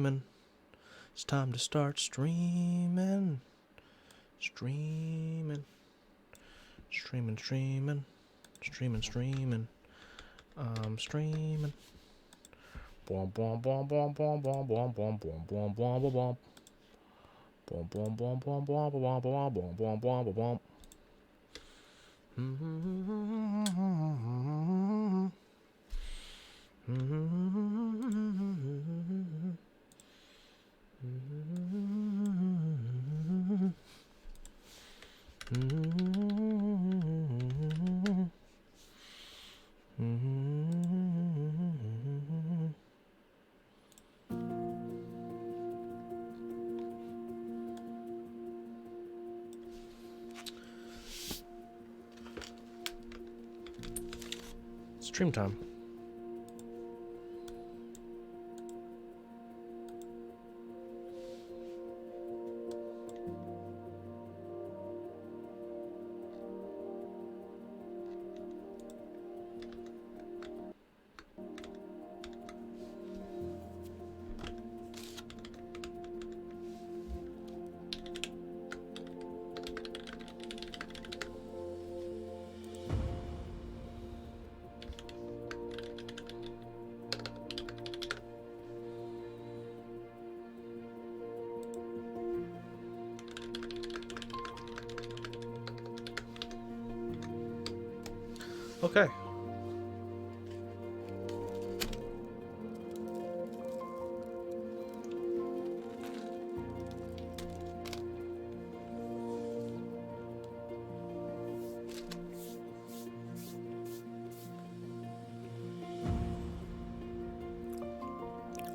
streaming. It's time to start streaming. Streaming. Streaming, streaming. Streaming, streaming. Streaming. Boom, boom, boom, boom, boom, boom, boom, boom, boom, boom, boom, boom, boom. Boom, boom, boom, boom, boom, boom, boom, boom, boom, boom, boom, boom. Stream time. Okay.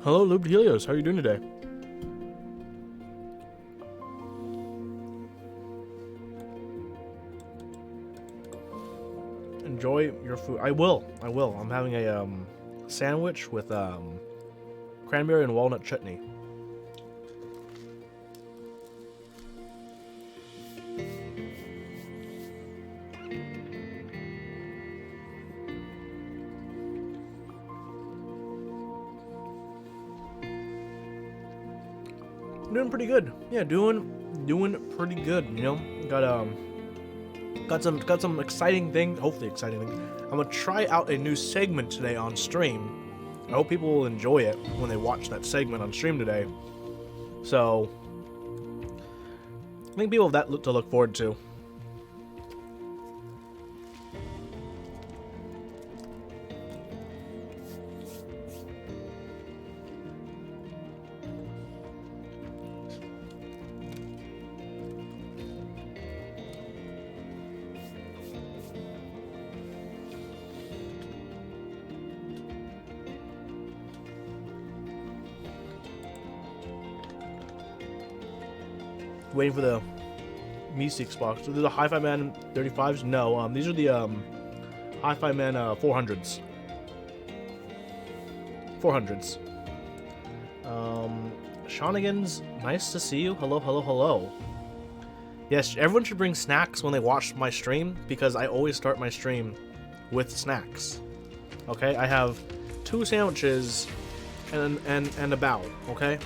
Hello, Lubed Helios. How are you doing today? Enjoy your food. I will. I'm having a sandwich with cranberry and walnut chutney. Doing pretty good. Yeah, doing pretty good. You know, got some exciting things. Hopefully, exciting things. I'm gonna try out a new segment today on stream. I hope people will enjoy it when they watch that segment on stream today. So, I think people have that to look forward to. Waiting for the Mi-6 box. So these are Hi-Fi Man 35s? No, these are the Hi-Fi Man 400s. 400s. Shonigans, nice to see you. Hello, hello, hello. Yes, everyone should bring snacks when they watch my stream, because I always start my stream with snacks. Okay, I have 2 sandwiches and a bow, okay?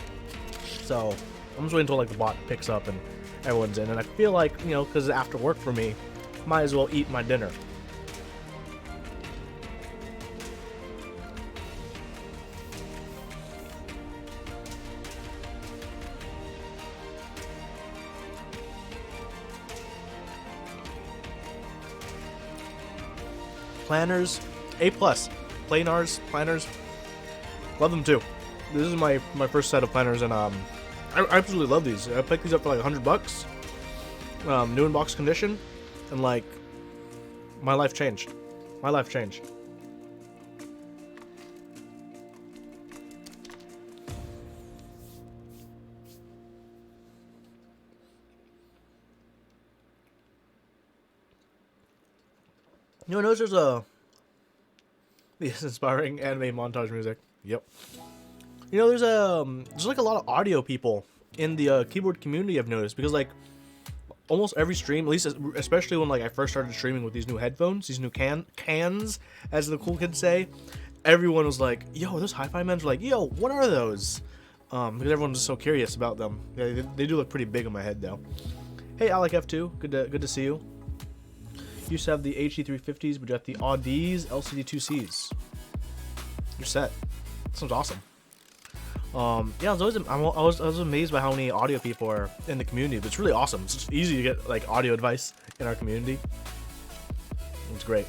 So, I'm just waiting until like the bot picks up and everyone's in, and I feel like, you know, because after work for me, might as well eat my dinner. Planners, A+. Planars, planners, love them too. This is my first set of planners, and I absolutely love these. I picked these up for like $100. New in box condition, and like, my life changed. My life changed. You know, notice there's this inspiring anime montage music. Yep. You know, there's like a lot of audio people in the keyboard community, I've noticed, because like almost every stream, at least especially when like I first started streaming with these new headphones, these new cans, as the cool kids say, everyone was like, "Yo, those Hi-Fi Mans," were like, "Yo, what are those?" Because everyone's just so curious about them. Yeah, they do look pretty big in my head though. Hey, Alec F2, good to see you. Used to have the HE350s, but you have the Audis LCD2Cs. You're set. That sounds awesome. Yeah, I was amazed by how many audio people are in the community. But it's really awesome. It's just easy to get like audio advice in our community. It's great.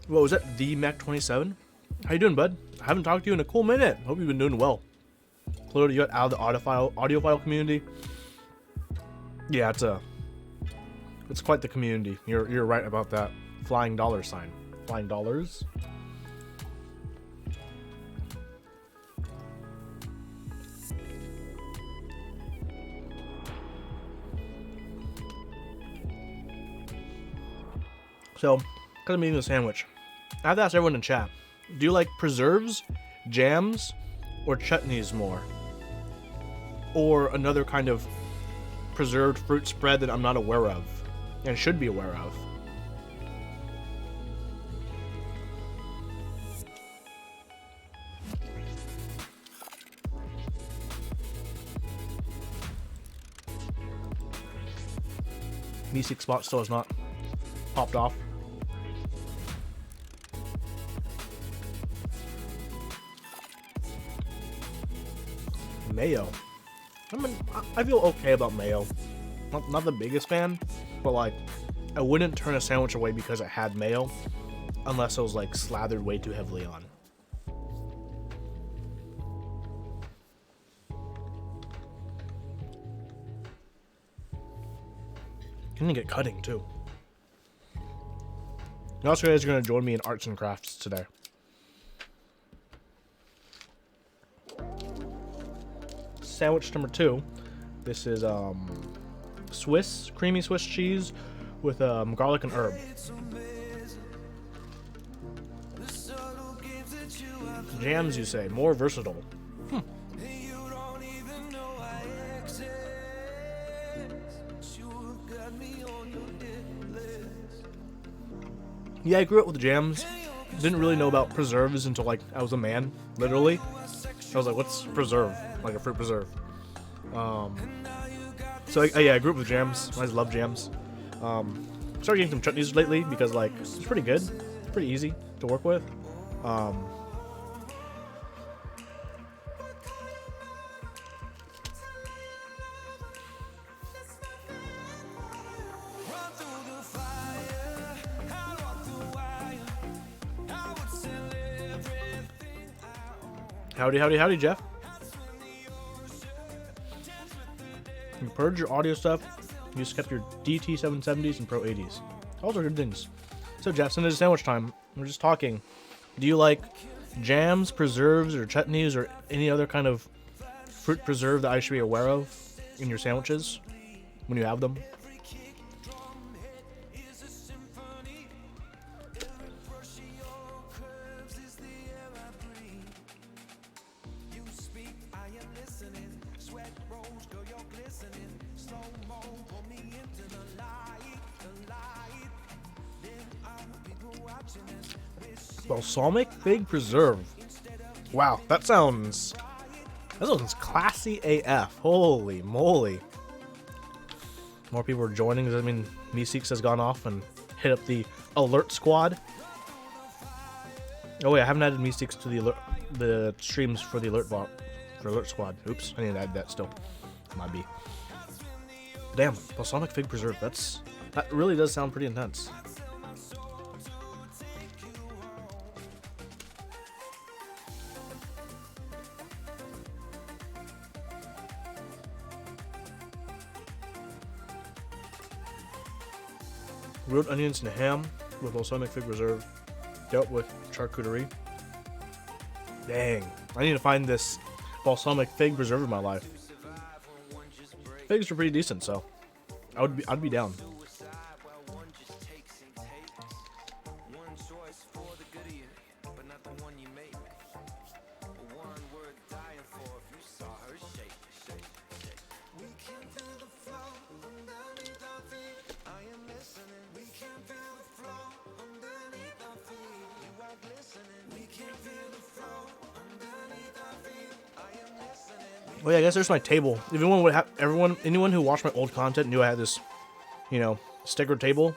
What was that? The Mac 27? How you doing, bud? I haven't talked to you in a cool minute. Hope you've been doing well. Clearly, you got out of the audiophile community. Yeah, it's quite the community. You're right about that. Flying dollar sign. Flying dollars. So, because I'm eating a sandwich, I have to ask everyone in chat, do you like preserves, jams, or chutneys more? Or another kind of preserved fruit spread that I'm not aware of and should be aware of? Meeseek spot still has not popped off. Mayo. I feel okay about mayo. Not the biggest fan, but like, I wouldn't turn a sandwich away because it had mayo, unless it was like slathered way too heavily on. I'm gonna get cutting too. And also, you guys are gonna join me in arts and crafts today. Sandwich number 2. This is creamy Swiss cheese with garlic and herb. Jams, you say, more versatile. Yeah, I grew up with jams. Didn't really know about preserves until like I was a man, literally. I was like, what's preserve? Like a fruit preserve. So yeah, I grew up with jams. I just love jams. Started getting some chutneys lately because like it's pretty good. It's pretty easy to work with. Howdy, Jeff. You purge your audio stuff. You just kept your DT 770s and Pro 80s. Those are good things. So, Jeff, since it's sandwich time, we're just talking. Do you like jams, preserves, or chutneys, or any other kind of fruit preserve that I should be aware of in your sandwiches when you have them? Balsamic fig preserve. Wow, that sounds classy AF. Holy moly. More people are joining. Does that mean Meeseeks has gone off and hit up the alert squad? Oh wait, I haven't added Meeseeks to the streams for the alert squad. Oops, I need to add that still. Might be. Damn, balsamic fig preserve. That really does sound pretty intense. Grilled onions and ham with balsamic fig preserve, dealt with charcuterie. Dang, I need to find this balsamic fig preserve in my life. Figs are pretty decent, so I'd be down. Oh yeah, I guess there's my table. If anyone who watched my old content knew I had this, you know, sticker table.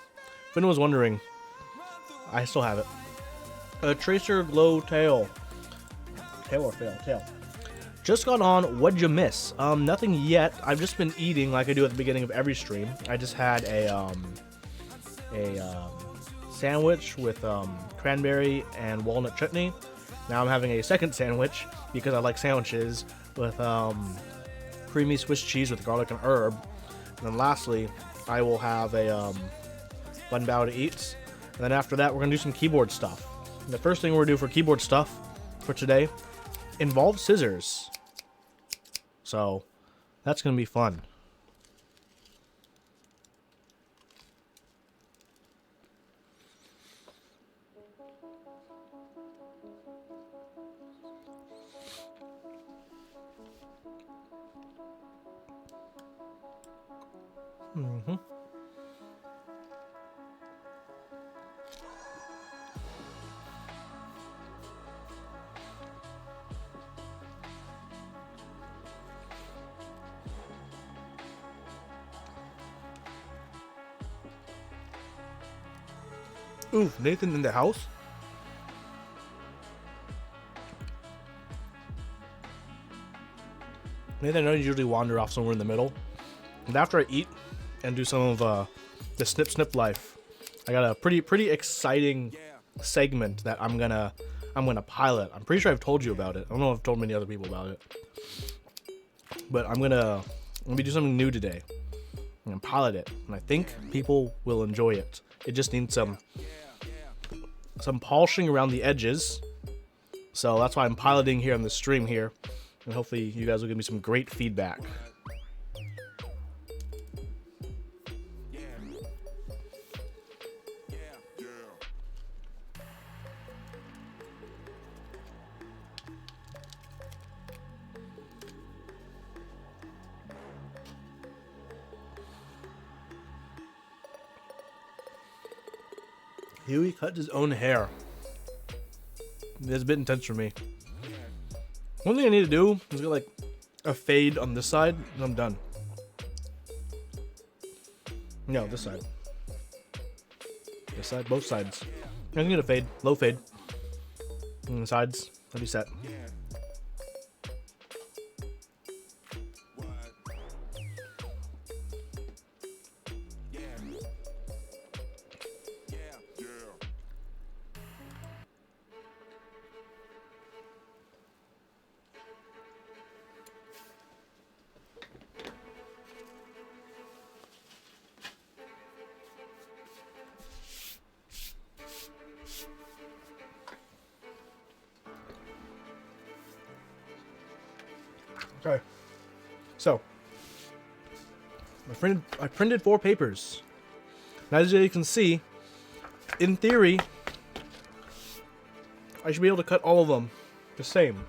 If anyone's wondering, I still have it. A Tracer Glow Tail. Tail or fail? Tail. Just got on. What'd you miss? Nothing yet. I've just been eating like I do at the beginning of every stream. I just had a sandwich with cranberry and walnut chutney. Now I'm having a second sandwich because I like sandwiches with creamy Swiss cheese with garlic and herb. And then lastly, I will have a bun bao to eat. And then after that, we're gonna do some keyboard stuff. And the first thing we're gonna do for keyboard stuff for today involves scissors. So that's gonna be fun. Mm-hmm. Ooh, Nathan in the house? Nathan, I know you usually wander off somewhere in the middle. And after I eat and do some of the snip snip life, I got a pretty exciting segment that I'm gonna pilot. I'm pretty sure I've told you about it. I don't know if I've told many other people about it. But I'm gonna do something new today. I'm gonna pilot it, and I think people will enjoy it. It just needs some polishing around the edges. So that's why I'm piloting here on the stream here. And hopefully you guys will give me some great feedback. Huey cut his own hair. It's a bit intense for me. One thing I need to do is get like a fade on this side, and I'm done. No, this side. This side, both sides. I can get a fade, low fade. On the sides, I'll be set. Okay, so I printed 4 papers. And as you can see, in theory, I should be able to cut all of them the same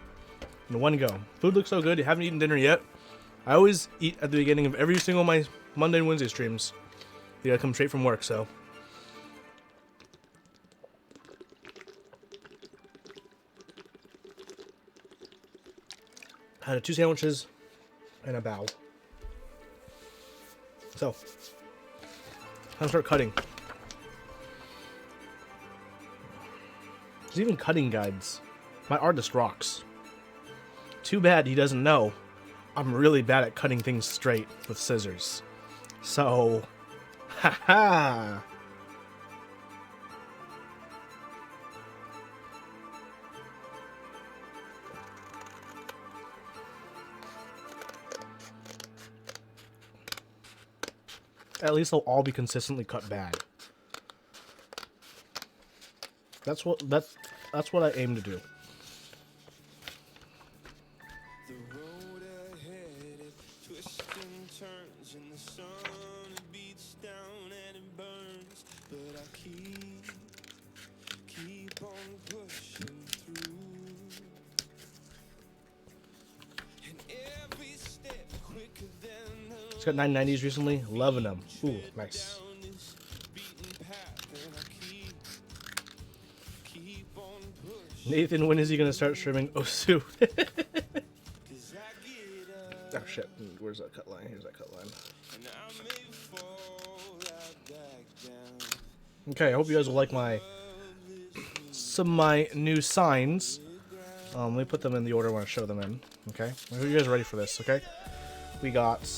in one go. Food looks so good. You haven't eaten dinner yet. I always eat at the beginning of every single of my Monday and Wednesday streams. You gotta come straight from work, so. I had 2 sandwiches and a bao. So, I'm gonna start cutting. There's even cutting guides. My artist rocks. Too bad he doesn't know I'm really bad at cutting things straight with scissors. So, haha. At least they'll all be consistently cut bad. That's what I aim to do. The road ahead, it twists and turns, and the sun it beats down and it burns. But I keep on pushing through. And every step quicker than the It's got 990s recently. Loving them. Ooh, nice. Nathan, when is he gonna start streaming Osu? Oh shit, where's that cut line? Here's that cut line. and I may fall right back down. Okay, I hope you guys will like some of my new signs. Let me put them in the order I want to show them in. Okay, I hope you guys are ready for this. Okay, we got.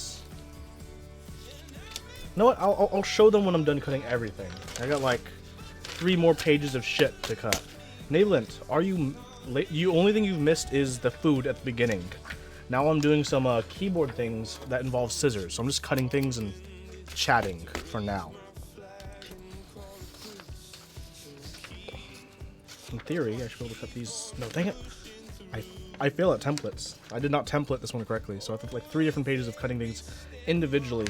You know what? I'll show them when I'm done cutting everything. I got like 3 more pages of shit to cut. Navelint, are you late? You only thing you've missed is the food at the beginning. Now I'm doing some keyboard things that involve scissors. So I'm just cutting things and chatting for now. In theory, I should be able to cut these. No, dang it. I fail at templates. I did not template this one correctly, so I have like 3 different pages of cutting things individually.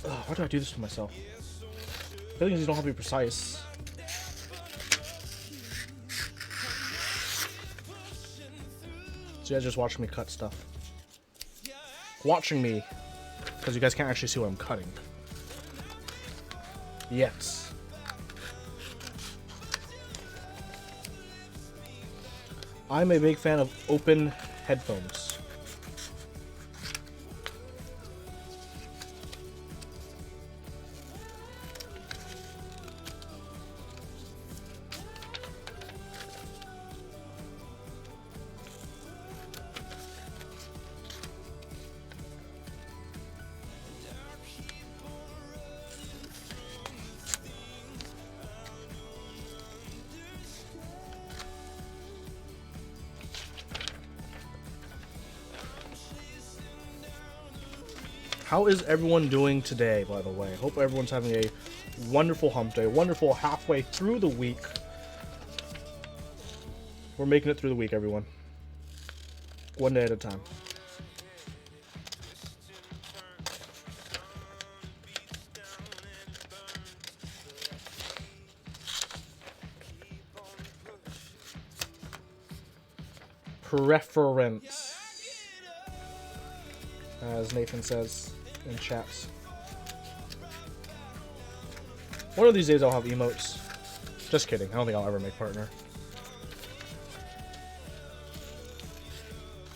Ugh, why do I do this to myself? I feel like these don't have to be precise. So you guys just watching me cut stuff. Watching me, because you guys can't actually see what I'm cutting. Yet. I'm a big fan of open headphones. How is everyone doing today, by the way? Hope everyone's having a wonderful hump day, wonderful halfway through the week. We're making it through the week, everyone. One day at a time. Preference, as Nathan says in chats. One of these days I'll have emotes. Just kidding. I don't think I'll ever make partner.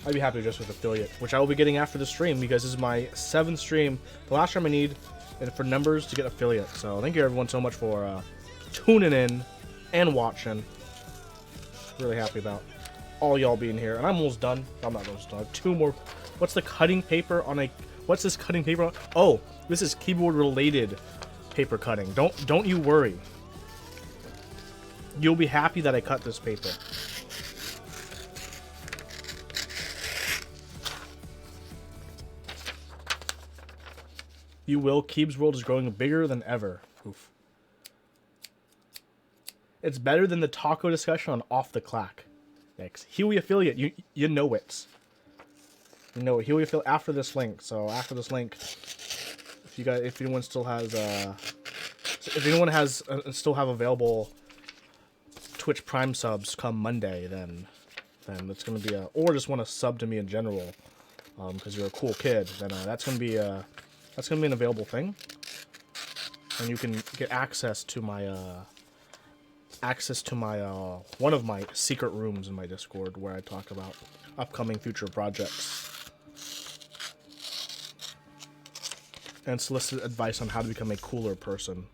I'd be happy just with affiliate, which I will be getting after the stream because this is my 7th stream. The last stream I need for numbers to get affiliate. So thank you everyone so much for tuning in and watching. Really happy about all y'all being here. And I'm almost done. I'm not almost done. I have 2 more. What's the cutting paper on a... What's this cutting paper on? Oh, this is keyboard related paper cutting. Don't you worry. You'll be happy that I cut this paper. You will. Keeb's World is growing bigger than ever. Oof. It's better than the taco discussion on Off the Clack. Thanks. Huey affiliate, you know it. You know it. Huey affiliate after this link. So after this link, if anyone still has still have available Twitch Prime subs come Monday, then it's gonna be or just want to sub to me in general, because you're a cool kid. Then that's gonna be an available thing, and you can get access to my one of my secret rooms in my Discord where I talk about upcoming future projects and solicit advice on how to become a cooler person.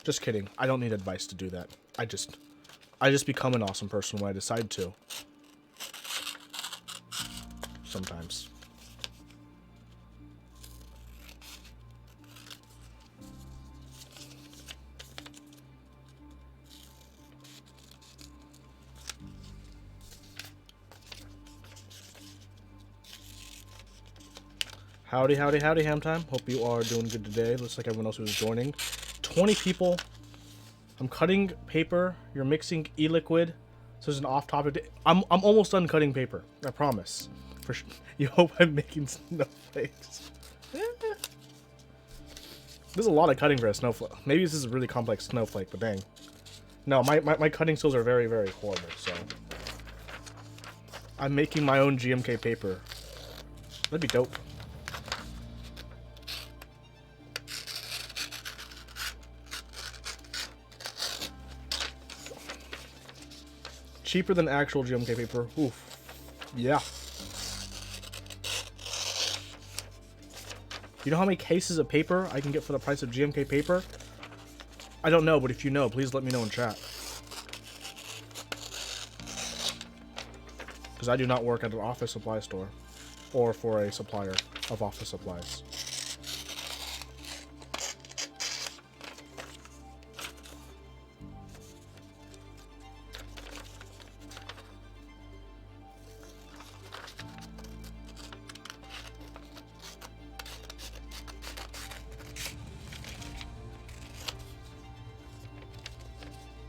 Just kidding. I don't need advice to do that. I just become an awesome person when I decide to. Sometimes. Howdy, howdy, howdy, Ham Time. Hope you are doing good today. Looks like everyone else who's joining. 20 people. I'm cutting paper. You're mixing e-liquid. So there's an off-topic. I'm almost done cutting paper. I promise. For sure. You hope I'm making snowflakes. There's a lot of cutting for a snowflake. Maybe this is a really complex snowflake, but dang. No, my cutting skills are very, very horrible, so. I'm making my own GMK paper. That'd be dope. Cheaper than actual GMK paper. Oof. Yeah. You know how many cases of paper I can get for the price of GMK paper? I don't know, but if you know, please let me know in chat. Because I do not work at an office supply store. Or for a supplier of office supplies.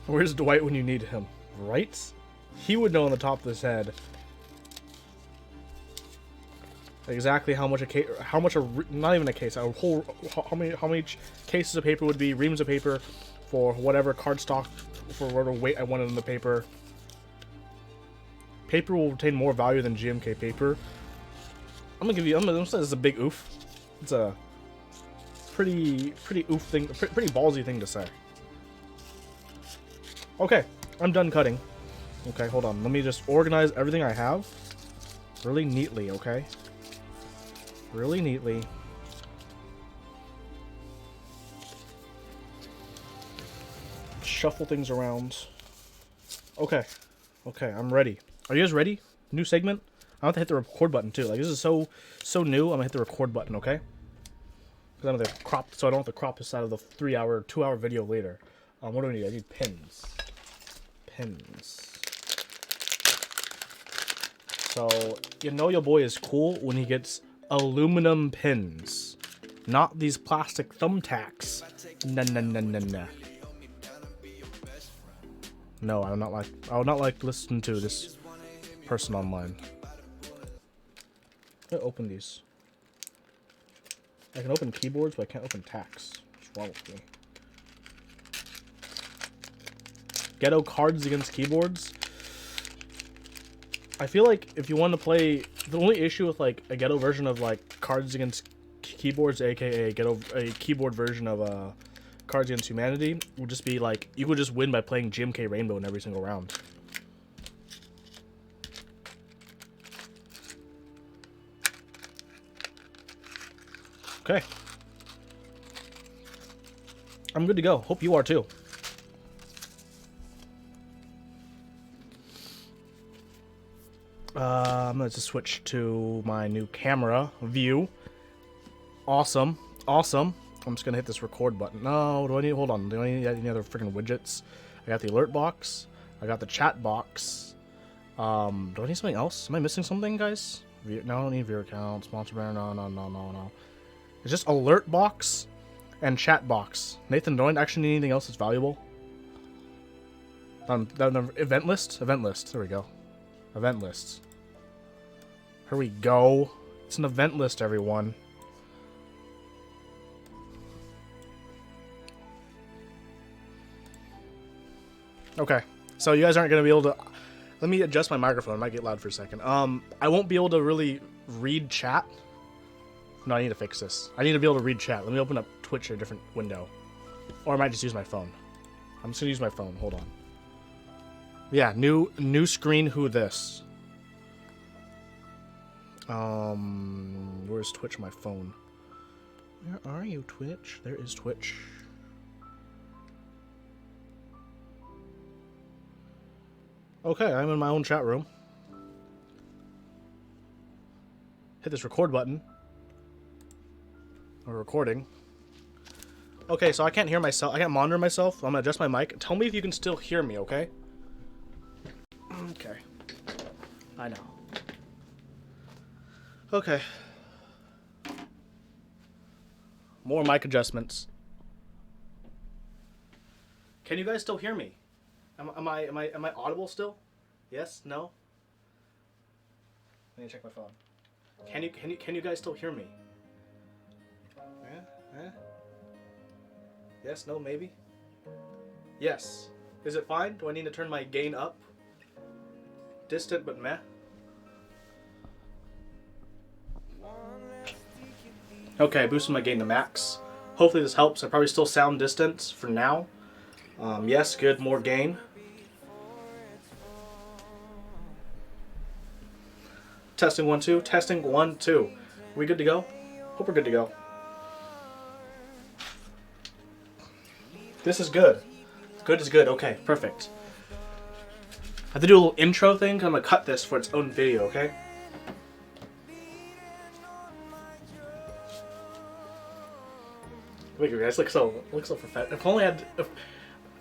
Where's Dwight when you need him? Right? He would know on the top of his head exactly how much a case, not even a case, a whole, how many cases of paper would be, reams of paper for whatever cardstock, for whatever weight I wanted in the paper. Paper will retain more value than GMK paper. I'm gonna say this is a big oof. It's a pretty oof thing, pretty ballsy thing to say. Okay, I'm done cutting. Okay, hold on. Let me just organize everything I have really neatly, okay? Really neatly. Shuffle things around. Okay. Okay, I'm ready. Are you guys ready? New segment? I have to hit the record button too. Like, this is so new. I'm gonna hit the record button, okay? Because I'm gonna crop, so I don't have to crop this out of the 2-hour video later. What do I need? I need pins. Pins. So, you know your boy is cool when he gets aluminum pins. Not these plastic thumbtacks. Nah. No, I would not like listen to this person online. I'm gonna open these. I can open keyboards, but I can't open tacks. What's wrong with me? Ghetto cards against keyboards. I feel like if you want to play, the only issue with like a ghetto version of like Cards Against Keyboards, aka a keyboard version of Cards Against Humanity, would just be like you would just win by playing GMK Rainbow in every single round. Okay. I'm good to go. Hope you are too. I'm gonna just switch to my new camera view. Awesome. Awesome. I'm just gonna hit this record button. No, do I need, hold on. Do I need any other freaking widgets? I got the alert box. I got the chat box. Do I need something else? Am I missing something, guys? No, I don't need viewer count. Sponsor banner. No. It's just alert box and chat box. Nathan, do I actually need anything else that's valuable? Event list? Event list. There we go. Event list. Here we go. It's an event list, everyone. Okay. So you guys aren't going to be able to... Let me adjust my microphone. It might get loud for a second. I won't be able to really read chat. No, I need to fix this. I need to be able to read chat. Let me open up Twitch in a different window. Or I might just use my phone. I'm just going to use my phone. Hold on. Yeah, new screen, who this? Where's Twitch on my phone? Where are you, Twitch? There is Twitch. Okay, I'm in my own chat room. Hit this record button. We're recording. Okay, so I can't hear myself. I can't monitor myself. I'm gonna adjust my mic. Tell me if you can still hear me, okay? Okay. I know. Okay. More mic adjustments. Can you guys still hear me? Am I audible still? Yes? No? I need to check my phone. Can you guys still hear me? Yeah? Yes? No? Maybe? Yes. Is it fine? Do I need to turn my gain up? Distant but meh. Okay, boosting my gain to max. Hopefully this helps. I probably still sound distant for now. Yes, good, more gain. Testing 1 2. Testing 1 2. We good to go? Hope we're good to go. This is good. Good is good. Okay, perfect. I have to do a little intro thing because I'm gonna cut this for its own video. Okay. Look, you guys look so perfect. If only if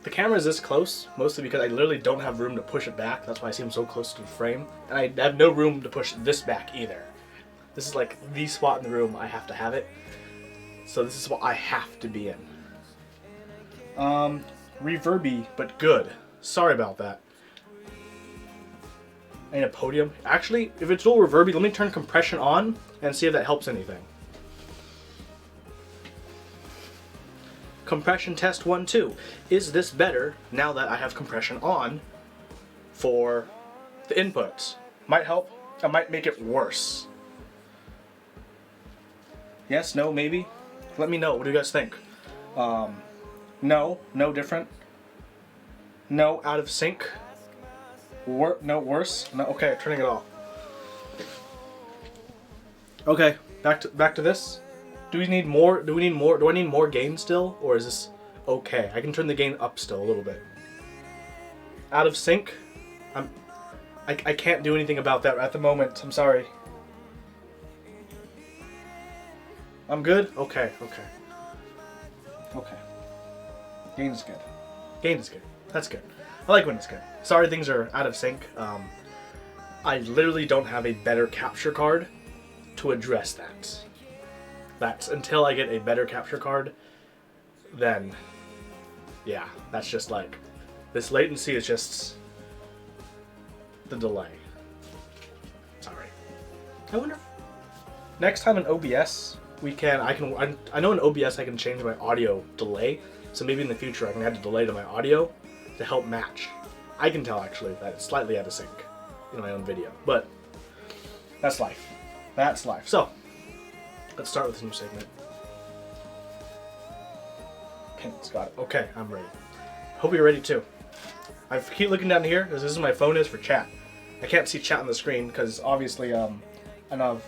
the camera is this close, mostly because I literally don't have room to push it back. That's why I seem so close to the frame, and I have no room to push this back either. This is like the spot in the room I have to have it. So this is what I have to be in. Reverby, but good. Sorry about that. I need a podium. Actually, if it's a little reverby, let me turn compression on and see if that helps anything. Compression test 1 2. Is this better now that I have compression on for the inputs? Might help. I might make it worse. Yes, no, maybe? Let me know. What do you guys think? No different. No, out of sync. No, worse. No, okay, turning it off. Okay, back to this. Do we need more? Do I need more gain still, or is this okay? I can turn the gain up still a little bit. Out of sync. I can't do anything about that at the moment. I'm sorry. I'm good? Okay. Gain is good. Gain is good. That's good. I like when it's good. Sorry things are out of sync. I literally don't have a better capture card to address that. That's until I get a better capture card, then yeah, that's just like, this latency is just the delay. Sorry. I wonder if next time in OBS I know in OBS I can change my audio delay, so maybe in the future I can add a delay to my audio to help match. I can tell actually that it's slightly out of sync in my own video, but that's life. That's life. So let's start with this new segment. Pins, got it. Okay, I'm ready. Hope you're ready too. I keep looking down here because this is my phone is for chat. I can't see chat on the screen because obviously I know.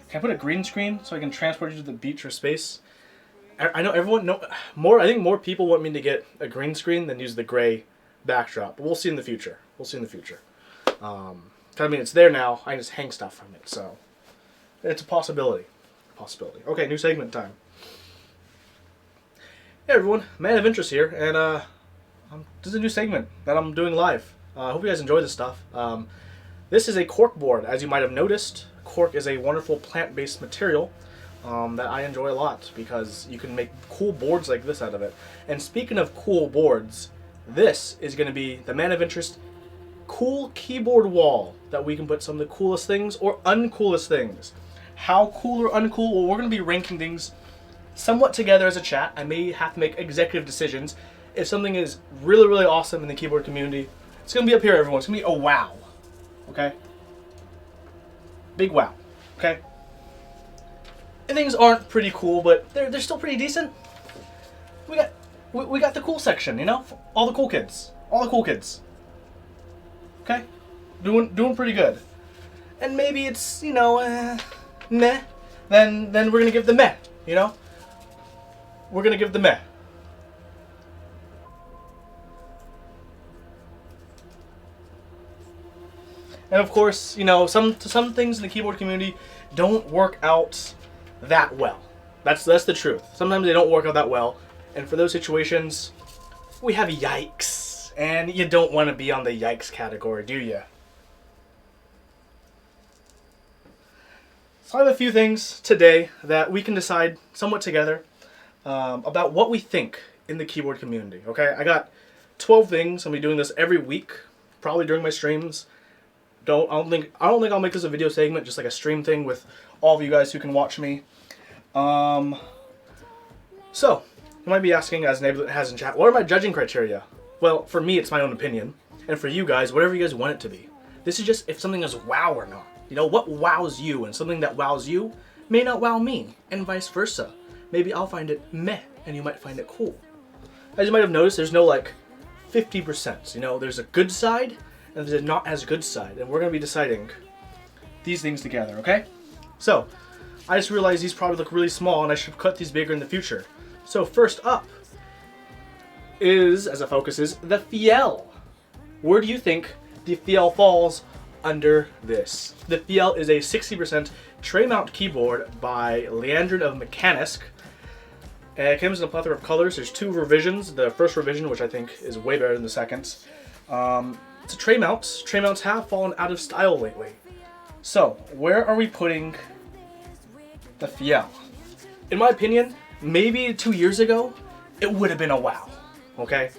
Can I put a green screen so I can transport you to the beach or space? I know everyone I think more people want me to get a green screen than use the gray backdrop, but we'll see in the future. I mean, it's there now. I just hang stuff from it, so it's a possibility. Okay, new segment time. Hey everyone, Man of Interest here, and this is a new segment that I'm doing live. I hope you guys enjoy this stuff. This is a cork board, as you might have noticed. Cork is a wonderful plant-based material that I enjoy a lot because you can make cool boards like this out of it. And speaking of cool boards, this is going to be the Man of Interest cool keyboard wall that we can put some of the coolest things or uncoolest things. How cool or uncool? Well, we're going to be ranking things somewhat together as a chat. I may have to make executive decisions. If something is really, really awesome in the keyboard community, it's going to be up here, everyone. It's going to be a wow. Okay? Big wow. Okay? And things aren't pretty cool, but they're still pretty decent. We got the cool section, you know? All the cool kids. Okay? Doing pretty good. And maybe it's, you know, meh. Then we're gonna give the meh, you know? We're gonna give the meh. And of course, you know, some things in the keyboard community don't work out that well. That's the truth. Sometimes they don't work out that well. And for those situations, we have yikes. And you don't want to be on the yikes category, do you? So I have a few things today that we can decide somewhat together about what we think in the keyboard community. Okay, I got 12 things. I'll be doing this every week, probably during my streams. I don't think I'll make this a video segment, just like a stream thing with all of you guys who can watch me. So you might be asking, as Neighborhood has in chat, what are my judging criteria? Well, for me, it's my own opinion, and for you guys, whatever you guys want it to be. This is just if something is wow or not. You know, what wows you, and something that wows you may not wow me, and vice versa. Maybe I'll find it meh, and you might find it cool. As you might have noticed, there's no like 50%. You know, there's a good side, and there's a not as good side, and we're going to be deciding these things together, okay? So, I just realized these probably look really small and I should cut these bigger in the future. So first up is, as a focus, is the Fiel. Where do you think the Fiel falls under this? The Fiel is a 60% tray mount keyboard by Leandrin of Mechanisk. It comes in a plethora of colors. There's 2 revisions. The first revision, which I think is way better than the second. It's a tray mount. Tray mounts have fallen out of style lately. So, where are we putting the Fiel? In my opinion, maybe 2 years ago, it would have been a wow, okay?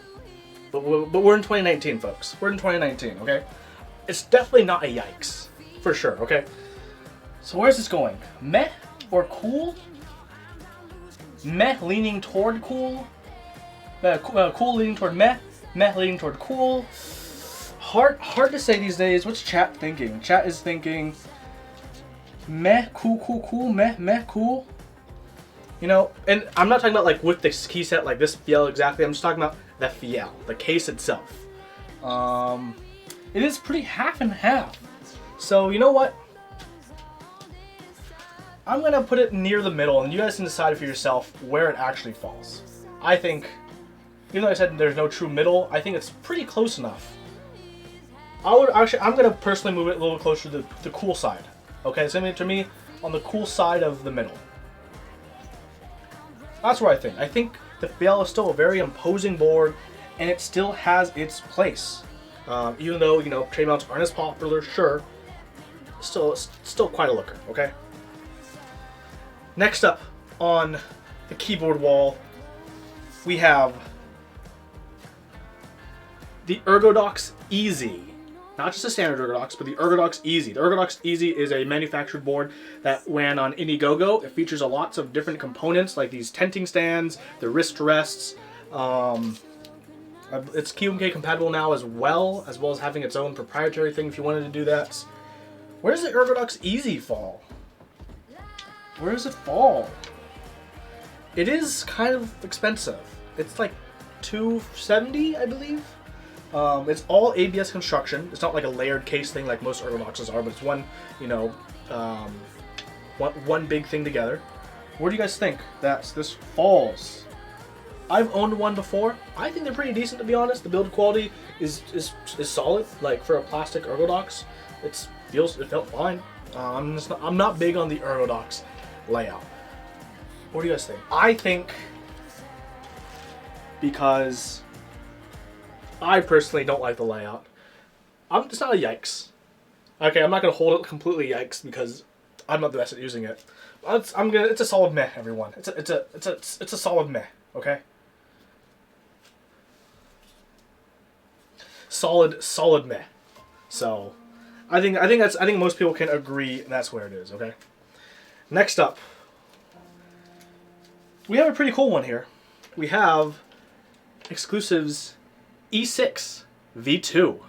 But we're in 2019, folks. We're in 2019, okay? It's definitely not a yikes, for sure, okay? So where's this going? Meh or cool? Meh leaning toward cool? Cool leaning toward meh? Meh leaning toward cool? Hard to say these days. What's chat thinking? Chat is thinking meh, cool, meh, cool. You know, and I'm not talking about like with the key set like this Fiel exactly. I'm just talking about the Fiel, the case itself. It is pretty half and half. So you know what? I'm gonna put it near the middle, and you guys can decide for yourself where it actually falls. I think, even though I said there's no true middle, I think it's pretty close enough. I'm gonna personally move it a little closer to the cool side. Okay, so to me, on the cool side of the middle. That's what I think. I think the Fiel is still a very imposing board, and it still has its place. Even though, you know, tray mounts aren't as popular, sure, it's still quite a looker, okay? Next up on the keyboard wall, we have the Ergodox Easy. Not just a standard Ergodox, but the Ergodox Easy. The Ergodox Easy is a manufactured board that ran on Indiegogo. It features lots of different components like these tenting stands, the wrist rests. It's QMK compatible now as well as having its own proprietary thing if you wanted to do that. Where does the Ergodox Easy fall? Where does it fall? It is kind of expensive. It's like $270, I believe. It's all ABS construction. It's not like a layered case thing like most Ergodoxes are, but it's one, you know, one big thing together. Where do you guys think that this falls? I've owned one before. I think they're pretty decent, to be honest. The build quality is solid. Like for a plastic Ergodox, it felt fine. I'm not big on the Ergodox layout. What do you guys think? I think because I personally don't like the layout. It's not a yikes. Okay, I'm not gonna hold it completely yikes because I'm not the best at using it. It's a solid meh, everyone. It's a solid meh. Okay. Solid meh. So, I think most people can agree that's where it is. Okay. Next up, we have a pretty cool one here. We have Exclusives E6 V2.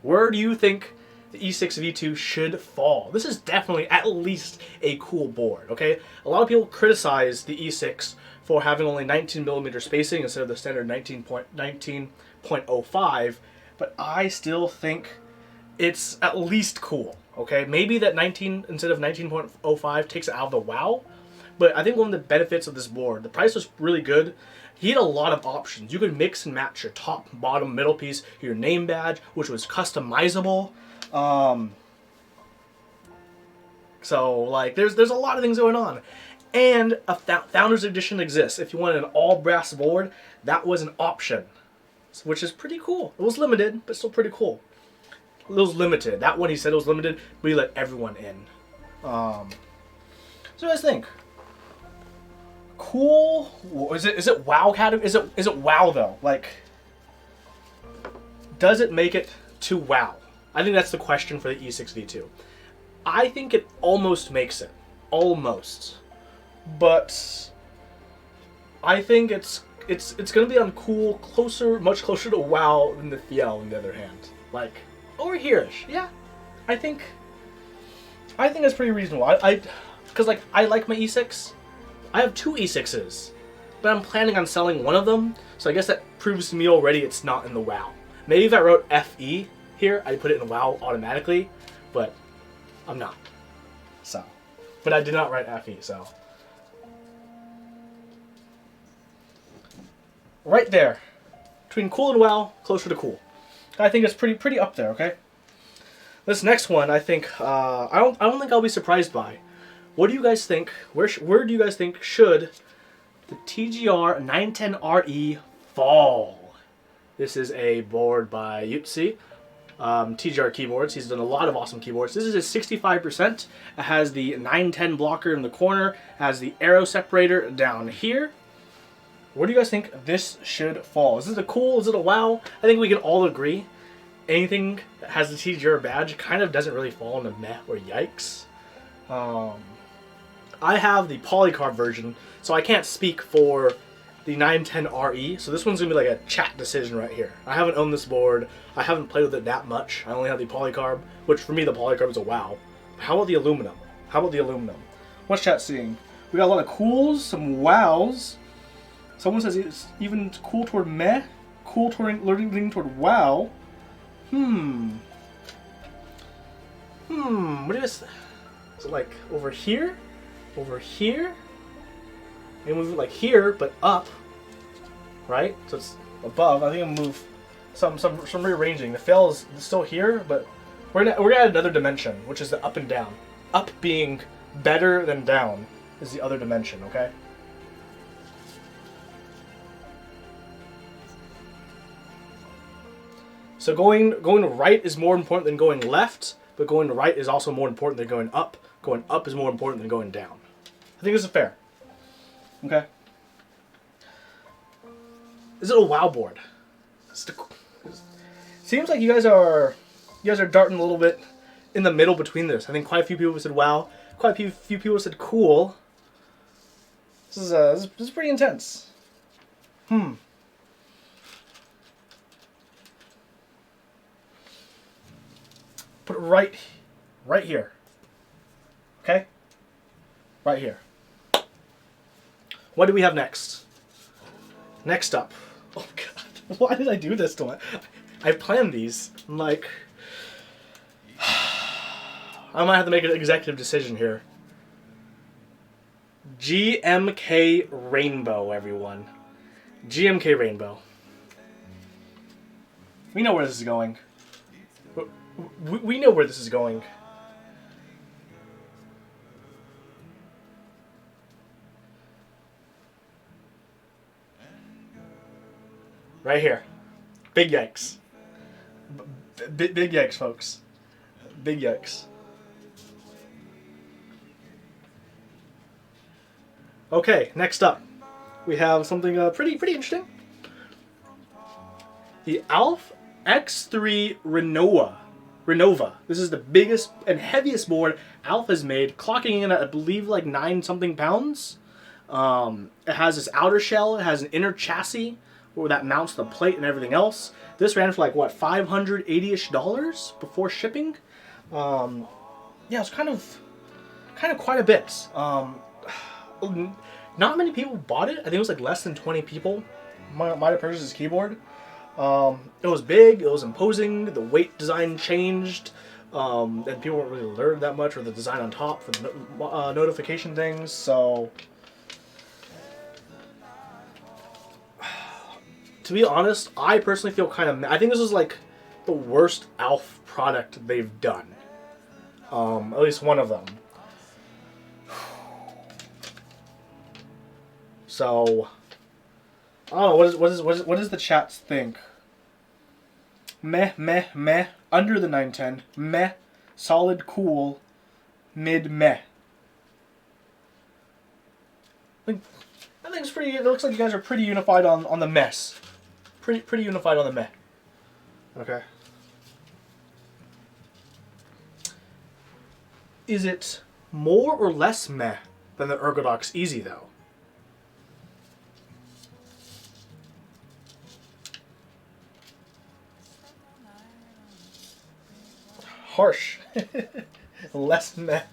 Where do you think the E6 V2 should fall? This is definitely at least a cool board, okay? A lot of people criticize the E6 for having only 19mm spacing instead of the standard 19.05, but I still think it's at least cool, okay? Maybe that 19 instead of 19.05 takes it out of the wow, but I think one of the benefits of this board, the price was really good. He had a lot of options. You could mix and match your top, bottom, middle piece, your name badge, which was customizable. So like, there's a lot of things going on, and a Founders Edition exists. If you wanted an all brass board, that was an option, which is pretty cool. It was limited, but still pretty cool. It was limited. That one he said it was limited, but he let everyone in. So what do you guys think? Cool? Is it wow category? Is it wow though? Like, does it make it to wow? I think that's the question for the E6 V2. I think it almost makes it. Almost. But I think it's gonna be on cool, much closer to wow than the Fiel on the other hand. Like, over here-ish. Yeah. I think it's pretty reasonable. Because like I like my E6. I have 2 E6s, but I'm planning on selling one of them, so I guess that proves to me already it's not in the WoW. Maybe if I wrote FE here, I'd put it in WoW automatically, but I'm not. So, but I did not write FE. So, right there, between cool and wow, closer to cool. I think it's pretty up there. Okay. This next one, I think, I don't think I'll be surprised by. What do you guys think? Where do you guys think should the TGR 910RE fall? This is a board by Yutzi, TGR Keyboards. He's done a lot of awesome keyboards. This is a 65%. It has the 910 blocker in the corner. It has the arrow separator down here. Where do you guys think this should fall? Is this a cool? Is it a wow? I think we can all agree anything that has the TGR badge kind of doesn't really fall into meh or yikes. I have the polycarb version, so I can't speak for the 910RE, so this one's going to be like a chat decision right here. I haven't owned this board, I haven't played with it that much, I only have the polycarb, which for me the polycarb is a wow. How about the aluminum? How about the aluminum? What's chat seeing? We got a lot of cools, some wows. Someone says it's even cool toward meh, cool toward leaning toward wow. What do you guys... Is it like over here? Over here? Maybe move it like here, but up. Right? So it's above. I think I'll move some rearranging. The fail is still here, but we're gonna add another dimension, which is the up and down. Up being better than down is the other dimension, okay? So going right is more important than going left, but going right is also more important than going up. Going up is more important than going down. I think this is fair. Okay. Is it a wow board? Seems like you guys are darting a little bit in the middle between this. I think quite a few people said wow. Quite a few people said cool. This is pretty intense. Put it right here. Okay? Right here. What do we have next? Next up. Oh god. Why did I do this to it? I planned these. I'm like... I might have to make an executive decision here. GMK Rainbow, everyone. GMK Rainbow. We know where this is going. We know where this is going. Right here. Big yikes. Big yikes, folks. Big yikes. Okay, next up. We have something pretty interesting. The ALF X3 Renova. This is the biggest and heaviest board ALF has made, clocking in at, I believe, like 9-something pounds. It has this outer shell. It has an inner chassis where that mounts the plate and everything else. This ran for like, what, $580-ish before shipping? Yeah, it's kind of quite a bit. Not many people bought it. I think it was like less than 20 people might have purchased this keyboard. It was big, it was imposing, the weight design changed, and people weren't really learned that much, or the design on top for the notification things, so... To be honest, I personally feel kind of... I think this is like the worst ALF product they've done. At least one of them. So... I don't know, what does the chat think? Meh, meh, meh. Under the 910. Meh. Solid, cool. Mid, meh. I think it's pretty... It looks like you guys are pretty unified on the mess. Pretty unified on the meh. Okay. Is it more or less meh than the Ergodox Easy, though? Harsh. Less meh.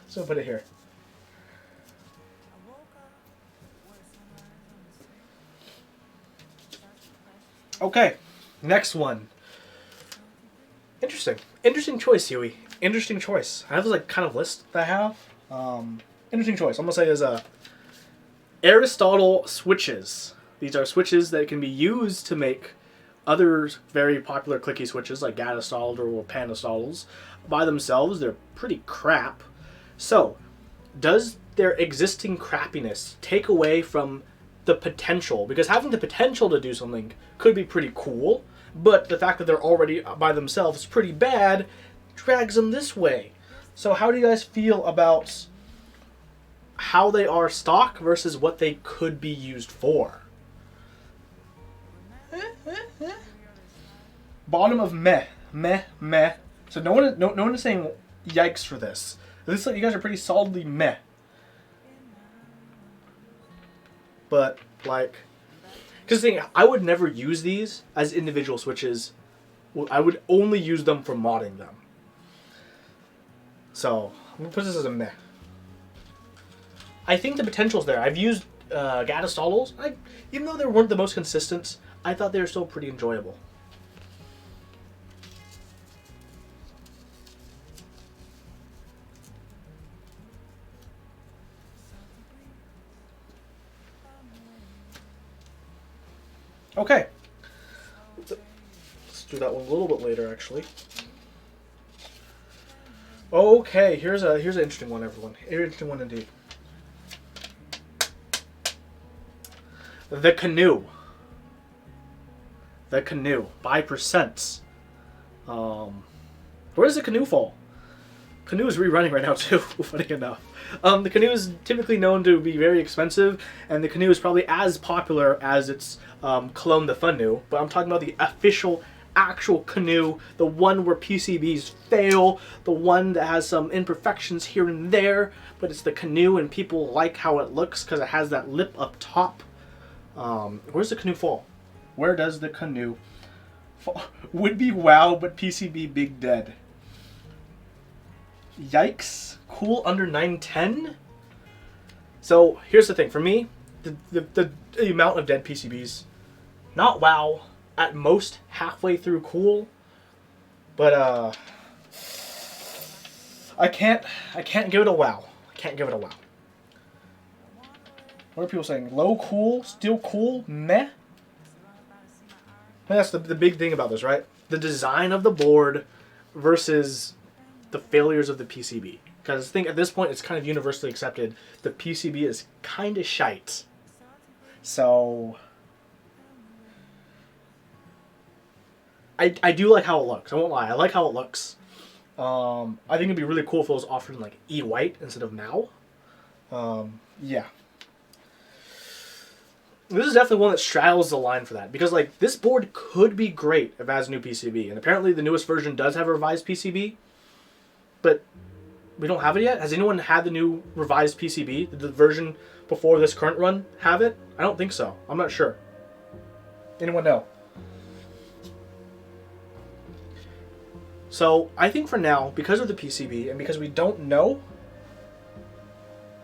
So put it here. Okay, next one. Interesting choice, Huey. interesting choice. I have this like kind of list that I have. Interesting choice. I'm gonna say is Aristotle switches. These are switches that can be used to make other very popular clicky switches like Gatistoled or Panistols. By themselves, they're pretty crap. So, does their existing crappiness take away from the potential? Because having the potential to do something could be pretty cool, but the fact that they're already by themselves pretty bad drags them this way. So how do you guys feel about how they are stock versus what they could be used for? Bottom of meh. So no one is saying yikes for this. This like you guys are pretty solidly meh. But like, because the thing, I would never use these as individual switches. I would only use them for modding them. So I'm gonna put this as a meh. I think the potential's there. I've used Gatistolos. Even though they weren't the most consistent, I thought they were still pretty enjoyable. Okay. Let's do that one a little bit later, actually. Okay, here's an interesting one, everyone. Interesting one indeed. The Canoe. The Canoe. By percents. Where does the Canoe fall? Canoe is rerunning right now too, funny enough. The Canoe is typically known to be very expensive, and the Canoe is probably as popular as its clone, the Funu. But I'm talking about the official, actual Canoe, the one where PCBs fail, the one that has some imperfections here and there, but it's the Canoe, and people like how it looks because it has that lip up top. Where's the Canoe fall? Where does the Canoe fall? Would be WoW, but PCB big dead. Yikes. Cool under 910? So, here's the thing. For me, the amount of dead PCBs, not WoW, at most halfway through cool, but I can't give it a WoW. I can't give it a WoW. What are people saying? Low cool? Still cool? Meh? That's the big thing about this, right? The design of the board versus the failures of the PCB. Because I think at this point it's kind of universally accepted the PCB is kind of shite. So I do like how it looks. I won't lie. I like how it looks. I think it'd be really cool if it was offered in like E-White instead of now. Yeah. This is definitely one that straddles the line for that. Because like this board could be great if it has a new PCB. And apparently the newest version does have a revised PCB. But we don't have it yet. Has anyone had the new revised PCB? Did the version before this current run have it? I don't think so. I'm not sure. Anyone know? So I think for now, because of the PCB and because we don't know,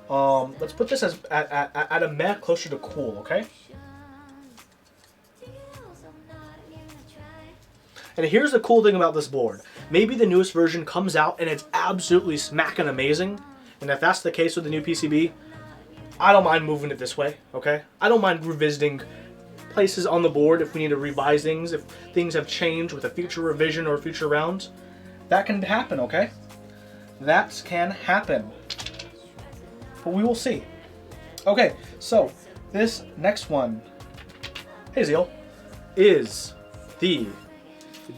let's put this as at a meh closer to cool, okay? And here's the cool thing about this board. Maybe the newest version comes out and it's absolutely smacking amazing. And if that's the case with the new PCB, I don't mind moving it this way, okay? I don't mind revisiting places on the board if we need to revise things, if things have changed with a future revision or future round. That can happen, okay? That can happen. But we will see. Okay, so this next one, hey Zeal, is the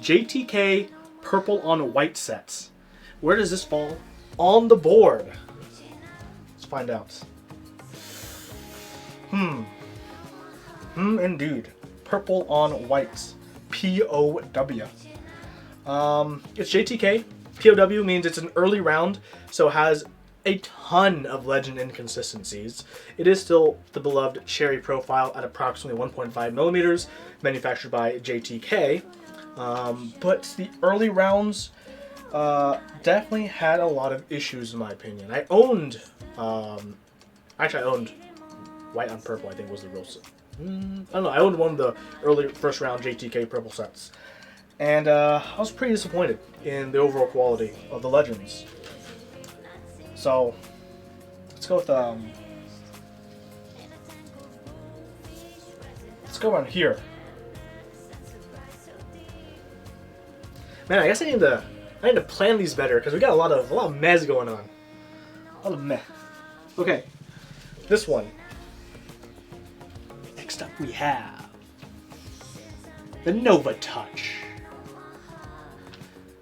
JTK purple on white sets. Where does this fall on the board? Let's find out. Indeed. Purple on white. POW. It's JTK. POW means it's an early round, so it has a ton of legend inconsistencies. It is still the beloved cherry profile at approximately 1.5 millimeters, manufactured by JTK. But the early rounds definitely had a lot of issues in my opinion. I owned, actually I owned white on purple, I think was the real set. I don't know, I owned one of the early first round JTK purple sets. And I was pretty disappointed in the overall quality of the Legends. So let's go with let's go around here. Man, I guess I need to plan these better because we got a lot of mez going on. A lot of meh. Okay, this one. Next up we have the Nova Touch.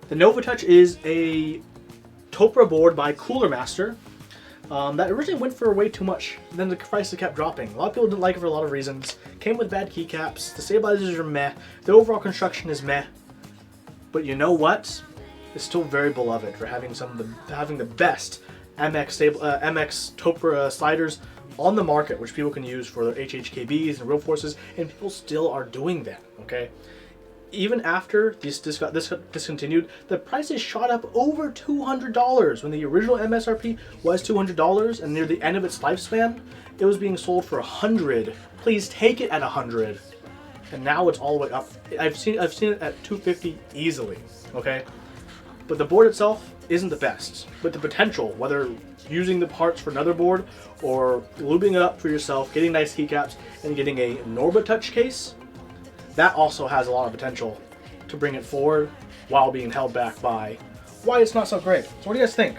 The Nova Touch is a Topra board by Cooler Master that originally went for way too much. Then the prices kept dropping. A lot of people didn't like it for a lot of reasons. Came with bad keycaps. The stabilizers are meh. The overall construction is meh. But you know what? It's still very beloved for having the best MX Topra sliders on the market, which people can use for their HHKBs and real forces, and people still are doing that. Okay. Even after this got discontinued, the prices shot up over $200 when the original MSRP was $200, and near the end of its lifespan, it was being sold for $100. Please take it at $100, and now it's all the way up. I've seen it at $250 easily. Okay, but the board itself isn't the best. But the potential, whether using the parts for another board or lubing it up for yourself, getting nice keycaps, and getting a Norba Touch case. That also has a lot of potential to bring it forward while being held back by why it's not so great. So what do you guys think?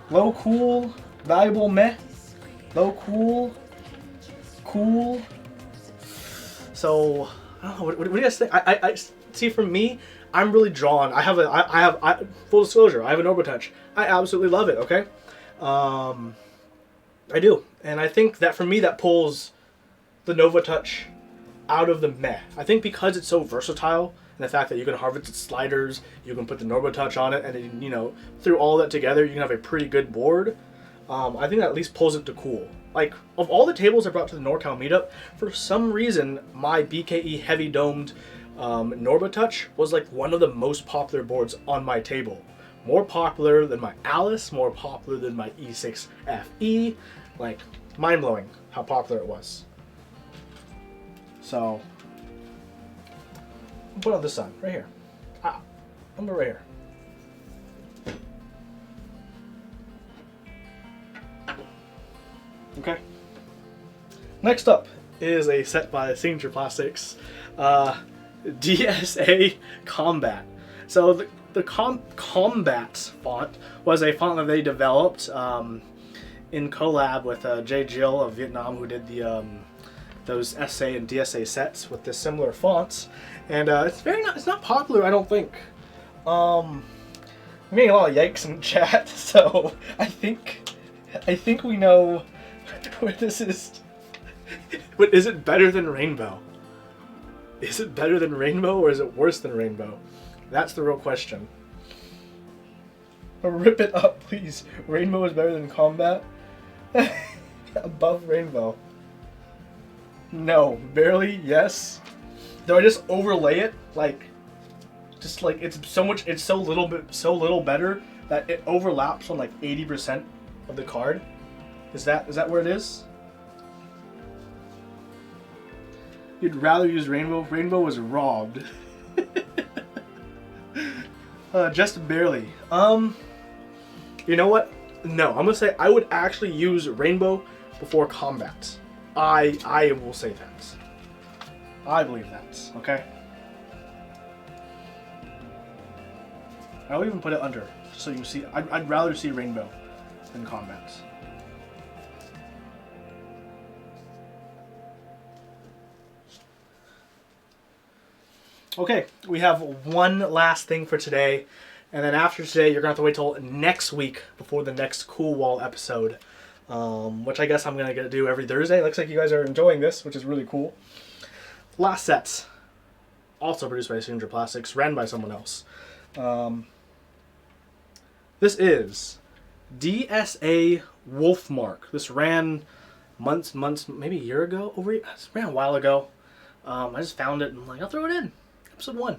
Low cool, valuable meh? Low cool, cool? So, I don't know, what do you guys think? I see, for me, I'm really drawn. Full disclosure, I have an Nova Touch. I absolutely love it, okay? I do. And I think that for me, that pulls the Nova Touch out of the meh. I think because it's so versatile, and the fact that you can harvest its sliders, you can put the Nova Touch on it, and then, you know, through all that together, you can have a pretty good board. I think that at least pulls it to cool. Like, of all the tables I brought to the NorCal meetup, for some reason, my BKE heavy domed Norba Touch was like one of the most popular boards on my table. More popular than my Alice, more popular than my E6FE. Like, mind-blowing how popular it was. So, I'll put it on this side, right here. I'm gonna right here. Okay. Next up is a set by Signature Plastics, DSA Combat. So the Combat font was a font that they developed in collab with Jay Jill of Vietnam, who did the those SA and DSA sets with the similar fonts, and it's not popular, I don't think. I'm getting a lot of yikes in chat, so I think we know where this is. But is it better than Rainbow? Is it better than Rainbow, or is it worse than Rainbow? That's the real question. Rip it up, please. Rainbow is better than Combat? Above Rainbow. No. Barely? Yes. Do I just overlay it? Just like it's so little better that it overlaps on like 80% of the card? Is that where it is? You'd rather use Rainbow? Rainbow was robbed. Just barely. You know what? No, I'm gonna say I would actually use Rainbow before Combat. I will say that. I believe that. Okay. I'll even put it under, so you can see. I'd rather see Rainbow than Combat. Okay, we have one last thing for today, and then after today, you're gonna have to wait till next week before the next Cool Wall episode, which I guess I'm gonna do every Thursday. Looks like you guys are enjoying this, which is really cool. Last set, also produced by Signature Plastics, ran by someone else. This is DSA Wolfmark. This ran months, maybe a year ago. This ran a while ago. I just found it and I'm like, I'll throw it in. Episode 1.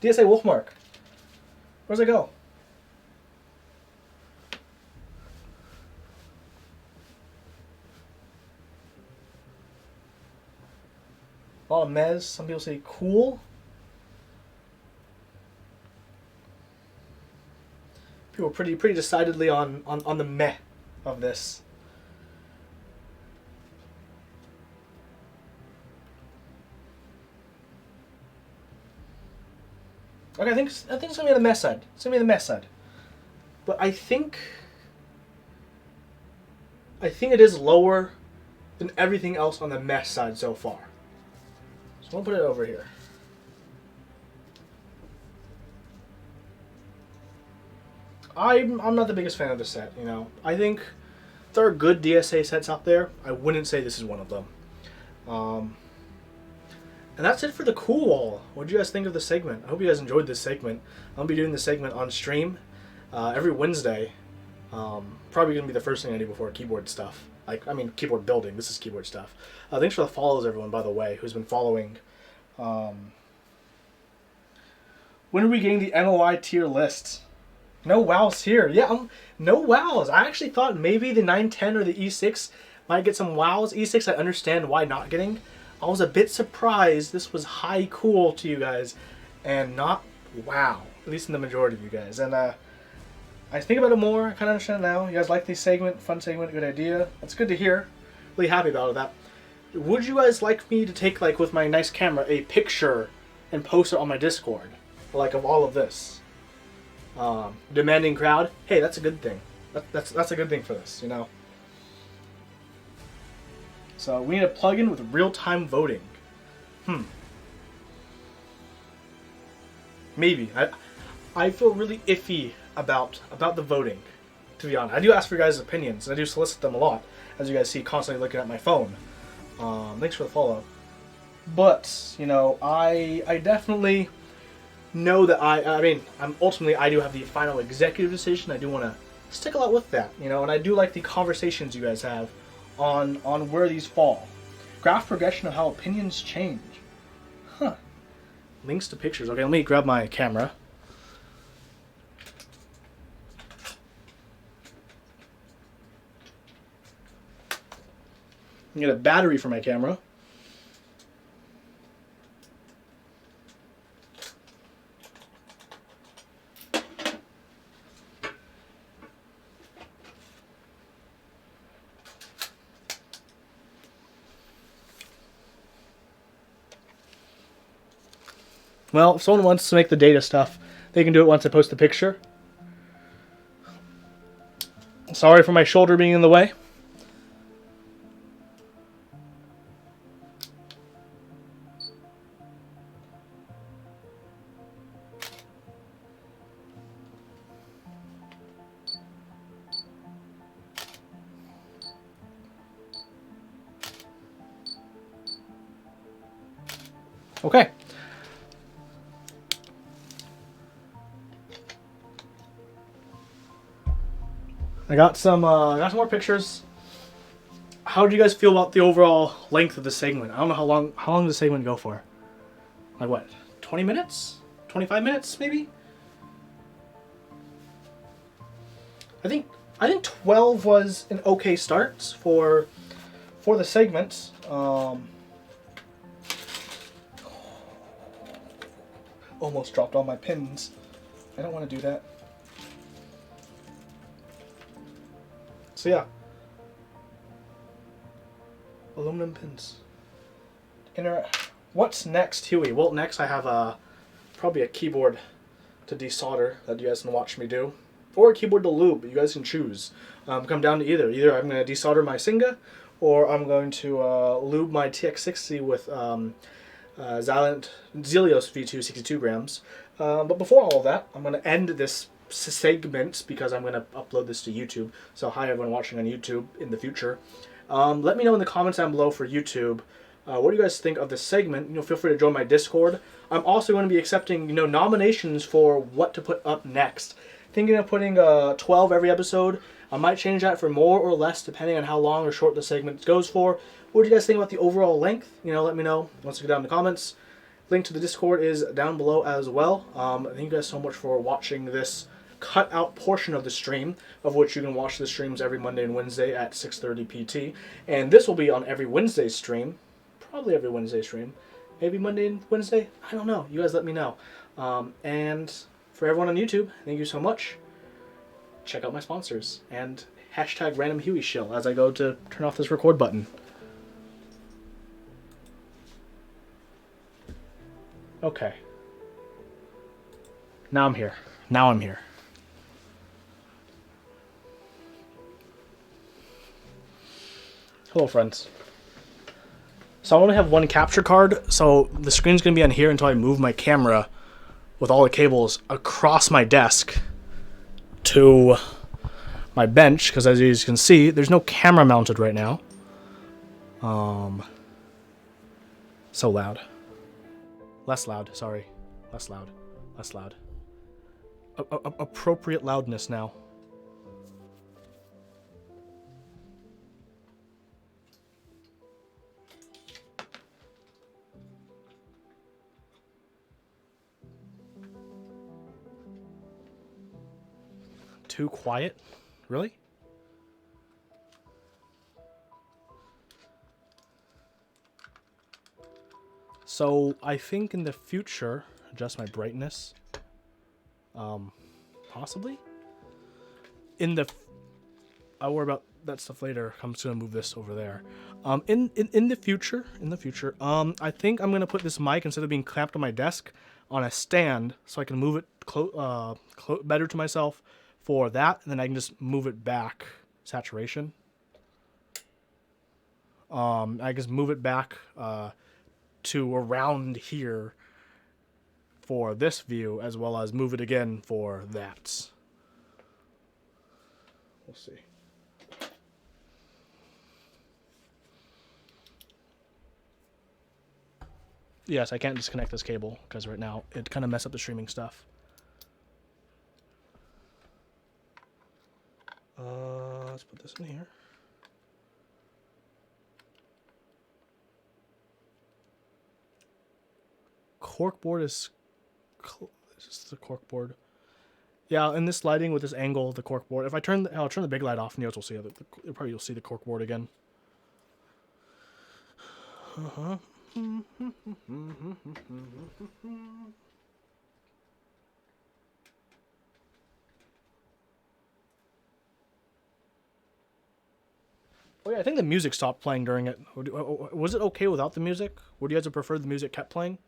DSA Wolfmark. Where's it go? A lot of mez. Some people say cool. People were pretty decidedly on the meh of this. Okay, I think it's gonna be the meh side. It's gonna be the meh side. But I think it is lower than everything else on the meh side so far. So I'll put it over here. I'm not the biggest fan of the set, you know. I think there are good DSA sets out there. I wouldn't say this is one of them. And that's it for the cool wall. What do you guys think of the segment? I hope you guys enjoyed this segment. I'll be doing this segment on stream every Wednesday. Probably going to be the first thing I do before keyboard stuff. Keyboard building. This is keyboard stuff. Thanks for the follows, everyone, by the way, who's been following. When are we getting the MOI tier list? No wows here. Yeah, no wows. I actually thought maybe the 910 or the E6 might get some wows. E6, I understand why not getting. I was a bit surprised this was high cool to you guys and not wow, at least in the majority of you guys. And I think about it more. I kind of understand now. You guys like this segment? Fun segment, good idea. That's good to hear. Really happy about that. Would you guys like me to take, like, with my nice camera, a picture and post it on my Discord, like, of all of this? Demanding crowd. Hey, that's a good thing. That's a good thing for this, you know. So we need a plugin with real-time voting. Maybe. I feel really iffy about the voting, to be honest. I do ask for your guys' opinions, and I do solicit them a lot, as you guys see constantly looking at my phone. Thanks for the follow. But, you know, I definitely know that I do have the final executive decision. I do want to stick a lot with that, you know, and I do like the conversations you guys have on where these fall. Graph progression of how opinions change. Huh. Links to pictures. Okay, let me grab my camera. Get a battery for my camera. Well, if someone wants to make the data stuff, they can do it once I post the picture. Sorry for my shoulder being in the way. Okay. I got some more pictures. How do you guys feel about the overall length of the segment? I don't know how long does the segment go for? Like what? 20 minutes? 25 minutes maybe? I think 12 was an okay start for the segment. Almost dropped all my pins. I don't want to do that. So yeah, aluminum pins. What's next, Huey? Well, next I have probably a keyboard to desolder that you guys can watch me do, or a keyboard to lube. You guys can choose. Come down to either. Either I'm going to desolder my Singa, or I'm going to lube my TX60 with Zelios V2 62 grams. But before all of that, I'm going to end this segment because I'm going to upload this to YouTube. So hi everyone watching on YouTube in the future. Let me know in the comments down below for YouTube. What do you guys think of this segment? You know, feel free to join my Discord. I'm also going to be accepting, you know, nominations for what to put up next. Thinking of putting 12 every episode. I might change that for more or less depending on how long or short the segment goes for. What do you guys think about the overall length? You know, let me know once you get down in the comments. Link to the Discord is down below as well. Thank you guys so much for watching this cut out portion of the stream, of which you can watch the streams every Monday and Wednesday at 6:30 PT. And this will be on every Wednesday stream. Probably every Wednesday stream. Maybe Monday and Wednesday? I don't know. You guys let me know. And for everyone on YouTube, thank you so much. check out my sponsors and hashtag random Huey shill as I go to turn off this record button. Okay. Now I'm here. Now I'm here. Hello, friends. So I only have one capture card, so the screen's going to be on here until I move my camera with all the cables across my desk to my bench, because as you can see, there's no camera mounted right now. So loud. Less loud, sorry. Less loud. Less loud. Appropriate loudness now. Too quiet? Really? So I think in the future, adjust my brightness. Possibly. I'll worry about that stuff later. I'm just gonna move this over there. In the future, I think I'm gonna put this mic, instead of being clamped on my desk, on a stand so I can move it better to myself for that, and then I can just move it back saturation. I just move it back to around here for this view, as well as move it again for that. We'll see. Yes, I can't disconnect this cable because right now it kind of messed up the streaming stuff. Let's put this in here. Corkboard is just the corkboard. Yeah, in this lighting with this angle, the corkboard. If I turn, I'll turn the big light off, and you'll see you'll see the corkboard again. Oh yeah, I think the music stopped playing during it. Was it okay without the music? Would you guys have preferred the music kept playing?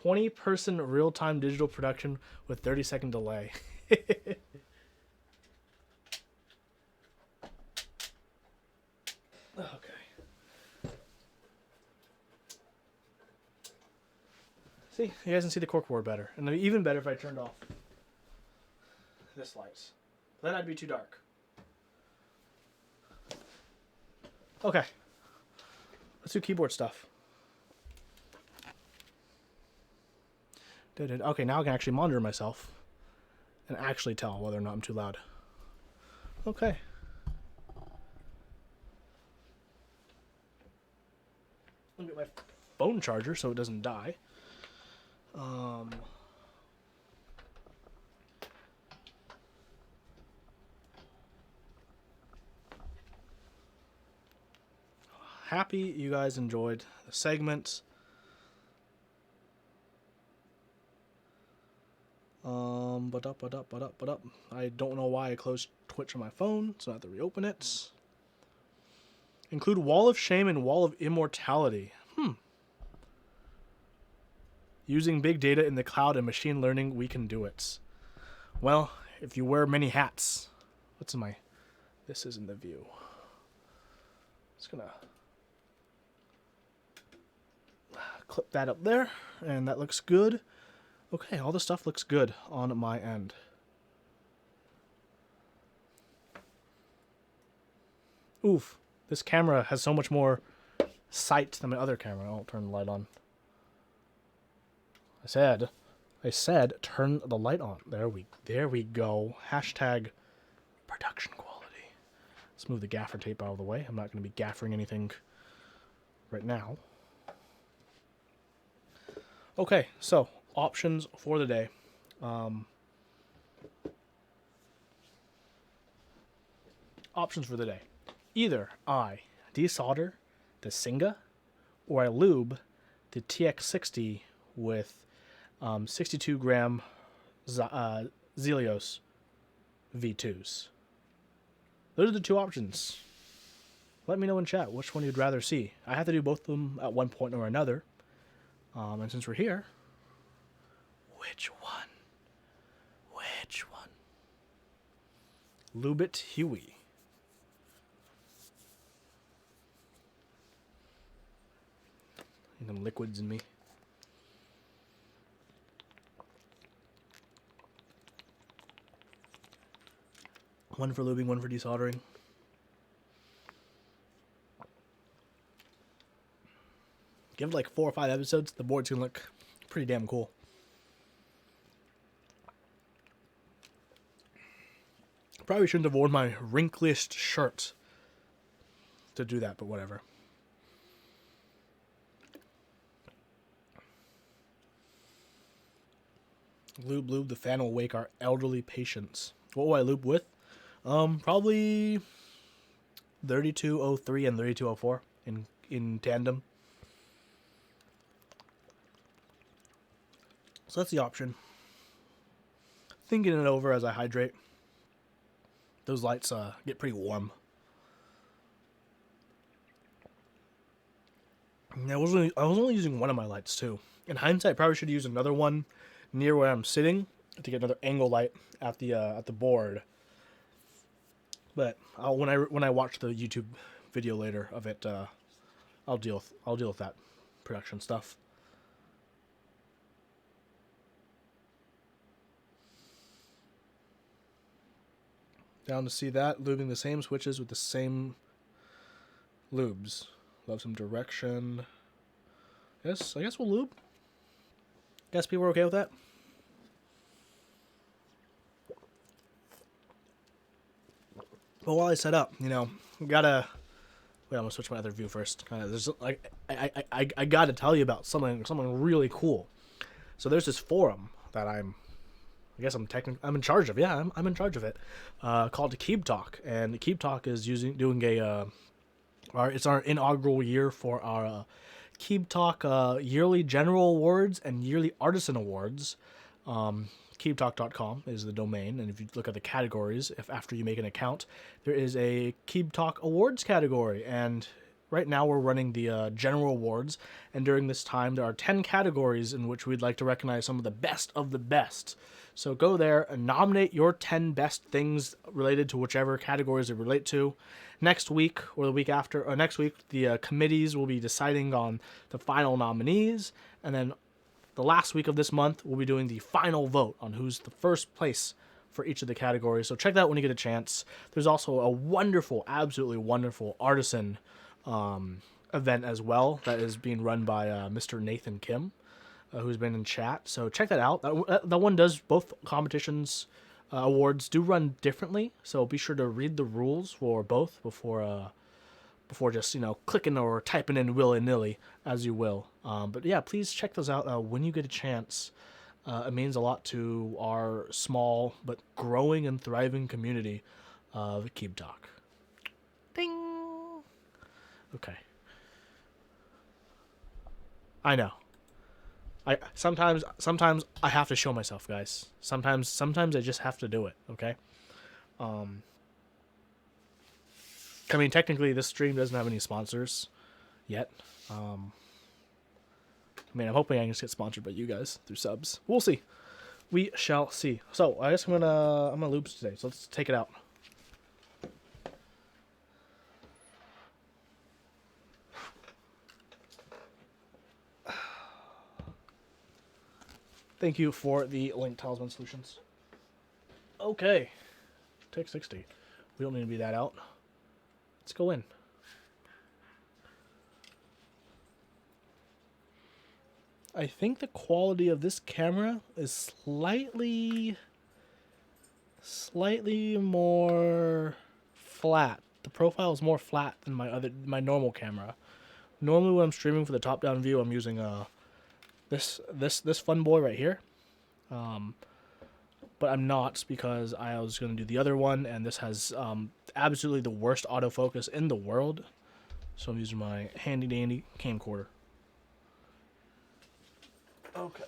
"20-person real-time digital production with 30-second delay." Okay. See, you guys can see the corkboard better, and it'd be even better if I turned off this light. Then I'd be too dark. Okay. Let's do keyboard stuff. Okay, now I can actually monitor myself and actually tell whether or not I'm too loud. Okay. Let me get my phone charger so it doesn't die. Happy you guys enjoyed the segment. I don't know why I closed Twitch on my phone, so I have to reopen it. Include Wall of Shame and Wall of Immortality. Using big data in the cloud and machine learning, we can do it. Well, if you wear many hats. What's in my... This is in the view. Just gonna clip that up there, and that looks good. Okay, all the stuff looks good on my end. Oof, this camera has so much more sight than my other camera. I'll turn the light on. I said, turn the light on. There we go. Hashtag production quality. Let's move the gaffer tape out of the way. I'm not going to be gaffering anything right now. Okay, so options for the day. Options for the day. Either I desolder the Singa, or I lube the TX60 with 62 gram Zelios V2s. Those are the two options. Let me know in chat which one you'd rather see. I have to do both of them at one point or another. And since we're here, which one? Which one? Lubit Huey. Need them liquids in me. One for lubing, one for desoldering. Give it like 4 or 5 episodes, the board's gonna look pretty damn cool. Probably shouldn't have worn my wrinkliest shirt to do that, but whatever. Lube, the fan will wake our elderly patients. What will I lube with? Probably 3203 and 3204 in tandem. So that's the option. Thinking it over as I hydrate. Those lights get pretty warm. And I was only using one of my lights too. In hindsight, I probably should use another one near where I'm sitting to get another angle light at the board. But when I watch the YouTube video later of it, I'll deal with that production stuff. Down to see that, lubing the same switches with the same lubes. Love some direction. Yes, I guess we'll lube. Guess people are okay with that. But while I set up, gotta wait. I'm gonna switch my other view first. There's like I gotta tell you about something really cool. So there's this forum that I'm in charge of. Yeah, I'm in charge of it. Called Keep Talk, and Keep Talk is doing it's our inaugural year for our Keep Talk yearly general awards and yearly artisan awards. KeepTalk.com is the domain, and if you look at the categories, if after you make an account, there is a Keep Talk awards category, and right now we're running the general awards, and during this time there are 10 categories in which we'd like to recognize some of the best. So go there and nominate your 10 best things related to whichever categories they relate to. Next week or the week after, or next week, the committees will be deciding on the final nominees, and then the last week of this month, we'll be doing the final vote on who's the first place for each of the categories. So check that out when you get a chance. There's also a wonderful, absolutely wonderful artisan event as well that is being run by Mr. Nathan Kim, who's been in chat. So check that out. That one does both competitions. Awards do run differently, so be sure to read the rules for both before just clicking or typing in willy-nilly as you will. But yeah, please check those out when you get a chance. It means a lot to our small but growing and thriving community of Keep Talk. Ding. Okay. I know. Sometimes I have to show myself, guys. Sometimes I just have to do it. Okay. I mean, technically, this stream doesn't have any sponsors yet. I'm hoping I can just get sponsored by you guys through subs. We'll see. We shall see. So, I guess I'm gonna loop today. So let's take it out. Thank you for the link, Talisman Solutions. Okay. Take 60. We don't need to be that out. Let's go in. I think the quality of this camera is slightly more flat. The profile is more flat than my normal camera. Normally when I'm streaming for the top-down view, I'm using this fun boy right here. But I'm not, because I was going to do the other one, and this has absolutely the worst autofocus in the world. So I'm using my handy dandy camcorder. Okay.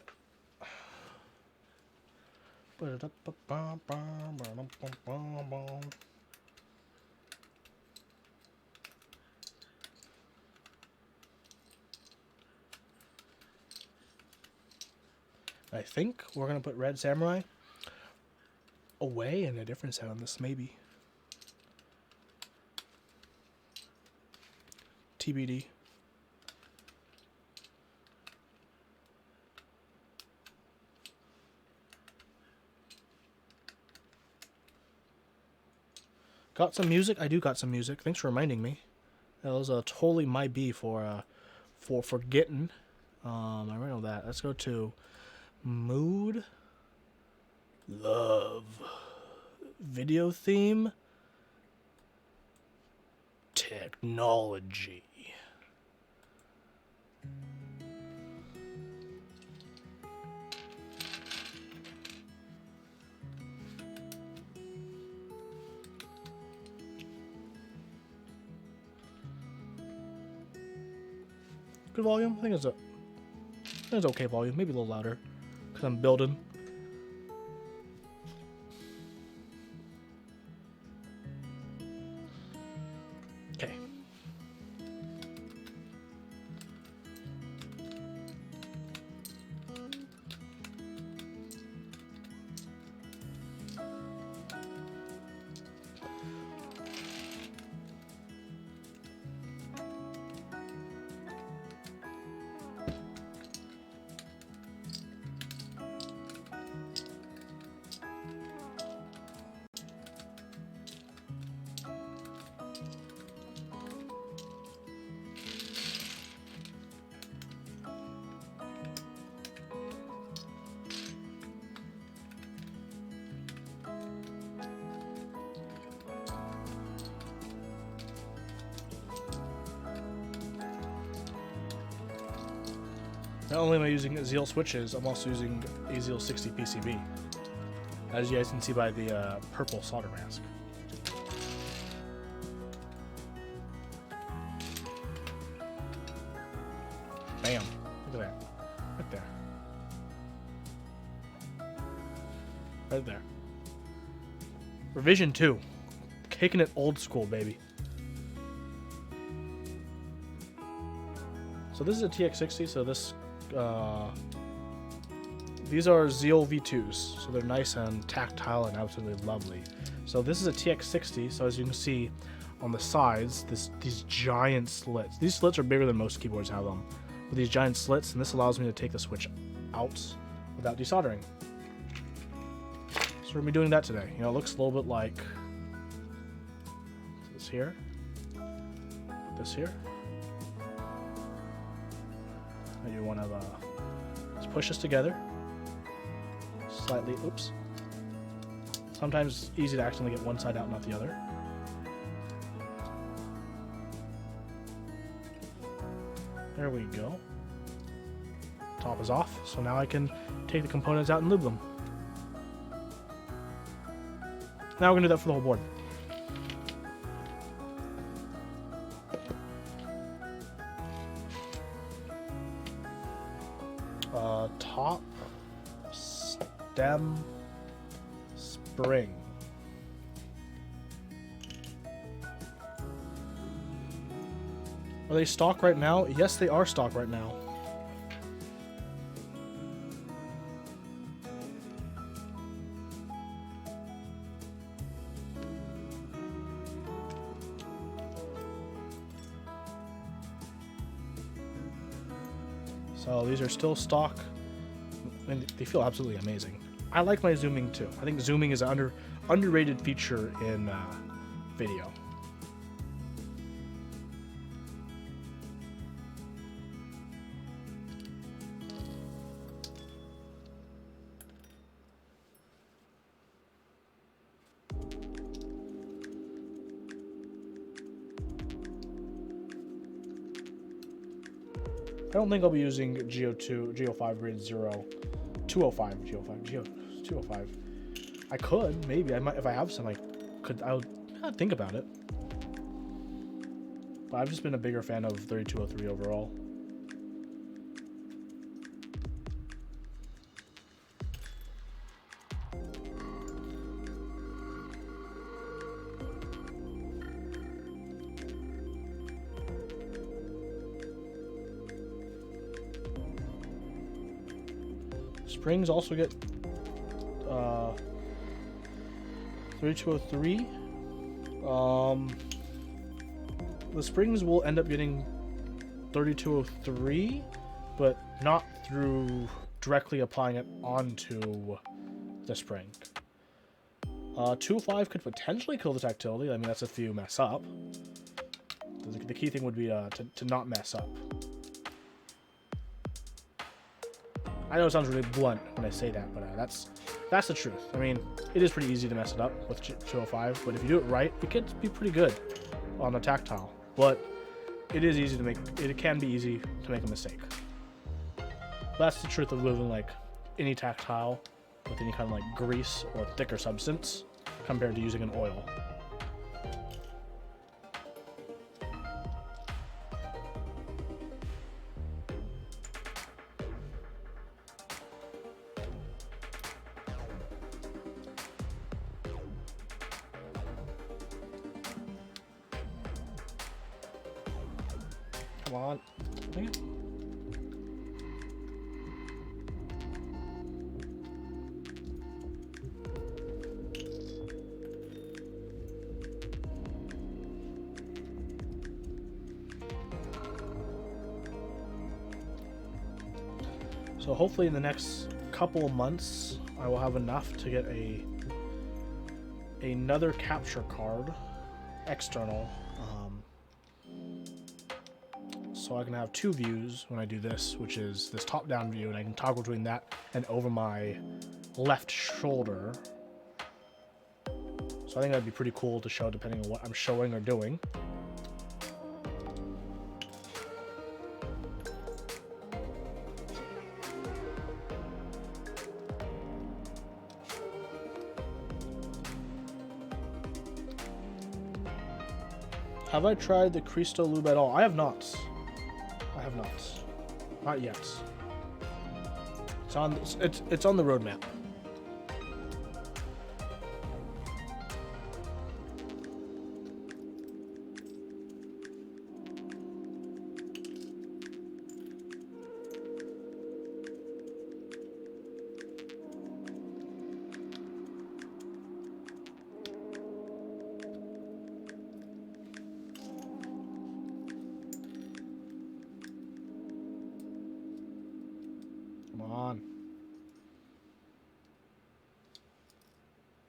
I think we're going to put Red Samurai away and a different set on this, maybe. TBD. Got some music? I do got some music. Thanks for reminding me. That was totally my B for forgetting. I remember that. Let's go to mood, love, video theme, technology. Good volume. I think it's okay volume. Maybe a little louder because I'm building. Okay. Not only am I using Zeal switches, I'm also using a Zeal 60 PCB, as you guys can see by the purple solder mask. Bam! Look at that. Right there. Right there. Revision 2. Kicking it old school, baby. So this is a TX60, so this these are Zeal V2s, so they're nice and tactile and absolutely lovely. So this is a TX60, so as you can see on the sides, these giant slits. These slits are bigger than most keyboards have them, with these giant slits, and this allows me to take the switch out without desoldering. So we're going to be doing that today. You know, it looks a little bit like this here, this here. You want to just push this together slightly. Oops. Sometimes it's easy to accidentally get one side out, not the other. There we go. Top is off, so now I can take the components out and lube them. Now we're going to do that for the whole board. Top, stem, spring. Are they stock right now? Yes, they are stock right now. So these are still stock. I mean, they feel absolutely amazing. I like my zooming too. I think zooming is an underrated feature in video. don't think I'll be using Geo5 grade 0, 205, Geo5, 205. I could, maybe. I might, if I have some, I'll think about it. But I've just been a bigger fan of 3203 overall. Springs also get 3203. The springs will end up getting 3203, but not through directly applying it onto the spring. 205 could potentially kill the tactility. I mean, that's if you mess up. The key thing would be to not mess up. I know it sounds really blunt when I say that, but that's the truth. I mean, it is pretty easy to mess it up with 205, but if you do it right, it can be pretty good on the tactile. But it is easy to make. It can be easy to make a mistake. That's the truth of living like any tactile with any kind of like grease or thicker substance compared to using an oil. Come on. Dang it. So hopefully in the next couple of months, I will have enough to get another capture card, external, so I can have two views when I do this, which is this top-down view, and I can toggle between that and over my left shoulder. So I think that'd be pretty cool to show depending on what I'm showing or doing. Have I tried the Cristo Lube at all? I have not. I have not. Not yet. It's on the roadmap. Come on.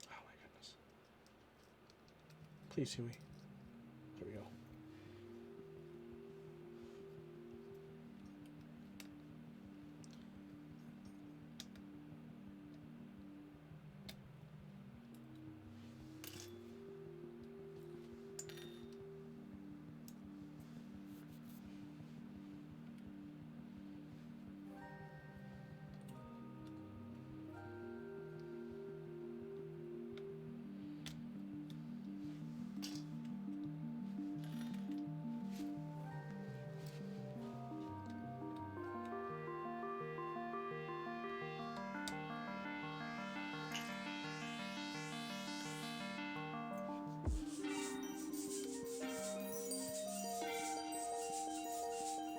Oh my goodness. Please, Huey. There we go.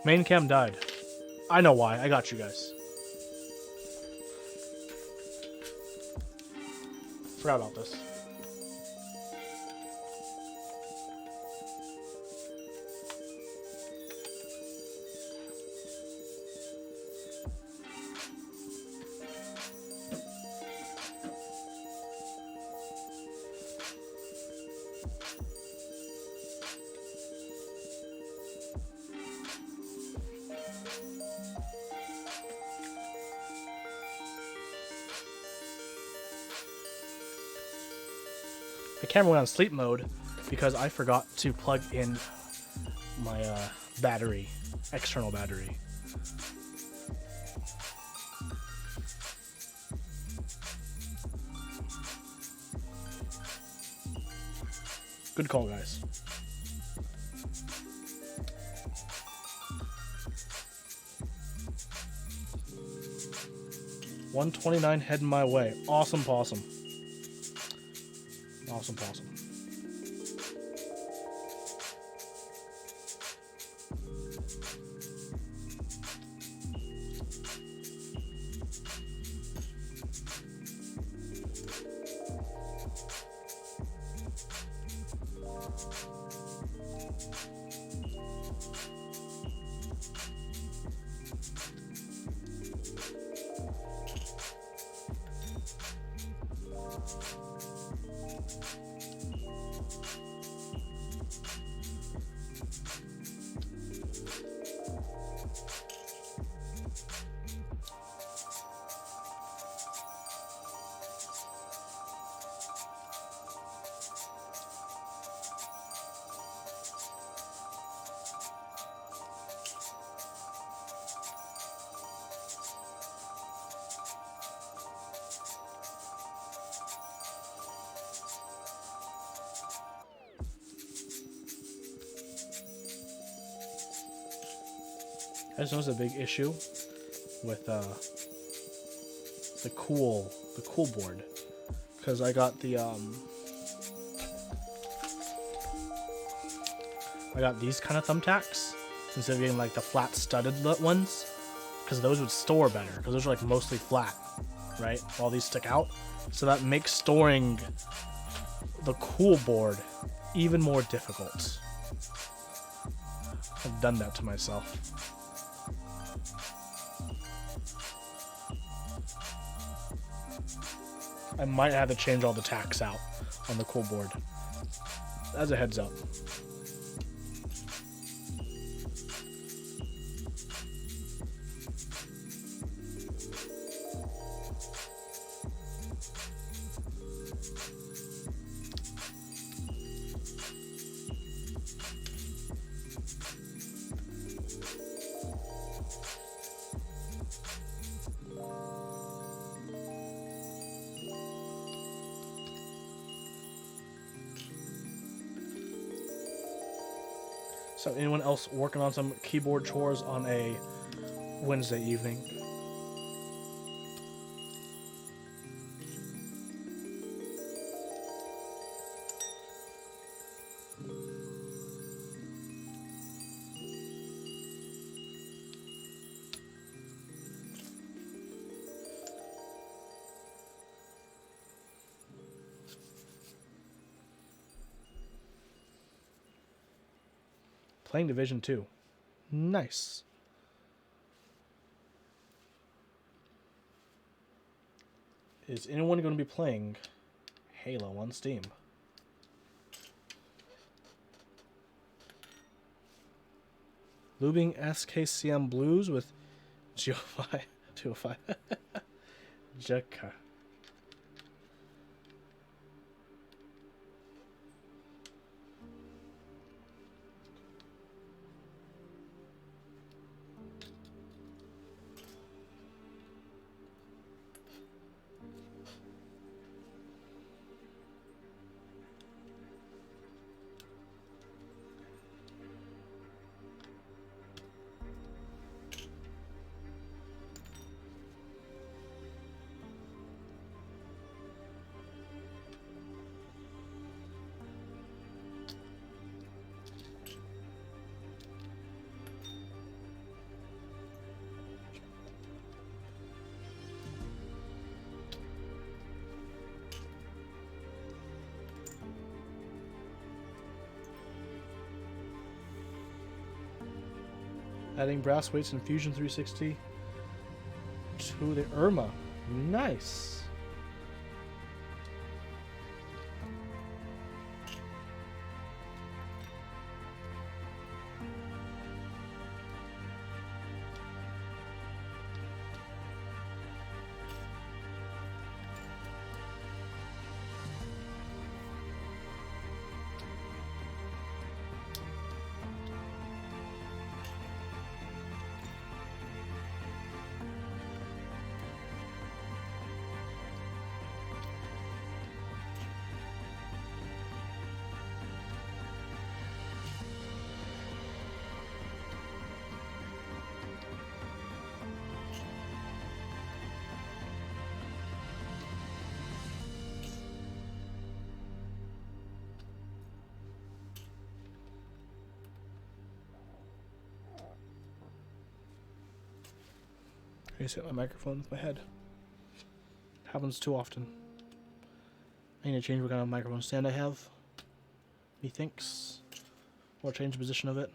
Main cam died. I know why. I got you guys. Forgot about this. The camera went on sleep mode because I forgot to plug in my battery, external battery. Good call, guys. $129 heading my way. Awesome possum. Awesome possum. I just noticed a big issue with the cool board, because I got the I got these kind of thumbtacks instead of getting like the flat studded ones, because those would store better, because those are like mostly flat, right? While these stick out, so that makes storing the cool board even more difficult. I've done that to myself. I might have to change all the tacks out on the cool board. As a heads up. So anyone else working on some keyboard chores on a Wednesday evening? Playing Division 2. Nice. Is anyone going to be playing Halo on Steam? Lubing SKCM Blues with Geofy 205. Jekka. Adding brass weights and Fusion 360 to the Irma. Nice. I just hit my microphone with my head. Happens too often. I need to change what kind of microphone stand I have. Methinks. Or change the position of it.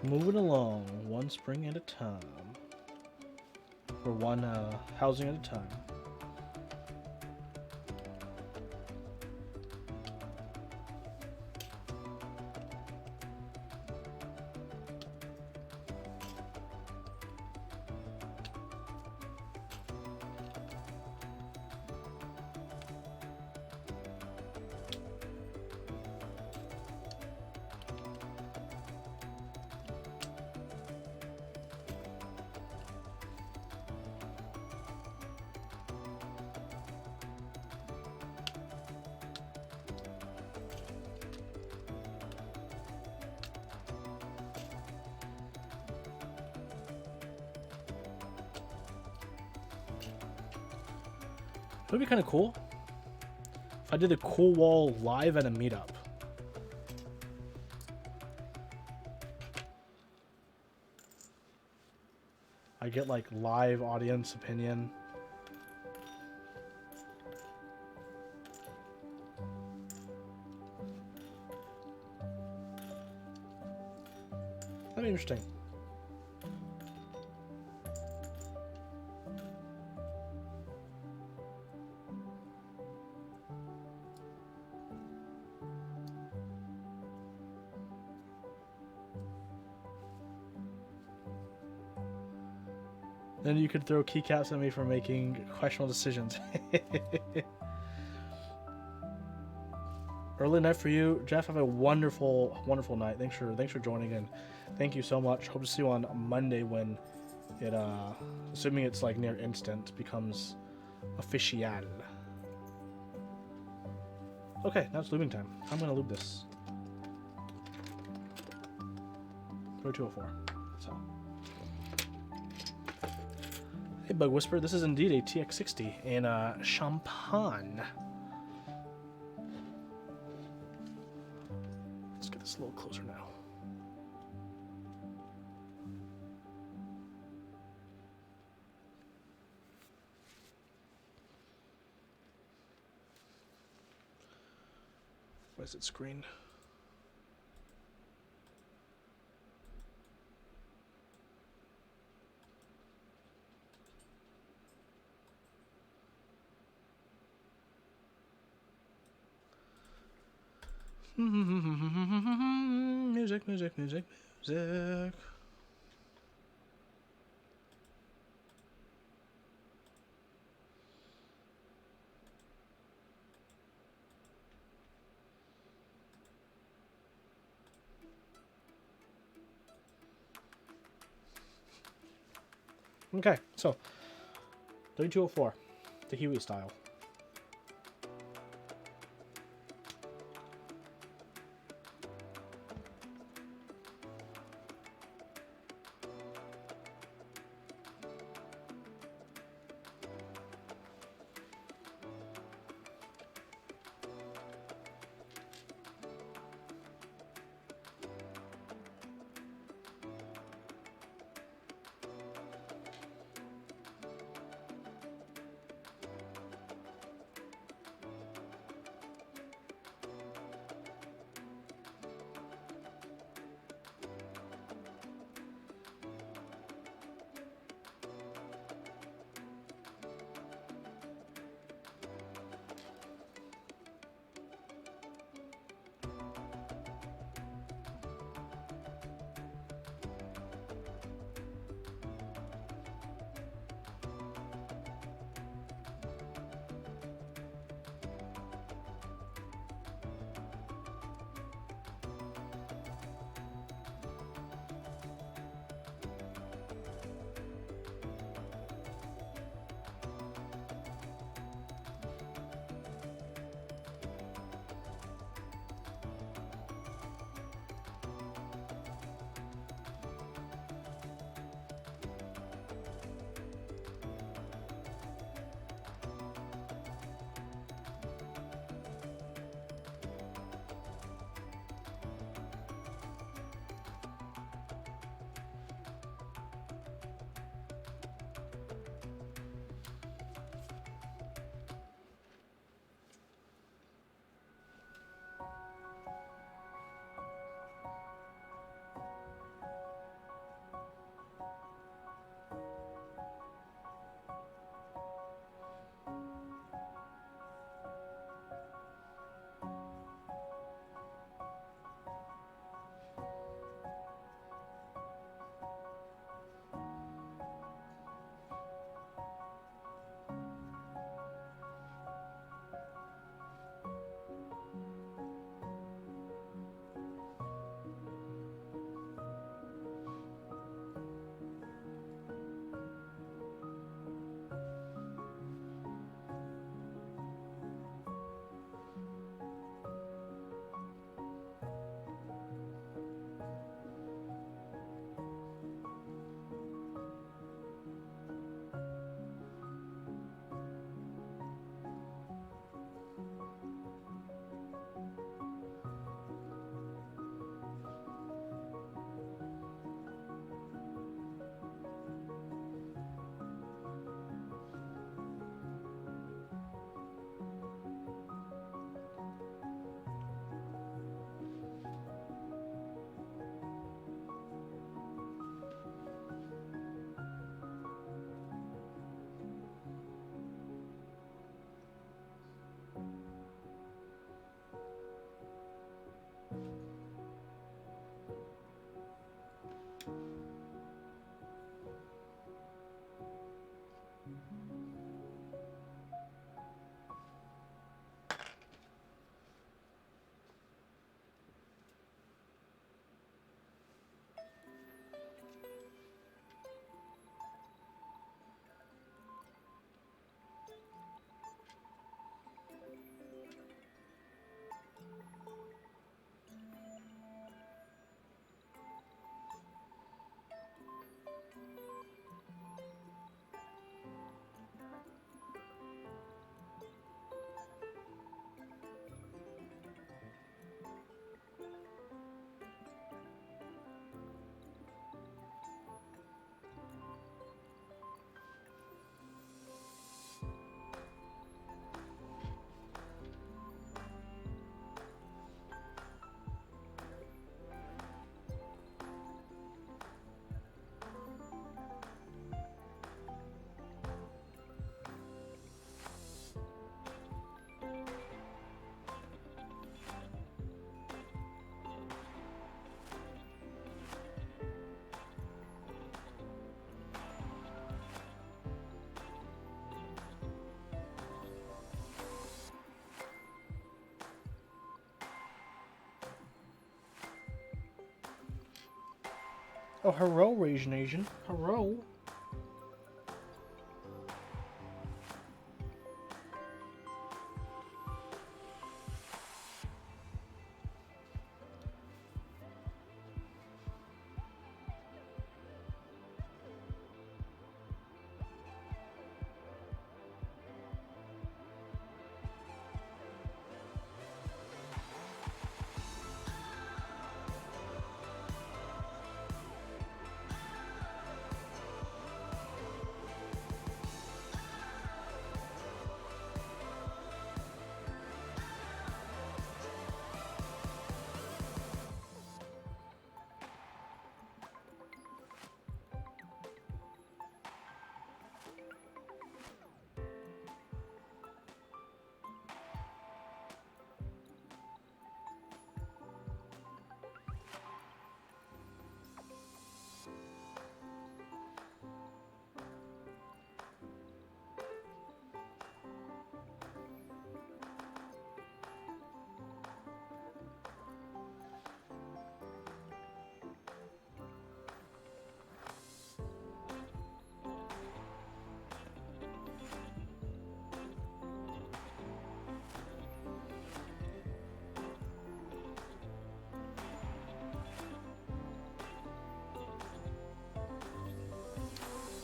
Moving along, one spring at a time. Or one housing at a time. It would be kind of cool if I did the Cool Wall live at a meetup. I get like live audience opinion. That'd be interesting. Then you could throw keycaps at me for making questionable decisions. Early night for you, Jeff. Have a wonderful, wonderful night. Thanks for joining in. Thank you so much. Hope to see you on Monday when it, assuming it's like near instant, becomes official. Okay, now it's looping time. I'm gonna loop this. 3204. So. Hey, Bug Whisper. This is indeed a TX60 in Champagne. Let's get this a little closer now. Why is it screen? Music, music, music, music. Okay, so 3204, the Huey style. Oh, hello, Asian Asian. Hello.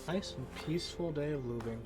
Nice and peaceful day of lubing.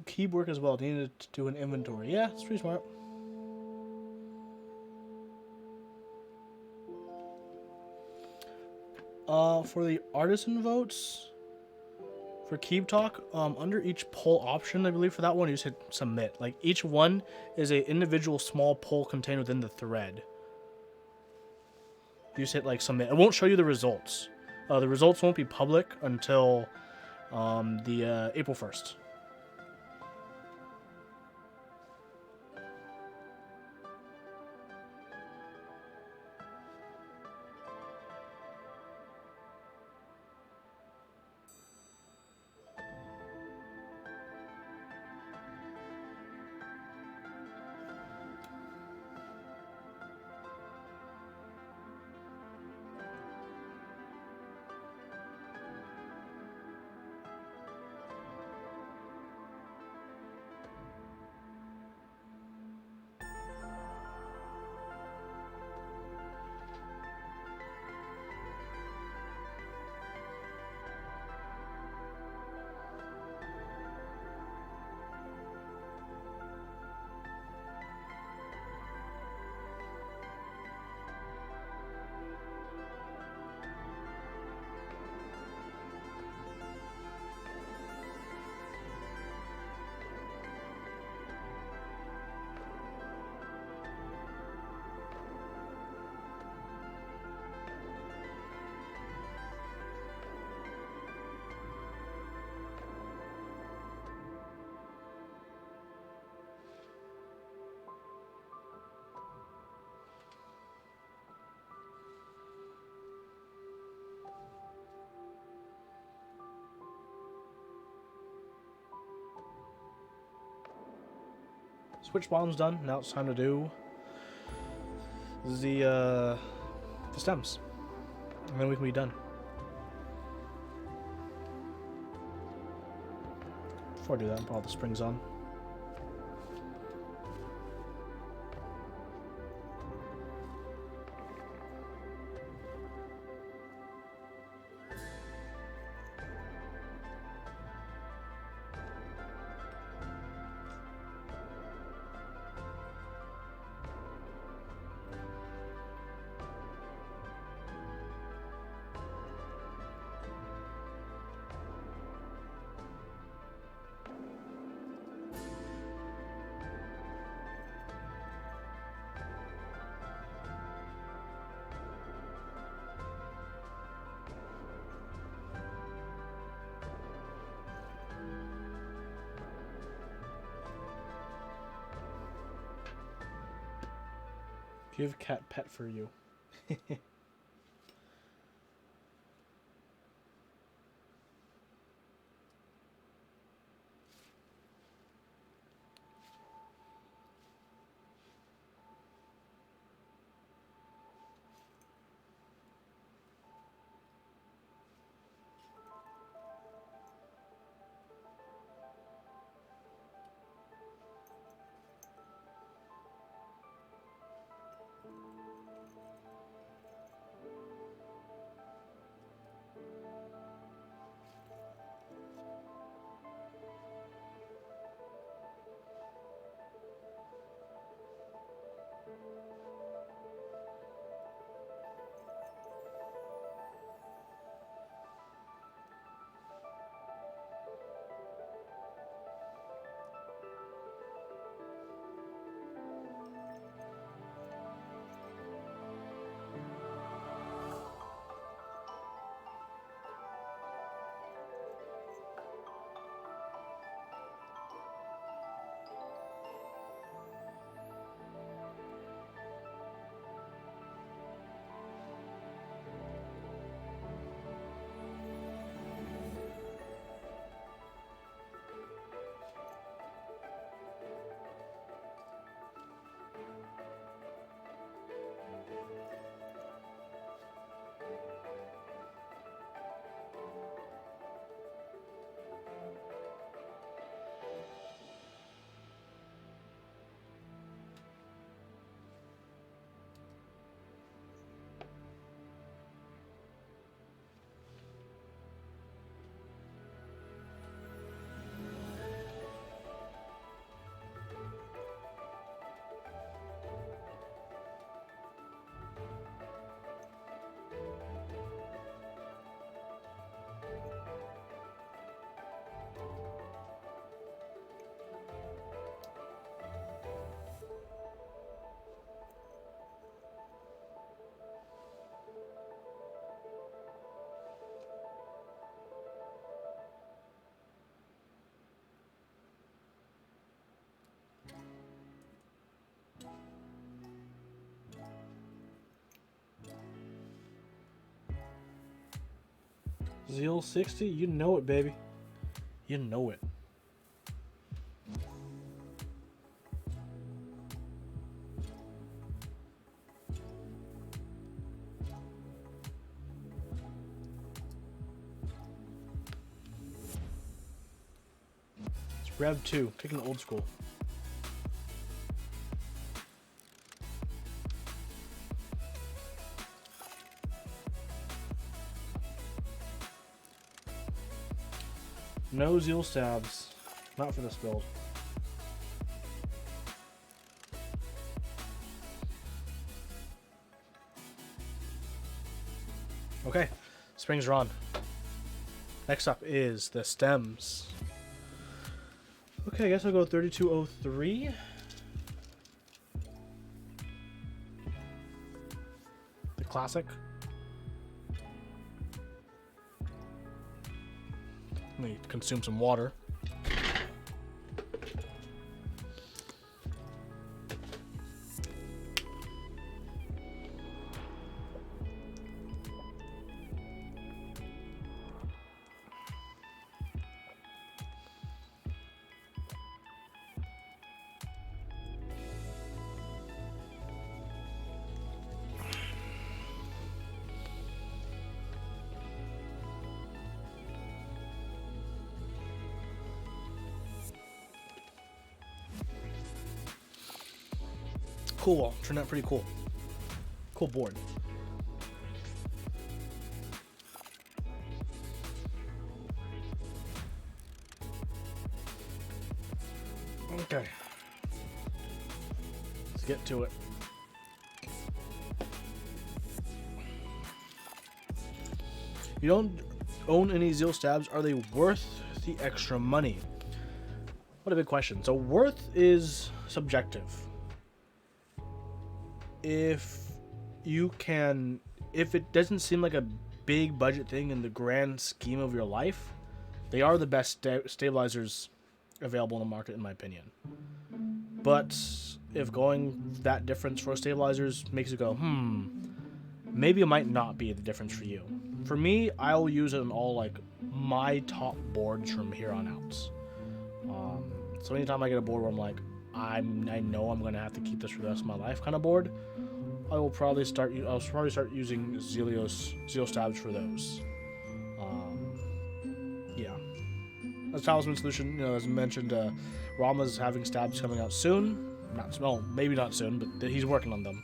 Keep work as well. Needed to do an inventory. Yeah, it's pretty smart. For the artisan votes, for Keep Talk, under each poll option, I believe for that one, you just hit submit. Like, each one is a individual small poll contained within the thread. You just hit, like, submit. It won't show you the results. The results won't be public until the April 1st. Switch bomb's done. Now it's time to do the stems, and then we can be done. Before I do that, I'll put all the springs on. Give cat pet for you. Zeal 60, you know it, baby. You know it. It's Rev 2, taking old school. No Zeal stabs. Not for this build. Okay, springs are on. Next up is the stems. Okay, I guess I'll go 3203. The classic. Let me consume some water. Cool wall. Turned out pretty cool. Cool board. Okay. Let's get to it. You don't own any Zeal stabs. Are they worth the extra money? What a big question. So worth is subjective. If it doesn't seem like a big budget thing in the grand scheme of your life, they are the best stabilizers available in the market, in my opinion. But if going that difference for stabilizers makes you go, maybe it might not be the difference for you. For me, I'll use it on all like my top boards from here on out. So anytime I get a board where I'm like, I know I'm gonna have to keep this for the rest of my life kind of board, I'll probably start using Zeal stabs for those. Yeah. As talisman solution, as mentioned, Rama's having stabs coming out soon. Maybe not soon, but he's working on them.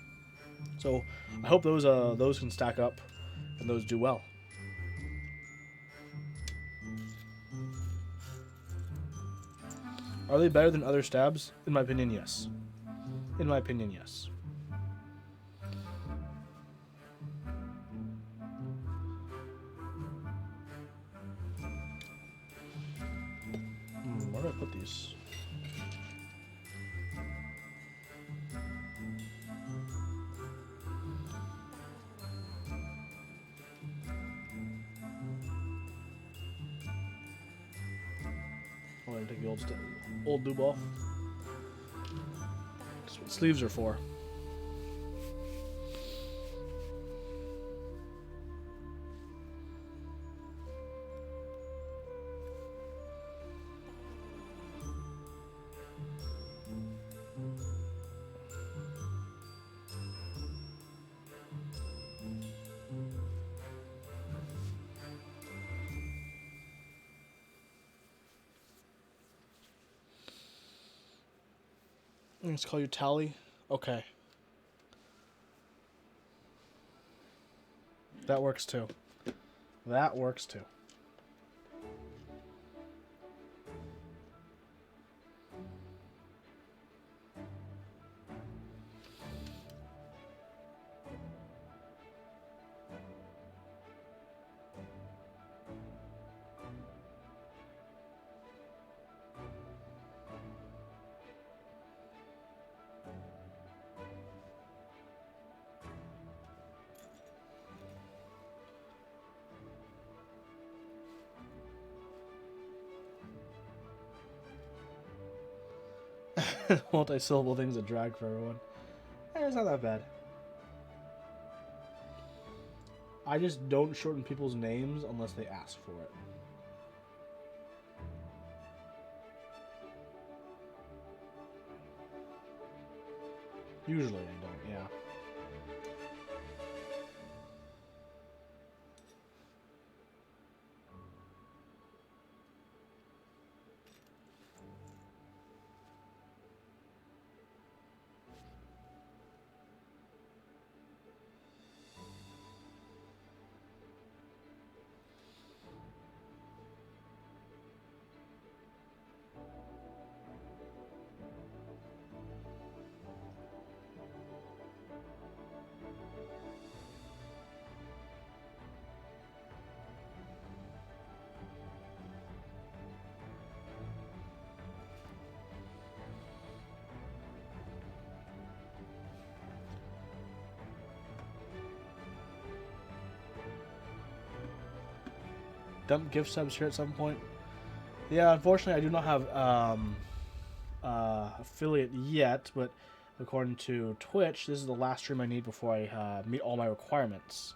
So I hope those can stack up and those do well. Are they better than other stabs? In my opinion, yes. In my opinion, yes. Where do I put these? I'm gonna take the old lube off. That's what sleeves are for. Let's call you Tally. Okay. That works too. That works too. Multi-syllable thing's a drag for everyone. It's not that bad. I just don't shorten people's names unless they ask for it. Usually I don't, yeah. Dump gift subs here at some point. Yeah, unfortunately, I do not have affiliate yet, but according to Twitch, this is the last stream I need before I meet all my requirements.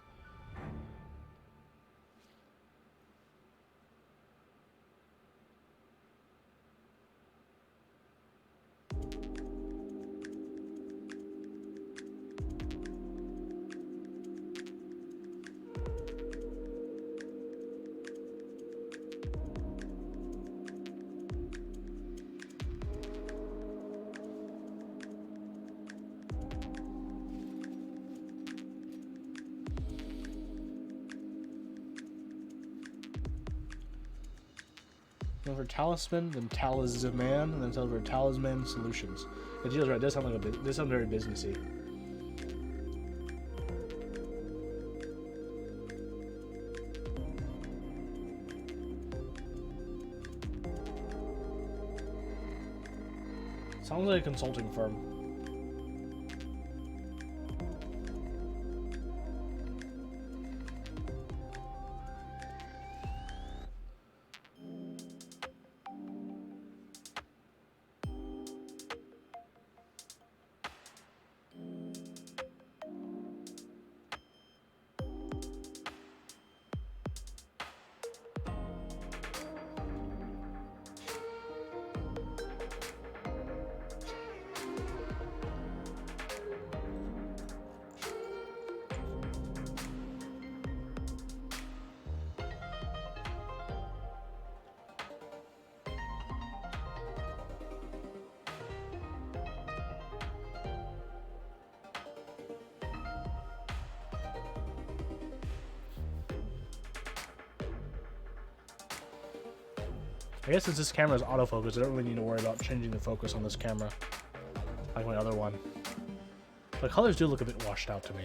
Over Talisman, then Talisman, and then over Talisman Solutions. And Gio's right, it does sound like this sounds very businessy. Sounds like a consulting firm. I guess since this camera is autofocus, I don't really need to worry about changing the focus on this camera like my other one. The colors do look a bit washed out to me.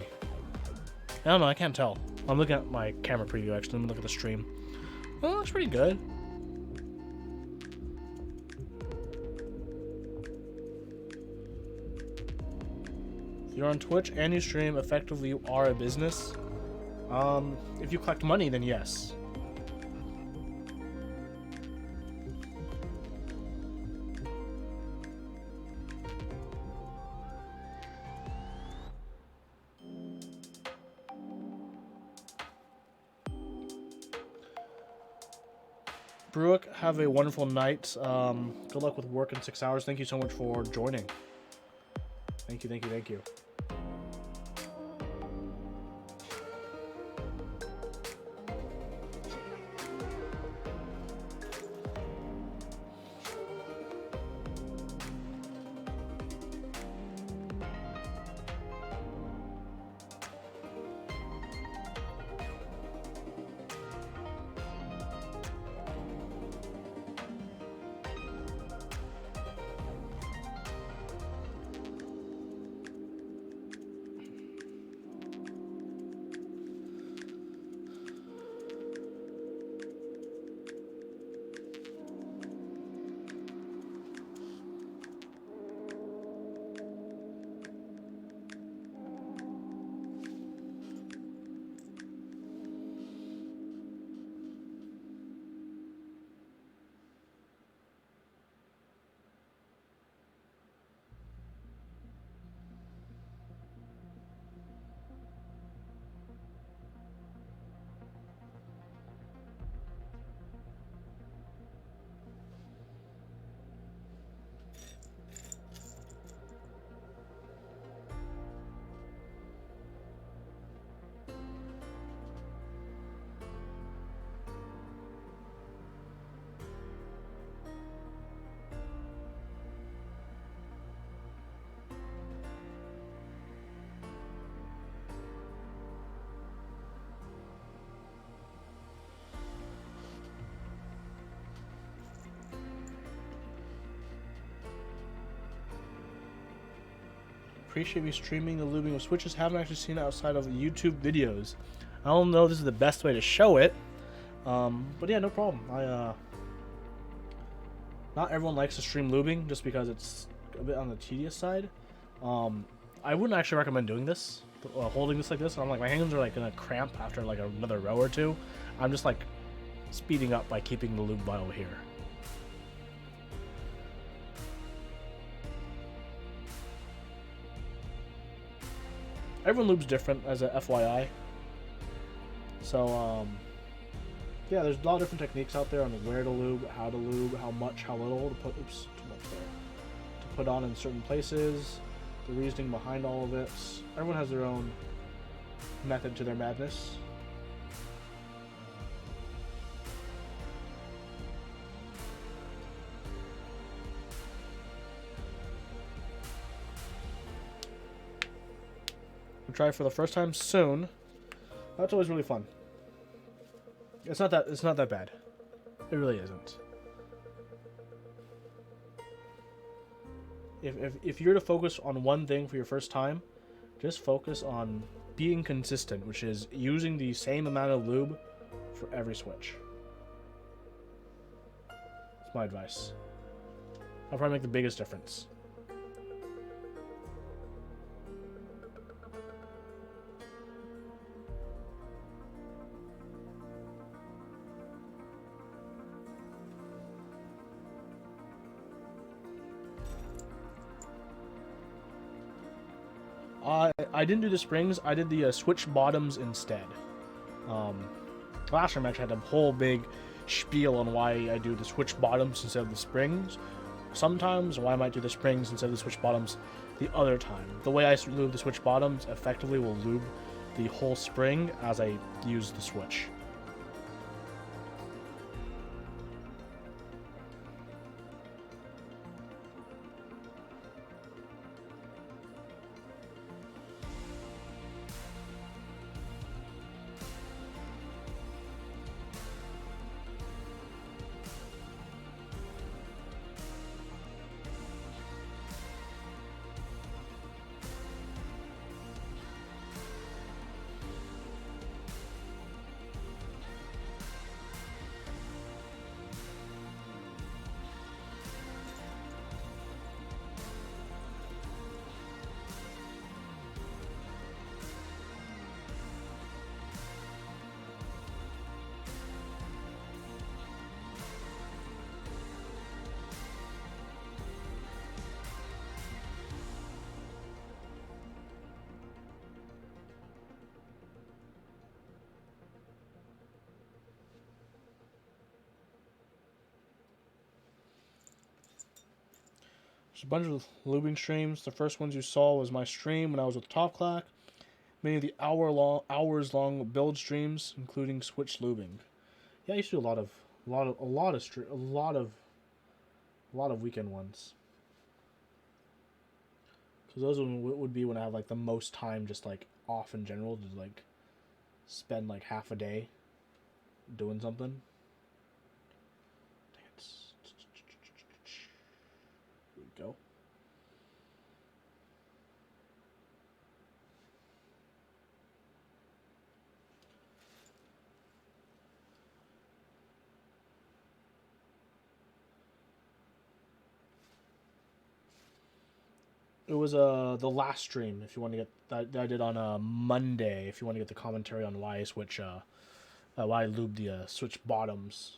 I don't know, I can't tell. I'm looking at my camera preview actually. Let me look at the stream. Well, it looks pretty good. If you're on Twitch and you stream, effectively you are a business. If you collect money, then yes. Brooke, have a wonderful night. Good luck with work in 6 hours. Thank you so much for joining. Thank you, thank you, thank you. Appreciate me streaming the lubing of switches. Haven't actually seen it outside of YouTube videos. I don't know if this is the best way to show it, but yeah, no problem. Not everyone likes to stream lubing just because it's a bit on the tedious side. I wouldn't actually recommend doing this, holding this like this. I'm like, my hands are like gonna cramp after like another row or two. I'm just like speeding up by keeping the lube bottle here. Everyone lubes different, as a FYI. So, yeah, there's a lot of different techniques out there on where to lube, how much, how little to put. Oops, too much there. To put on in certain places, the reasoning behind all of it. Everyone has their own method to their madness. Try for the first time soon. That's always really fun. It's not that bad. It really isn't. If you're to focus on one thing for your first time, just focus on being consistent, which is using the same amount of lube for every switch. That's my advice. That'll probably make the biggest difference. I didn't do the springs. I did the switch bottoms instead. Last time I actually had a whole big spiel on why I do the switch bottoms instead of the springs. Sometimes why I might do the springs instead of the switch bottoms the other time. The way I lube the switch bottoms effectively will lube the whole spring as I use the switch. There's a bunch of lubing streams. The first ones you saw was my stream when I was with Top Clack. Many of the hours long build streams, including Switch lubing. Yeah, I used to do a lot of weekend ones. Because those would be when I have like the most time, just like off in general, to like spend like half a day doing something. Here we go. It was the last stream. If you want to get that I did on a Monday. If you want to get the commentary on why I switch, why I lube the switch bottoms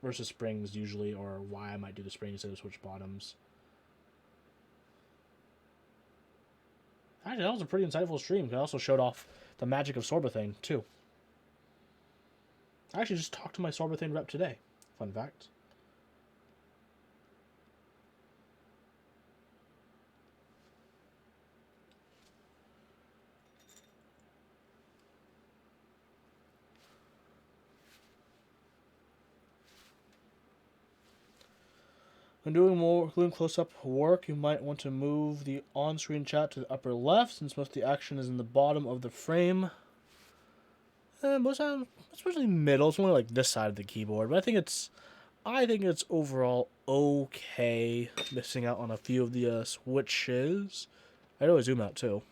versus springs usually, or why I might do the springs instead of switch bottoms. Actually, that was a pretty insightful stream. I also showed off the magic of Sorbathane too. I actually just talked to my Sorbathane rep today. Fun fact. When doing close-up work, you might want to move the on-screen chat to the upper left, since most of the action is in the bottom of the frame. Especially middle. It's only like this side of the keyboard, but I think it's overall okay. Missing out on a few of the switches. I'd always zoom out too.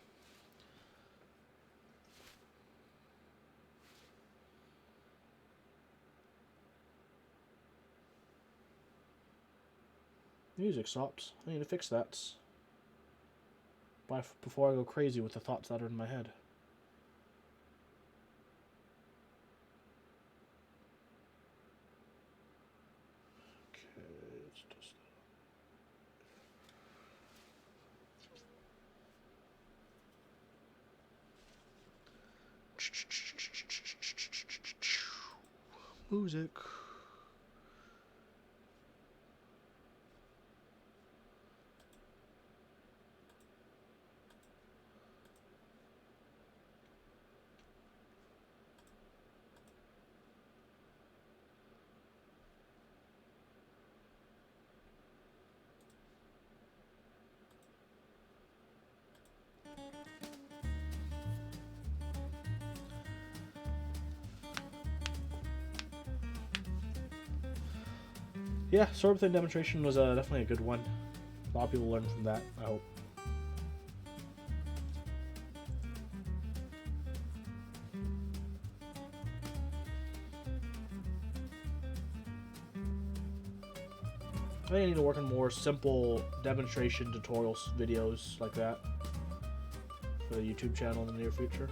Music stops. I need to fix that before I go crazy with the thoughts that are in my head. Okay, let's just... Music. Yeah, Sorbathane demonstration was definitely a good one. A lot of people learned from that, I hope. I think I need to work on more simple demonstration tutorials videos like that for the YouTube channel in the near future.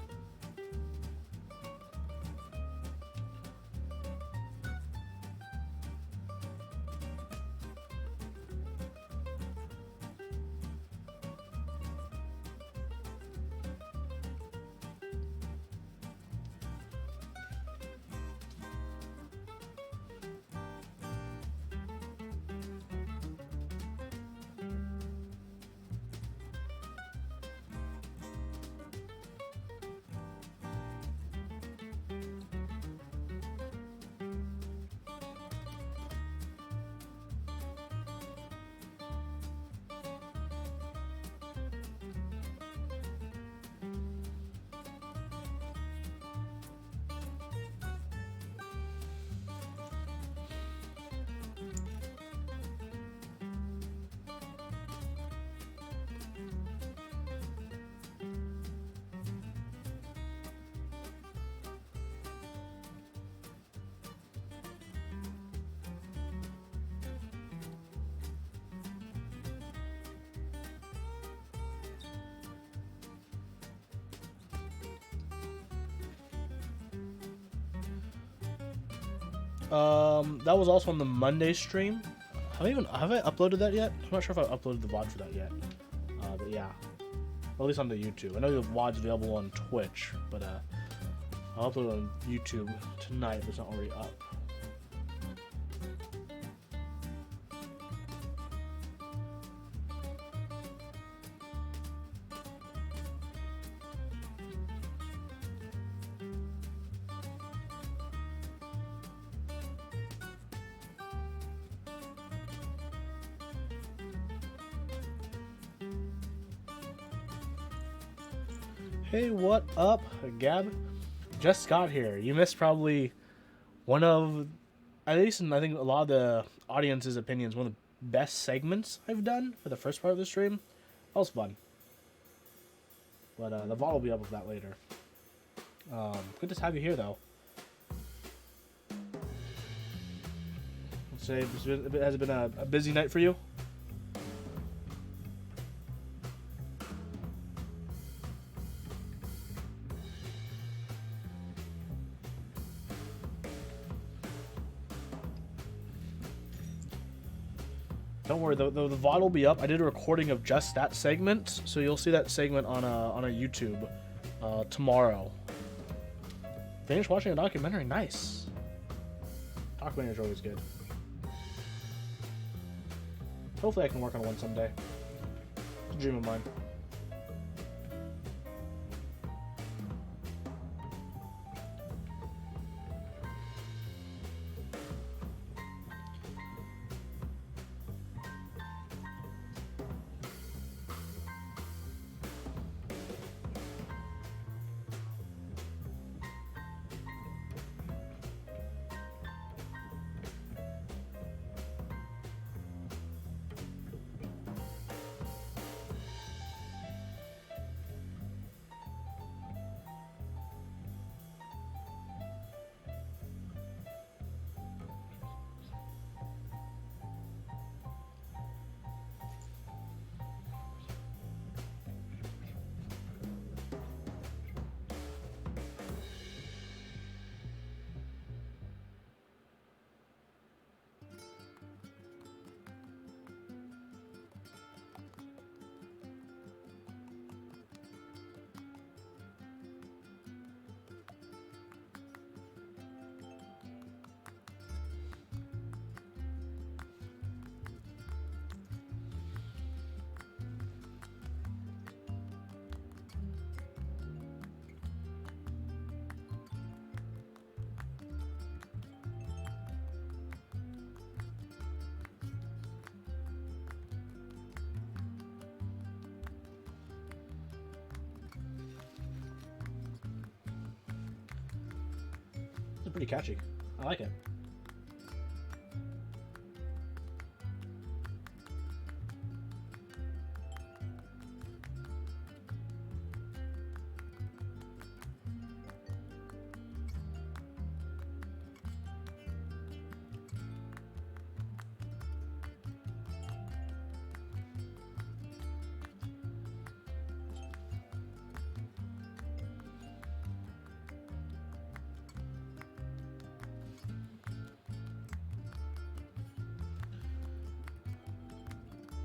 That was also on the Monday stream. Have I uploaded that yet? I'm not sure if I uploaded the VOD for that yet. But yeah, well, at least on the YouTube. I know the VOD's available on Twitch, but I'll upload it on YouTube tonight if it's not already up. Hey, what up, Gab? Just got here. You missed probably one of, at least in I think a lot of the audience's opinions, one of the best segments I've done for the first part of the stream. That was fun. But the VOD will be up with that later. Good to have you here, though. Let's say, has it been a busy night for you? Don't worry, the VOD will be up. I did a recording of just that segment, so you'll see that segment on a YouTube tomorrow. Finished watching a documentary. Nice. Documentaries are always good. Hopefully I can work on one someday. It's a dream of mine. It's pretty catchy. I like it.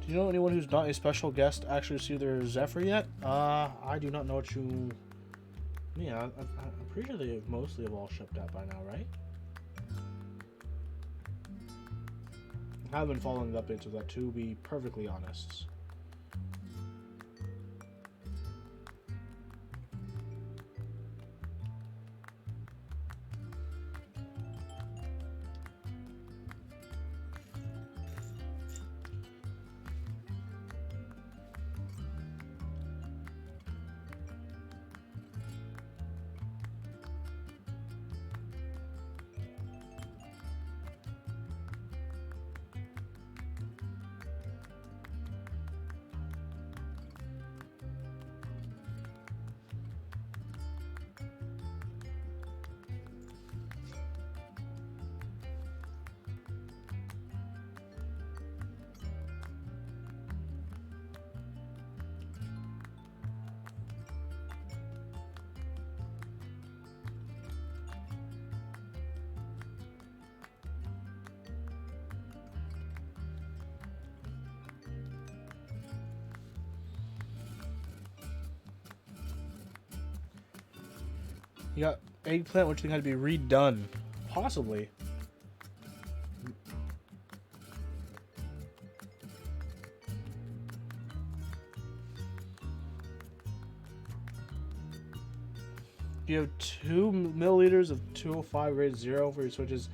Do you know anyone who's not a special guest actually received their Zephyr yet? I do not know what you... Yeah, I'm pretty sure they mostly have all shipped out by now, right? I have been following the updates of that, to be perfectly honest. You got eggplant, which thing had to be redone. Possibly. You have 2 milliliters of 205 grade 0 for your switches.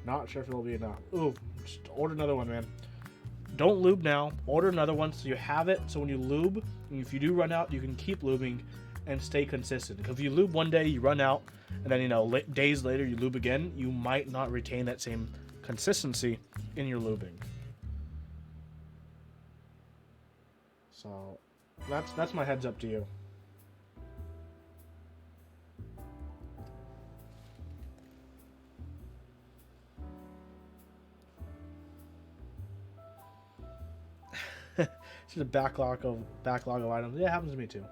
Not sure if it'll be enough. Ooh, just order another one, man. Don't lube now. Order another one so you have it. So when you lube, and if you do run out, you can keep lubing and stay consistent. Because if you lube one day, you run out, and then, you know, days later you lube again, you might not retain that same consistency in your lubing. So that's my heads up to you. It's just a backlog of items. Yeah, it happens to me too.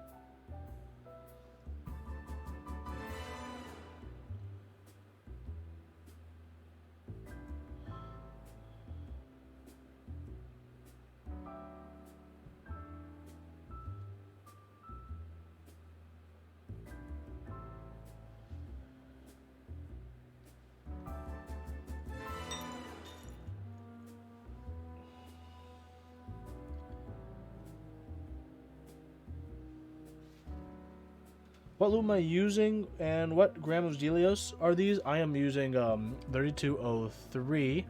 What lube am I using, and what gram of Zelios are these? I am using 3203,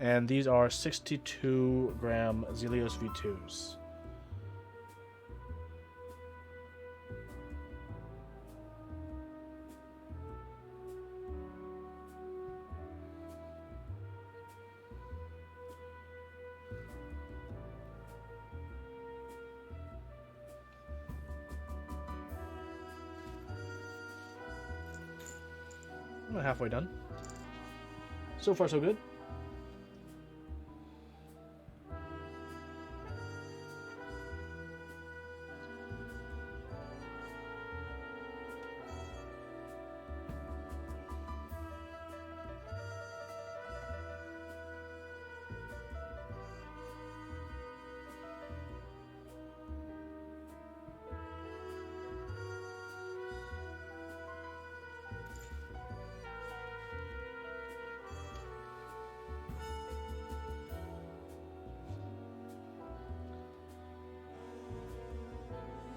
and these are 62 gram Zelios V2s. I'm halfway done. So far, so good.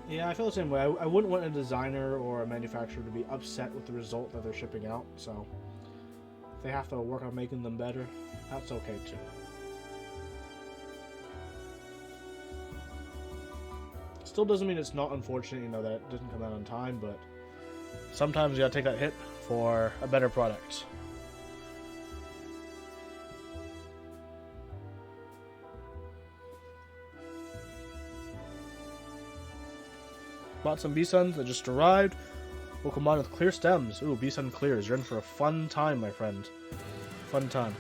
Yeah, I feel the same way. I wouldn't want a designer or a manufacturer to be upset with the result that they're shipping out, so if they have to work on making them better, that's okay too. Still doesn't mean it's not unfortunate, you know, that it doesn't come out on time, but sometimes you gotta take that hit for a better product. Bought some B-Suns that just arrived. Will combine with clear stems. Ooh, B-Sun clears. You're in for a fun time, my friend. Fun time.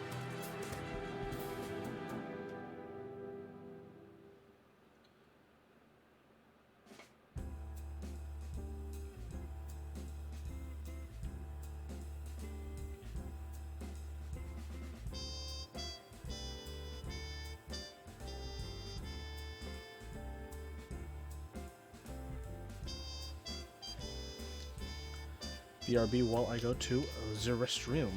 BRB while I go to the restroom.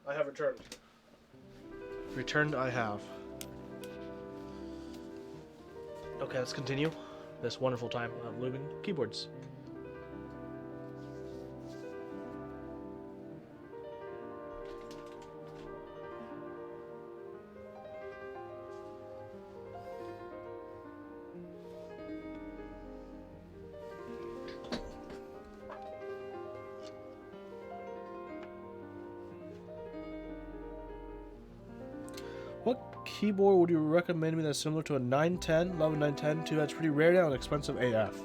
I have returned. Returned I have. Okay, let's continue this wonderful time of looping keyboards. What keyboard would you recommend me that's similar to a 910? Love a 910 too. That's pretty rare now and expensive AF.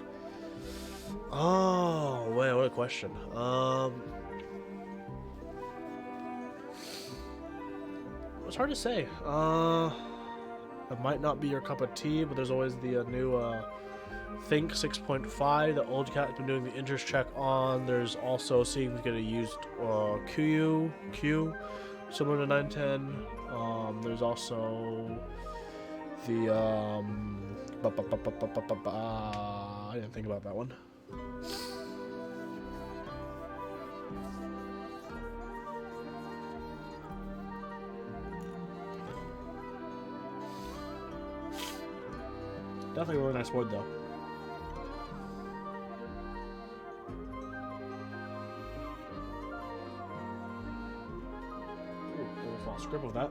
Oh, wait, what a question. It's hard to say. It might not be your cup of tea, but there's always the new Think 6.5 that old cat's been doing the interest check on. There's also seeing if we get a used Q similar to 910. There's also the I didn't think about that one. Definitely a really nice wood though. Ooh, I'll scribble that.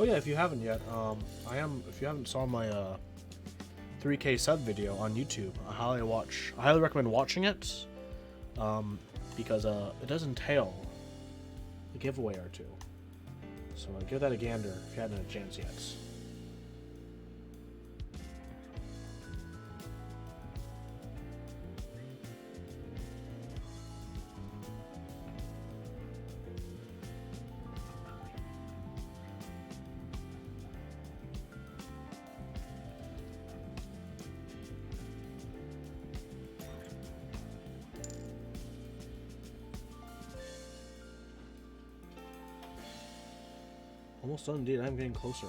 Oh yeah, if you haven't yet, if you haven't saw my 3K sub video on YouTube, I highly recommend watching it, because it does entail a giveaway or two. So give that a gander if you hadn't had a chance yet. Almost done, indeed. I'm getting closer.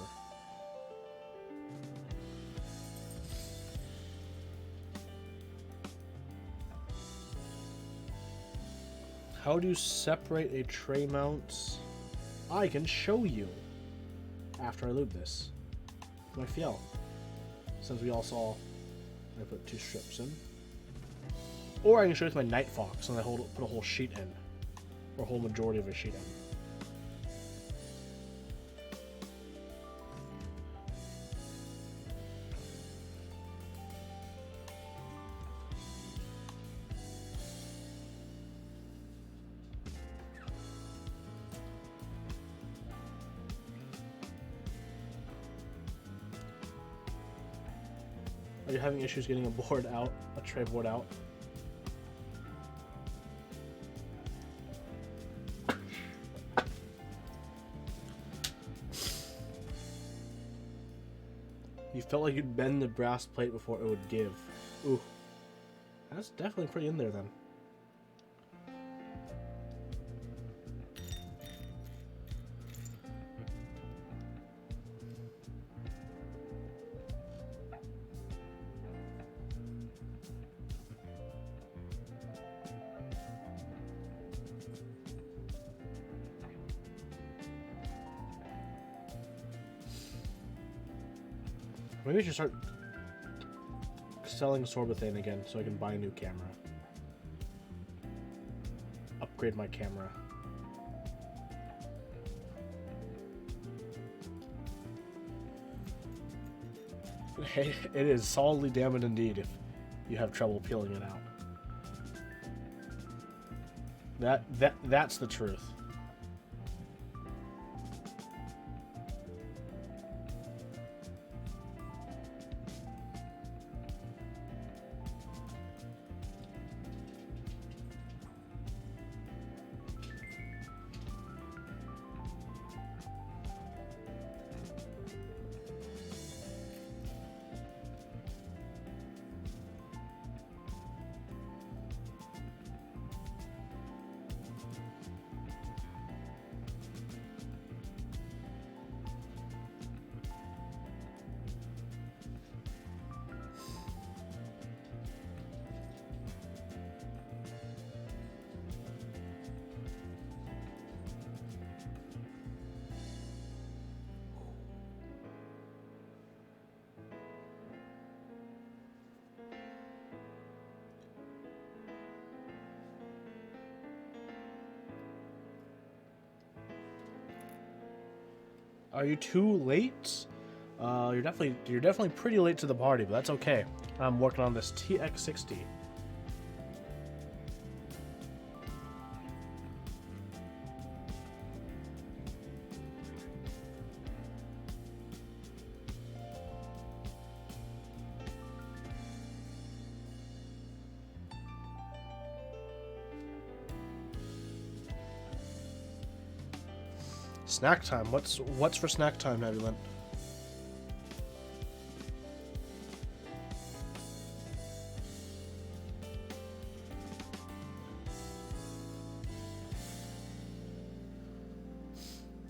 How do you separate a tray mount? I can show you after I lube this. My fiel. Since we all saw I put 2 strips in. Or I can show you with my Night Fox and I put a whole sheet in. Or a whole majority of a sheet in. Are you having issues getting a tray board out? You felt like you'd bend the brass plate before it would give. Ooh. That's definitely pretty in there then. Maybe we should start selling Sorbethane again so I can buy a new camera. Upgrade my camera. It is solidly damaged indeed if you have trouble peeling it out. That's the truth. Are you too late? You're definitely pretty late to the party, but that's okay. I'm working on this TX60. Snack time. What's for snack time, Nebulin?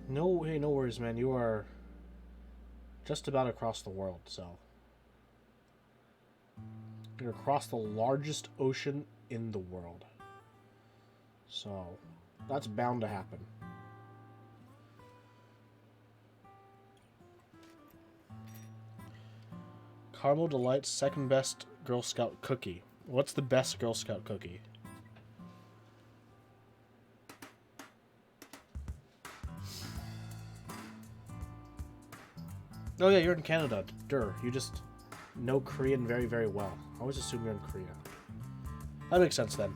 No, hey, no worries, man. You are just about across the world, so you're across the largest ocean in the world. So that's bound to happen. Caramel Delight's second best Girl Scout cookie. What's the best Girl Scout cookie? Oh yeah, you're in Canada. Durr. You just know Korean very, very well. I always assume you're in Korea. That makes sense then.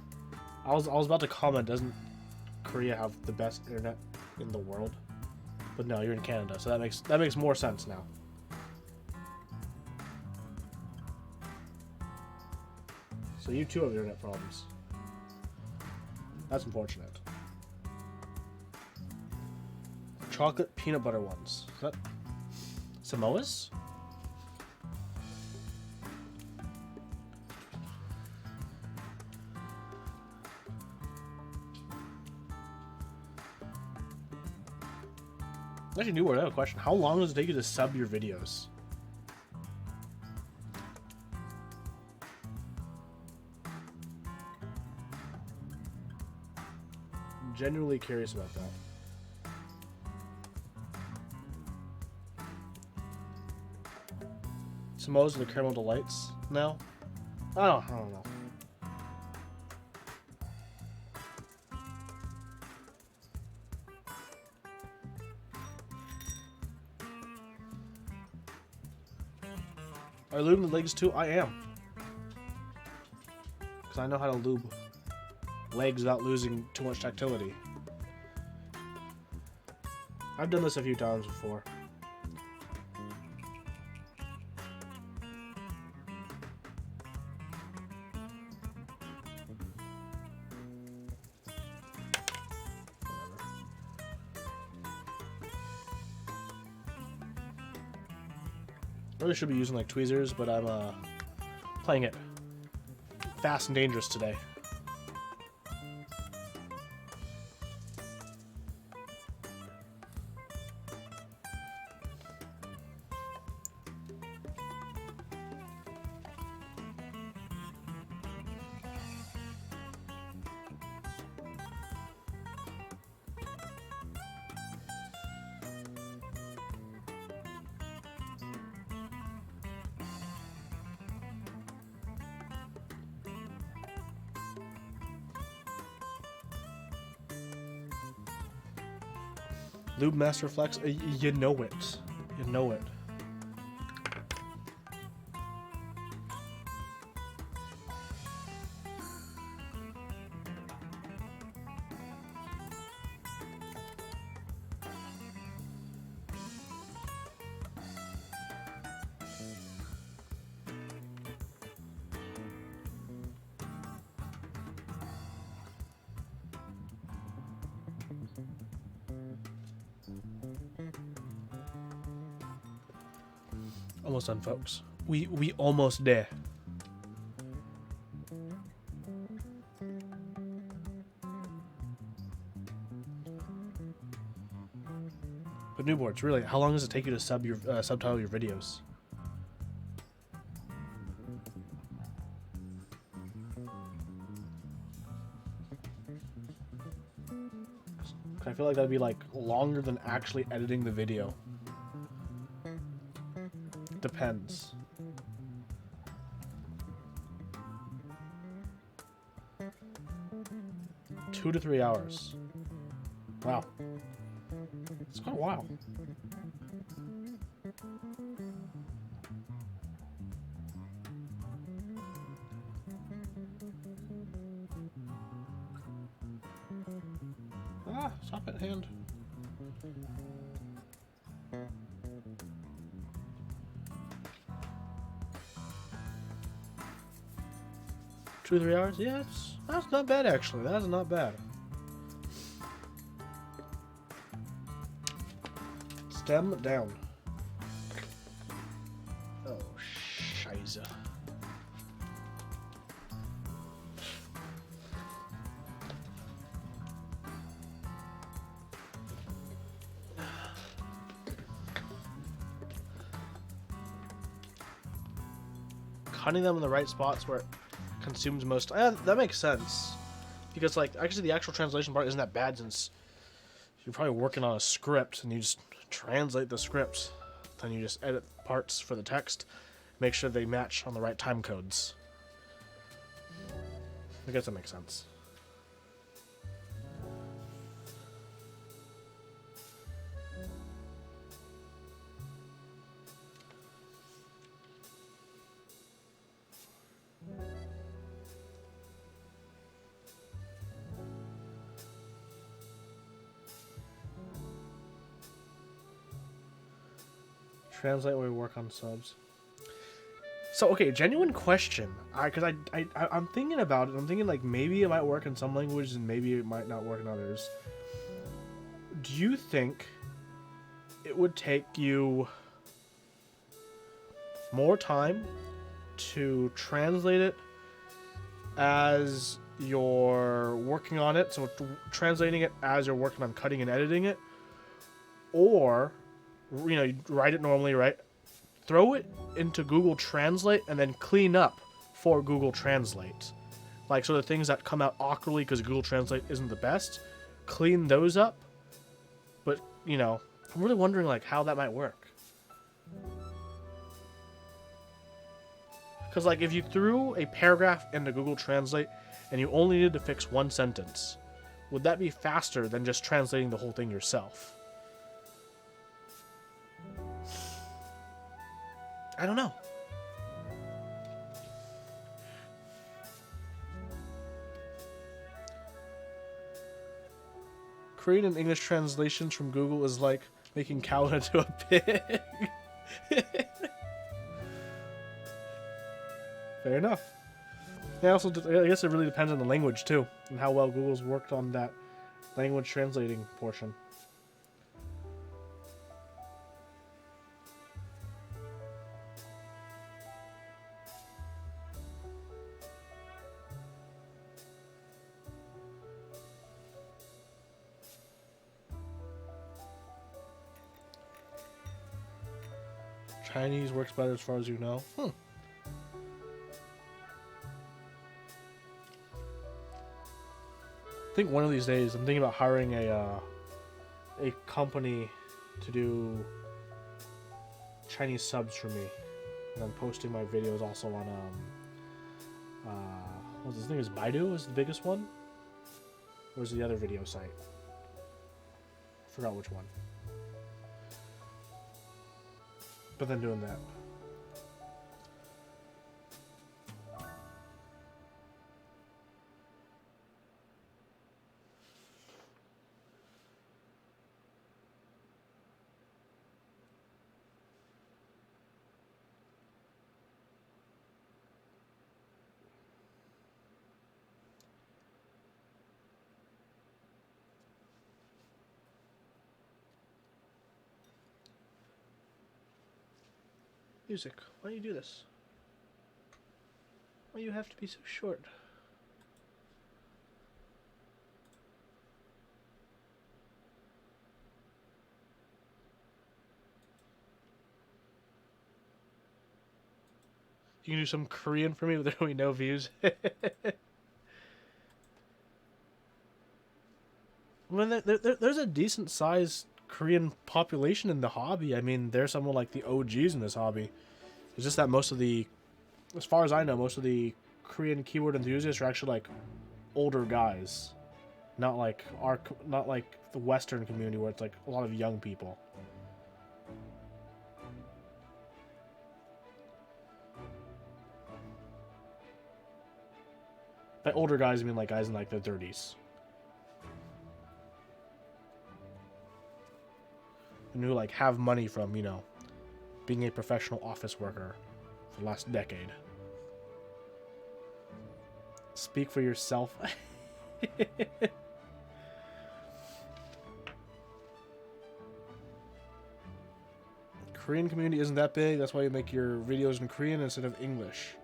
I was about to comment, doesn't Korea have the best internet in the world? But no, you're in Canada, so that makes more sense now. So you too have internet problems. That's unfortunate. Chocolate peanut butter ones. Is that Samoa's? I actually do have a question. How long does it take you to sub your videos? I'm genuinely curious about that. Samoa's are the Caramel Delights now? I don't know. Are you lubing the legs too? I am. Because I know how to lube legs without losing too much tactility. I've done this a few times before. Really should be using like tweezers, but I'm playing it fast and dangerous today. Lube Master Flex, you know it. You know it. Almost done, folks. We almost there. But Newboards, really, how long does it take you to subtitle your videos? I feel like that'd be like longer than actually editing the video. Depends. Two to 3 hours. Wow. It's quite a while. Ah, stop it, hand. Two, 3 hours? Yeah, that's not bad, actually. That's not bad. Stem down. Oh, scheisse. Cutting them in the right spots where it consumes most. That makes sense. Because, like, actually the actual translation part isn't that bad since you're probably working on a script and you just translate the script. Then you just edit parts for the text. Make sure they match on the right time codes. I guess that makes sense. Translate while we work on subs. So, okay, genuine question. Because I'm thinking about it. I'm thinking, like, maybe it might work in some languages and maybe it might not work in others. Do you think it would take you more time to translate it as you're working on it? So, translating it as you're working on cutting and editing it? Or, you know, you write it normally, right? Throw it into Google Translate and then clean up for Google Translate. Like, so the things that come out awkwardly because Google Translate isn't the best, clean those up. But, you know, I'm really wondering, like, how that might work. Because, like, if you threw a paragraph into Google Translate and you only needed to fix one sentence, would that be faster than just translating the whole thing yourself? I don't know. Creating English translations from Google is like making cow into a pig. Fair enough. Yeah, also, I guess it really depends on the language too, and how well Google's worked on that language translating portion. Chinese works better as far as you know. I think one of these days I'm thinking about hiring a company to do Chinese subs for me, and then posting my videos also on what's this thing? Is Baidu is the biggest one, or is the other video site? I forgot which one. but then doing that. Music, why do you do this? Why you have to be so short? You can do some Korean for me with only no views. Well, there's a decent sized Korean population in the hobby. I mean, there's some of like the OGs in this hobby. It's just that most of the, as far as I know, most of the Korean keyboard enthusiasts are actually like older guys, not like the Western community where it's like a lot of young people. By older guys, I mean like guys in like their 30s. And who like have money from, you know, being a professional office worker for the last decade. Speak for yourself. Korean community isn't that big. That's why you make your videos in Korean instead of English.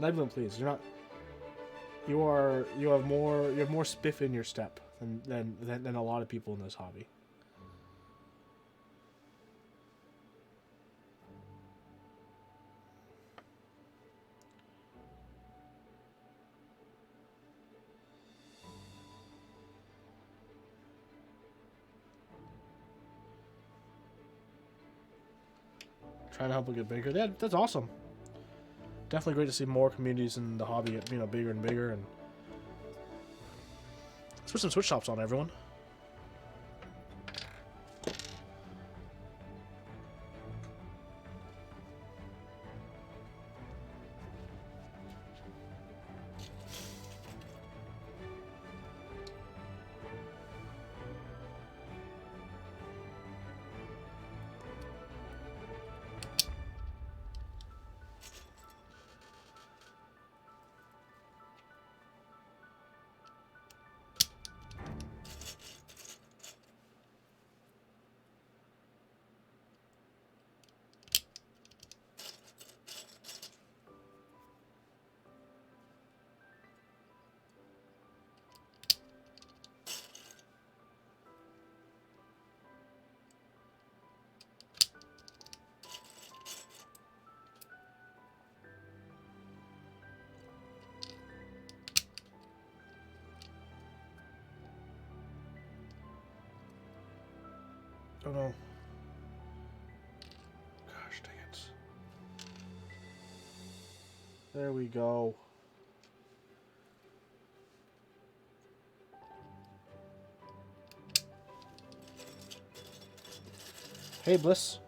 Nebulin, please. You're not. You have more spiff in your step than a lot of people in this hobby. Trying to help it get bigger. Yeah, that's awesome. Definitely great to see more communities in the hobby get, you know, bigger and bigger. And let's put some Switch shops on, everyone. Oh no. Gosh dang it. There we go. Hey, Bliss.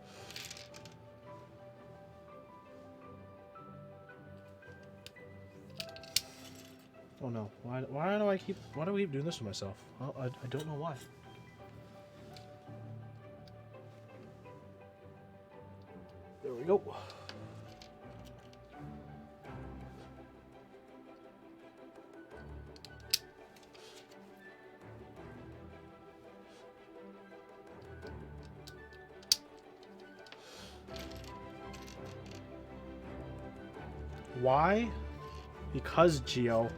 Oh no. Why do I keep doing this to myself? I don't know why. There we go. Why? Because Geo,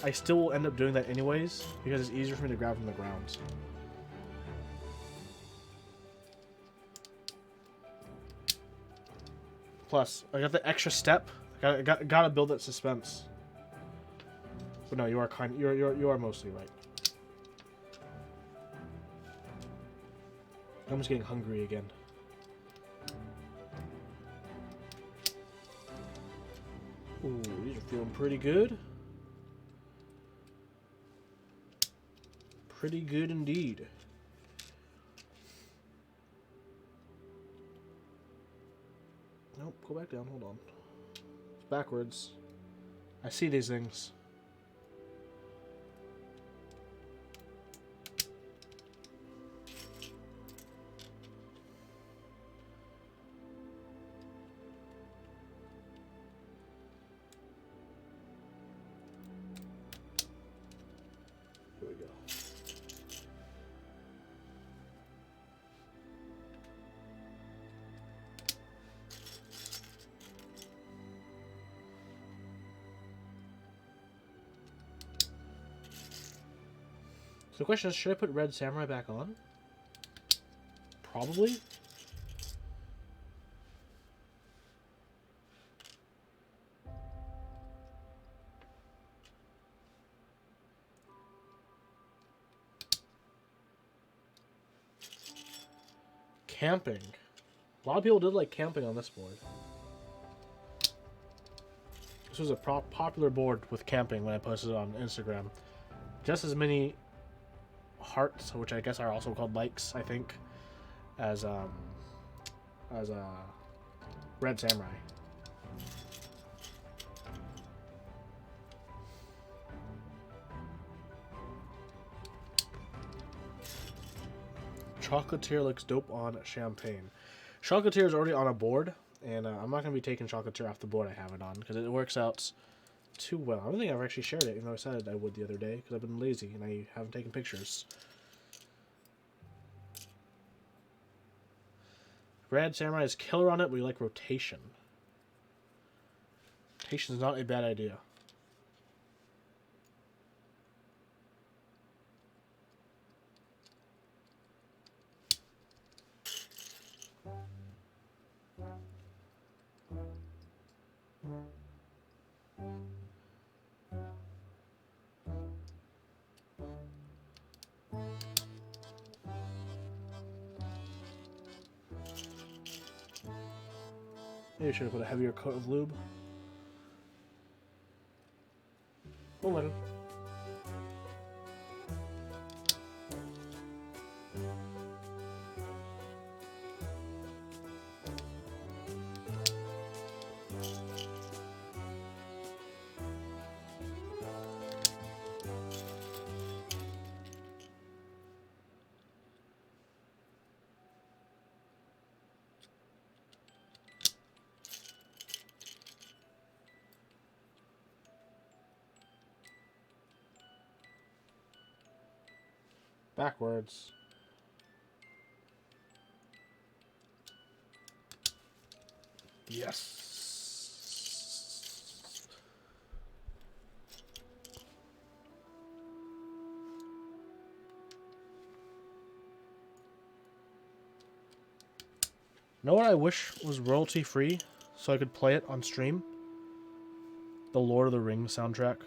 I still will end up doing that anyways, because it's easier for me to grab from the ground. Plus, I got the extra step. Gotta build that suspense. But no, you are mostly right. I'm just getting hungry again. Ooh, these are feeling pretty good. Pretty good indeed. Go back down. Hold on. It's backwards. I see these things. Here we go. So the question is, should I put Red Samurai back on? Probably. Camping. A lot of people did like camping on this board. This was a popular board with camping when I posted it on Instagram. Just as many hearts, which I guess are also called likes, I think, as Red Samurai. Chocolatier looks dope on champagne. Chocolatier is already on a board, and I'm not going to be taking Chocolatier off the board I have it on, because it works out too well. I don't think I've actually shared it, even though I said I would the other day, because I've been lazy, and I haven't taken pictures. Red Samurai is killer on it, but we like rotation. Rotation is not a bad idea. Maybe I should have put a heavier coat of lube. Oh my god. Backwards. Yes. Know what I wish was royalty free so I could play it on stream? The Lord of the Rings soundtrack.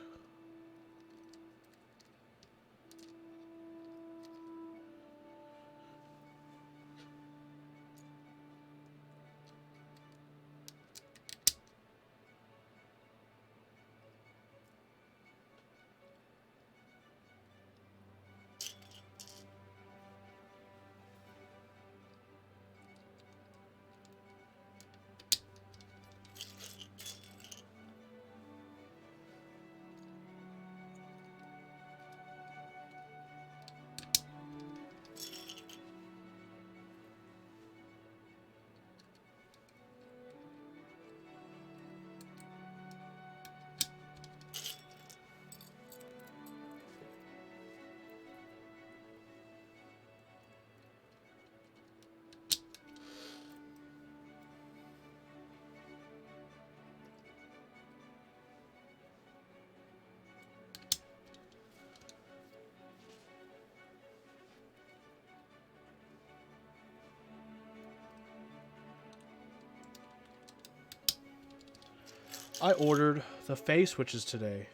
I ordered the face switches today,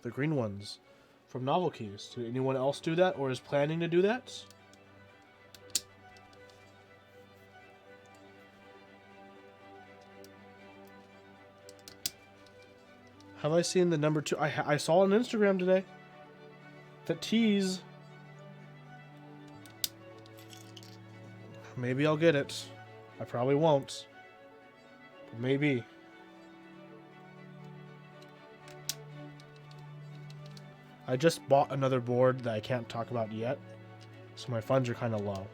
the green ones, from Novel Keys. Did anyone else do that or is planning to do that? Have I seen the number 2? I saw on Instagram today. That tease. Maybe I'll get it. I probably won't. Maybe. I just bought another board that I can't talk about yet, so my funds are kind of low.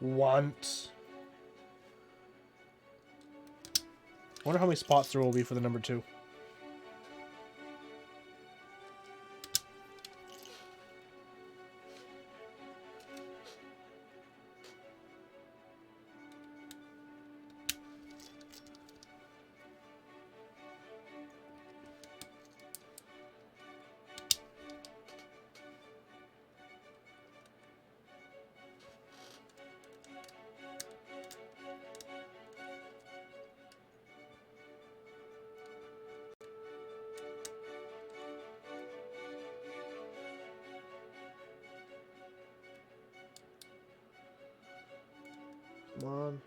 Want. I wonder how many spots there will be for the number 2. Come on.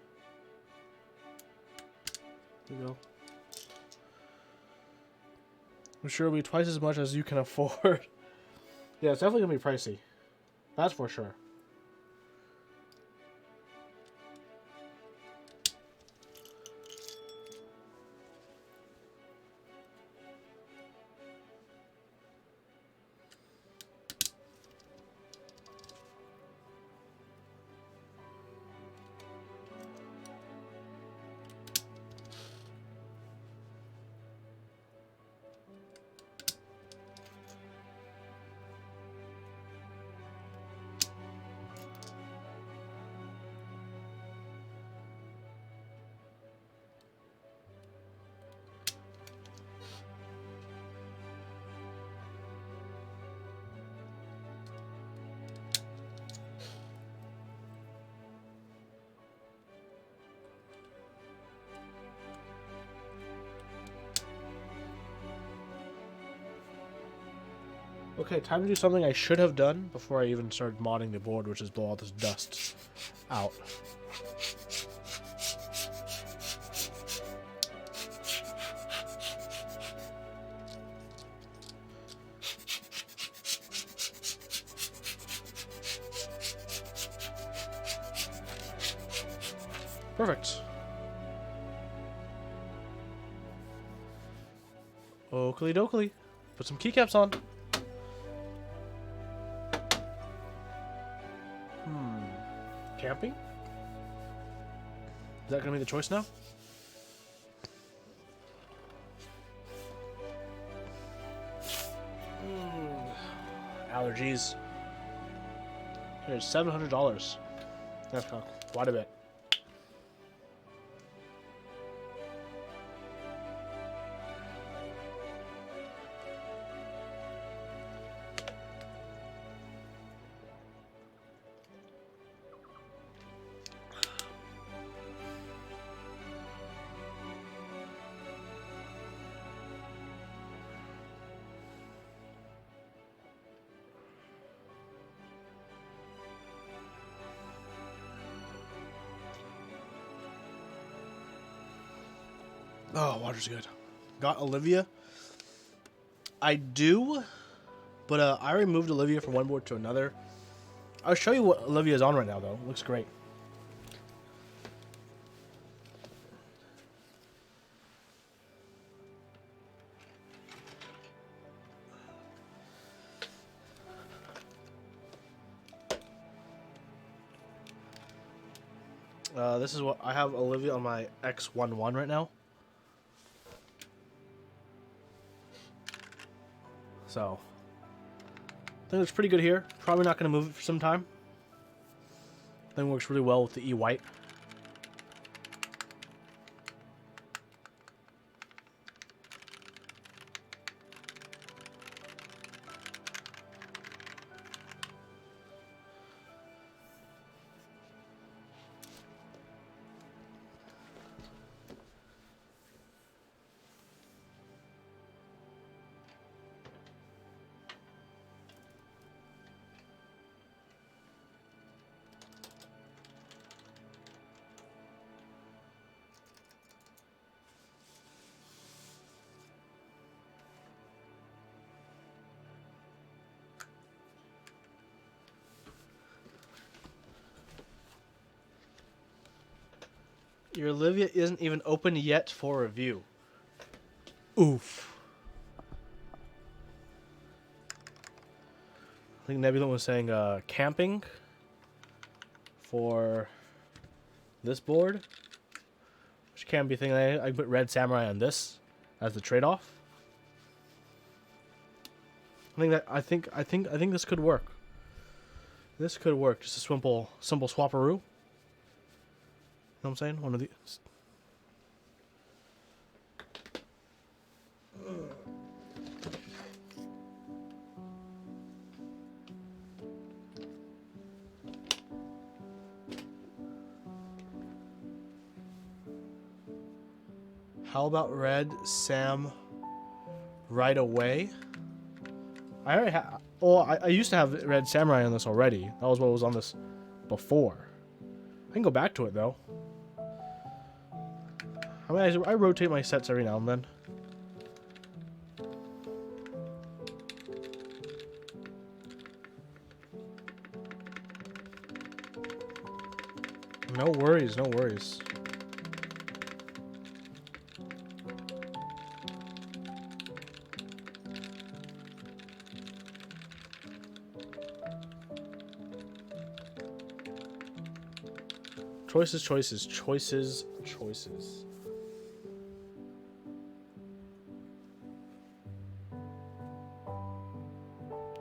There you go. I'm sure it'll be twice as much as you can afford. Yeah, it's definitely gonna be pricey. That's for sure. Okay, time to do something I should have done before I even started modding the board, which is blow all this dust out. Perfect. Oakley dokley. Put some keycaps on. Camping? Is that gonna be the choice now? Allergies. Here's $700. That's quite a bit. Oh, water's good. Got Olivia. I do, but I removed Olivia from one board to another. I'll show you what Olivia's on right now, though. It looks great. This is what I have Olivia on my X11 right now. So, I think it's pretty good here. Probably not going to move it for some time. I think it works really well with the E-White. Your Olivia isn't even open yet for review. Oof. I think Nebula was saying camping for this board, which can be a thing. I put Red Samurai on this as the trade-off. I think this could work. This could work. Just a simple swapperoo. You know what I'm saying? One of these. How about Red Sam right away? I already have. Oh, I used to have Red Samurai on this already. That was what was on this before. I can go back to it though. I mean, I rotate my sets every now and then. No worries, no worries. Choices, choices, choices, choices.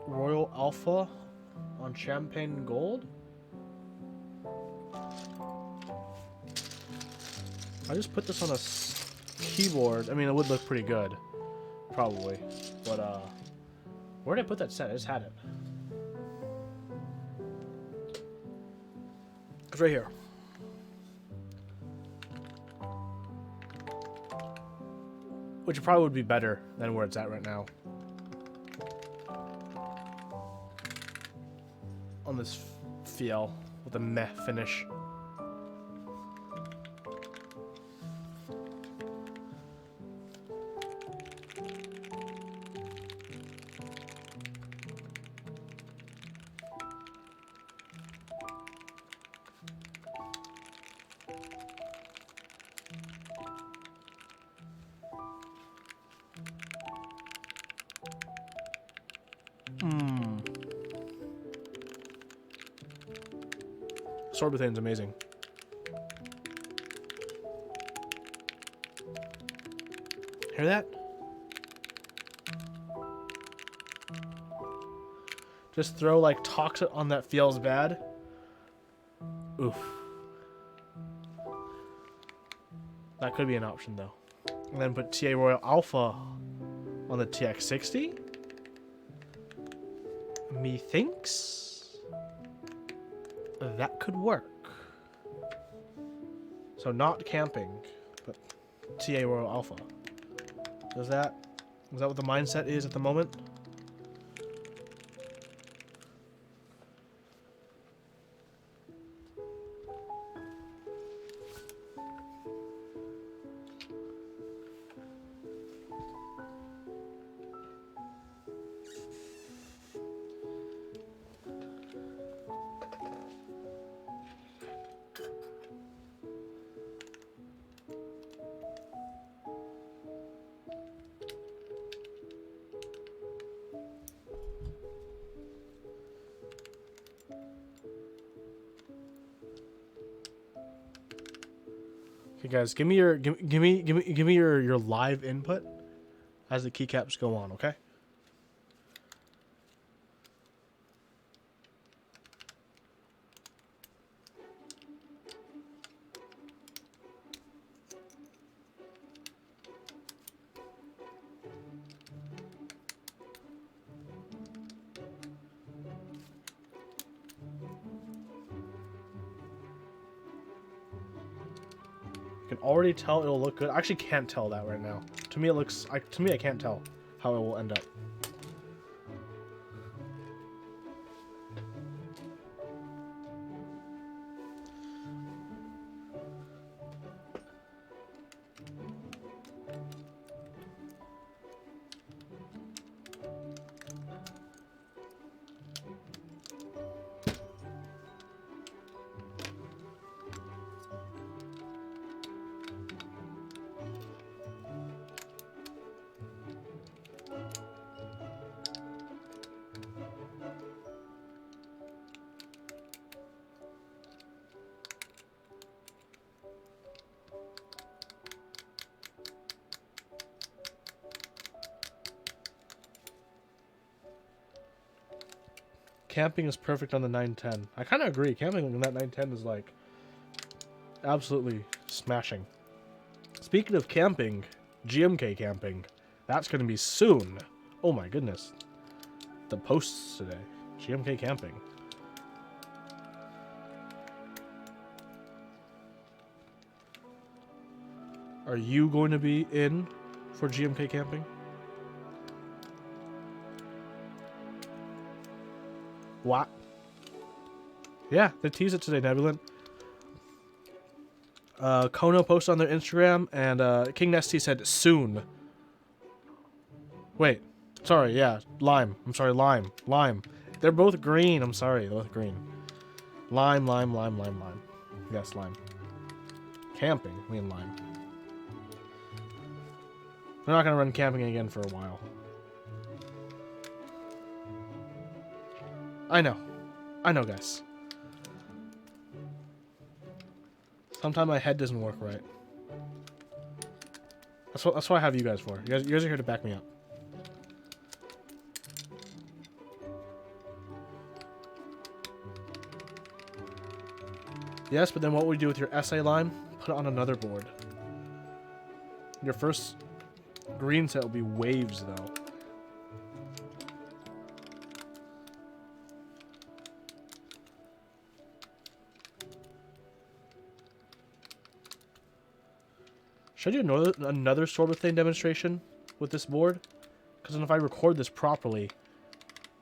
Royal Alpha on Champagne Gold? I just put this on a keyboard. I mean, it would look pretty good. Probably. But, where did I put that set? I just had it. It's right here. Which probably would be better than where it's at right now. On this feel with a meh finish. Sorbitan's amazing. Hear that? Just throw like Toxic on that feels bad. Oof. That could be an option though. And then put TA Royal Alpha on the TX60. Methinks that could work. So not camping, but TA Royal Alpha. Is that what the mindset is at the moment? Okay, guys, give me your live input as the keycaps go on, okay? I can already tell it'll look good. I actually can't tell that right now. To me, it looks. To me, I can't tell how it will end up. camping is perfect on the 910. I kind of agree. Camping on that 910 is like absolutely smashing. Speaking of camping, GMK camping, that's going to be soon. Oh my goodness. The posts today. GMK camping. Are you going to be in for GMK camping? What? Yeah, they teased it today, Nebulant. Kono posted on their Instagram, and King Nesty said soon. Wait, sorry, yeah, lime. I'm sorry, lime. They're both green. I'm sorry, they're both green. Lime. Yes, lime. Camping, I mean lime. We're not gonna run camping again for a while. I know, guys. Sometimes my head doesn't work right. That's what I have you guys for. You guys are here to back me up. Yes, but then what would you do with your essay line? Put it on another board. Your first green set will be waves, though. Should I do another Sword with Thane demonstration with this board? Because then if I record this properly,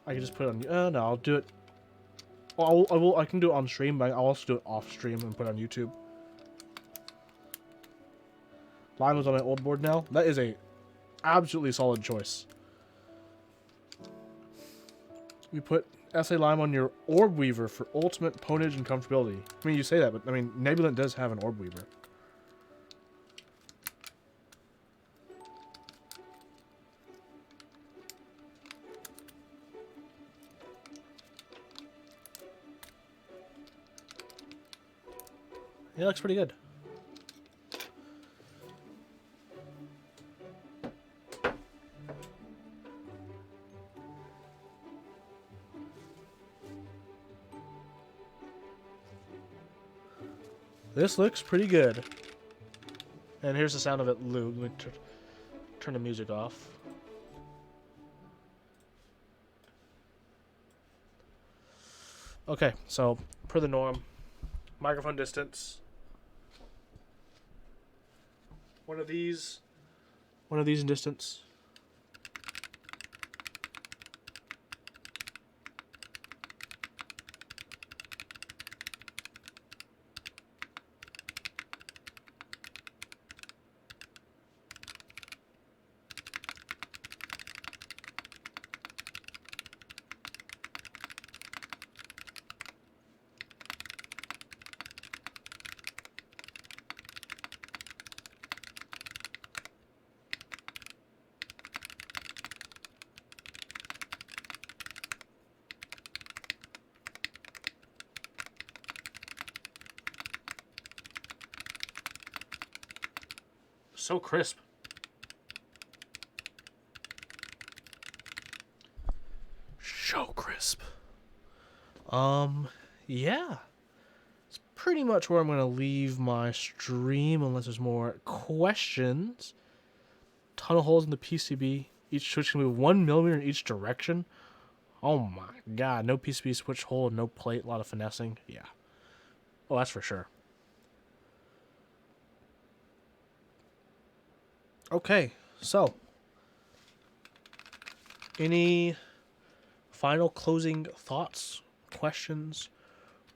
I can just put it on... no, I'll do it... Well, I can do it on stream, but I'll also do it off stream and put it on YouTube. Lime is on my old board now. That is a absolutely solid choice. You put SA Lime on your Orb Weaver for ultimate ponage and comfortability. I mean, you say that, but I mean, Nebulant does have an Orb Weaver. It looks pretty good. This looks pretty good. And here's the sound of it, Lou. Let me turn the music off. Okay, so per the norm, microphone distance. One of these in distance. So crisp. So crisp. Yeah. It's pretty much where I'm going to leave my stream unless there's more questions. Ton of holes in the PCB. Each switch can move 1 millimeter in each direction. Oh my god. No PCB switch hole, no plate, a lot of finessing. Yeah. Oh, that's for sure. Okay, so any final closing thoughts, questions,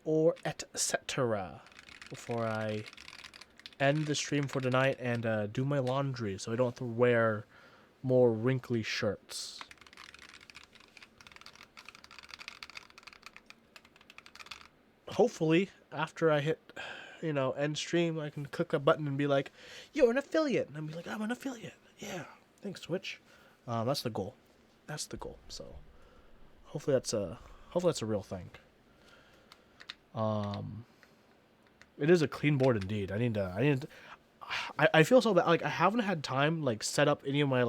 or etc. before I end the stream for tonight and do my laundry so I don't have to wear more wrinkly shirts? Hopefully, after I hit, end stream, I can click a button and be like, "You're an affiliate," and I'll be like, "I'm an affiliate." Yeah, thanks, Twitch. That's the goal. So, hopefully that's a real thing. It is a clean board indeed. I feel so bad. Like, I haven't had time set up any of my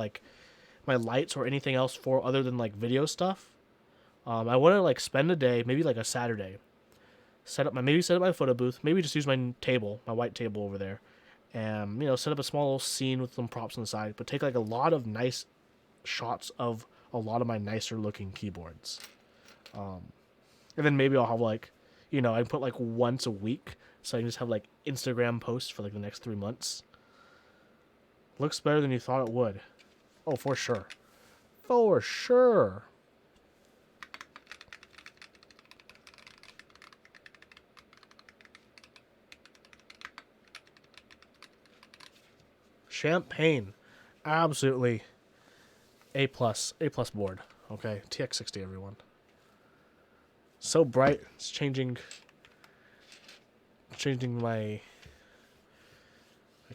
my lights or anything else for other than video stuff. I want to like spend a day, maybe like a Saturday, set up my photo booth, maybe just use my table, my white table over there, and set up a small little scene with some props on the side, but take like a lot of nice shots of a lot of my nicer looking keyboards. And then maybe I'll have like, I put like once a week, so I can just have like Instagram posts for like the next 3 months. Looks better than you thought it would. Oh, for sure. For sure. Champagne. Absolutely A plus board. Okay, TX60 everyone. So bright, it's changing my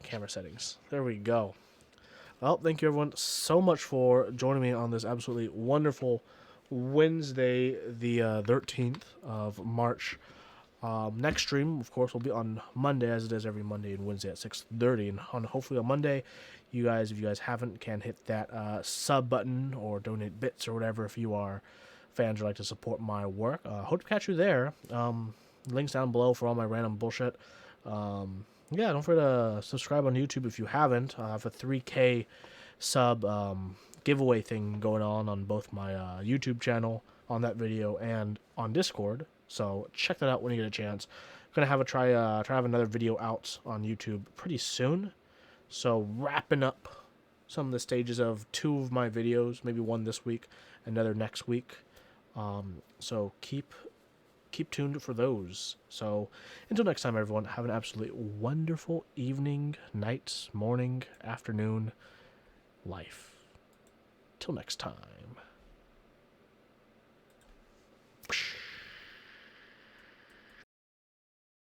camera settings. There we go. Well, thank you everyone so much for joining me on this absolutely wonderful Wednesday, the 13th of March. Next stream, of course, will be on Monday, as it is every Monday and Wednesday at 6:30. And hopefully on Monday, if you guys haven't, can hit that sub button or donate bits or whatever if you are fans or like to support my work. Hope to catch you there. Links down below for all my random bullshit. Yeah, don't forget to subscribe on YouTube if you haven't. I have a 3K sub giveaway thing going on both my YouTube channel on that video and on Discord. So check that out when you get a chance. I'm gonna have a try have another video out on YouTube pretty soon. So wrapping up some of the stages of 2 of my videos, maybe one this week, another next week. So keep tuned for those. So until next time, everyone, have an absolutely wonderful evening, night, morning, afternoon, life. Till next time.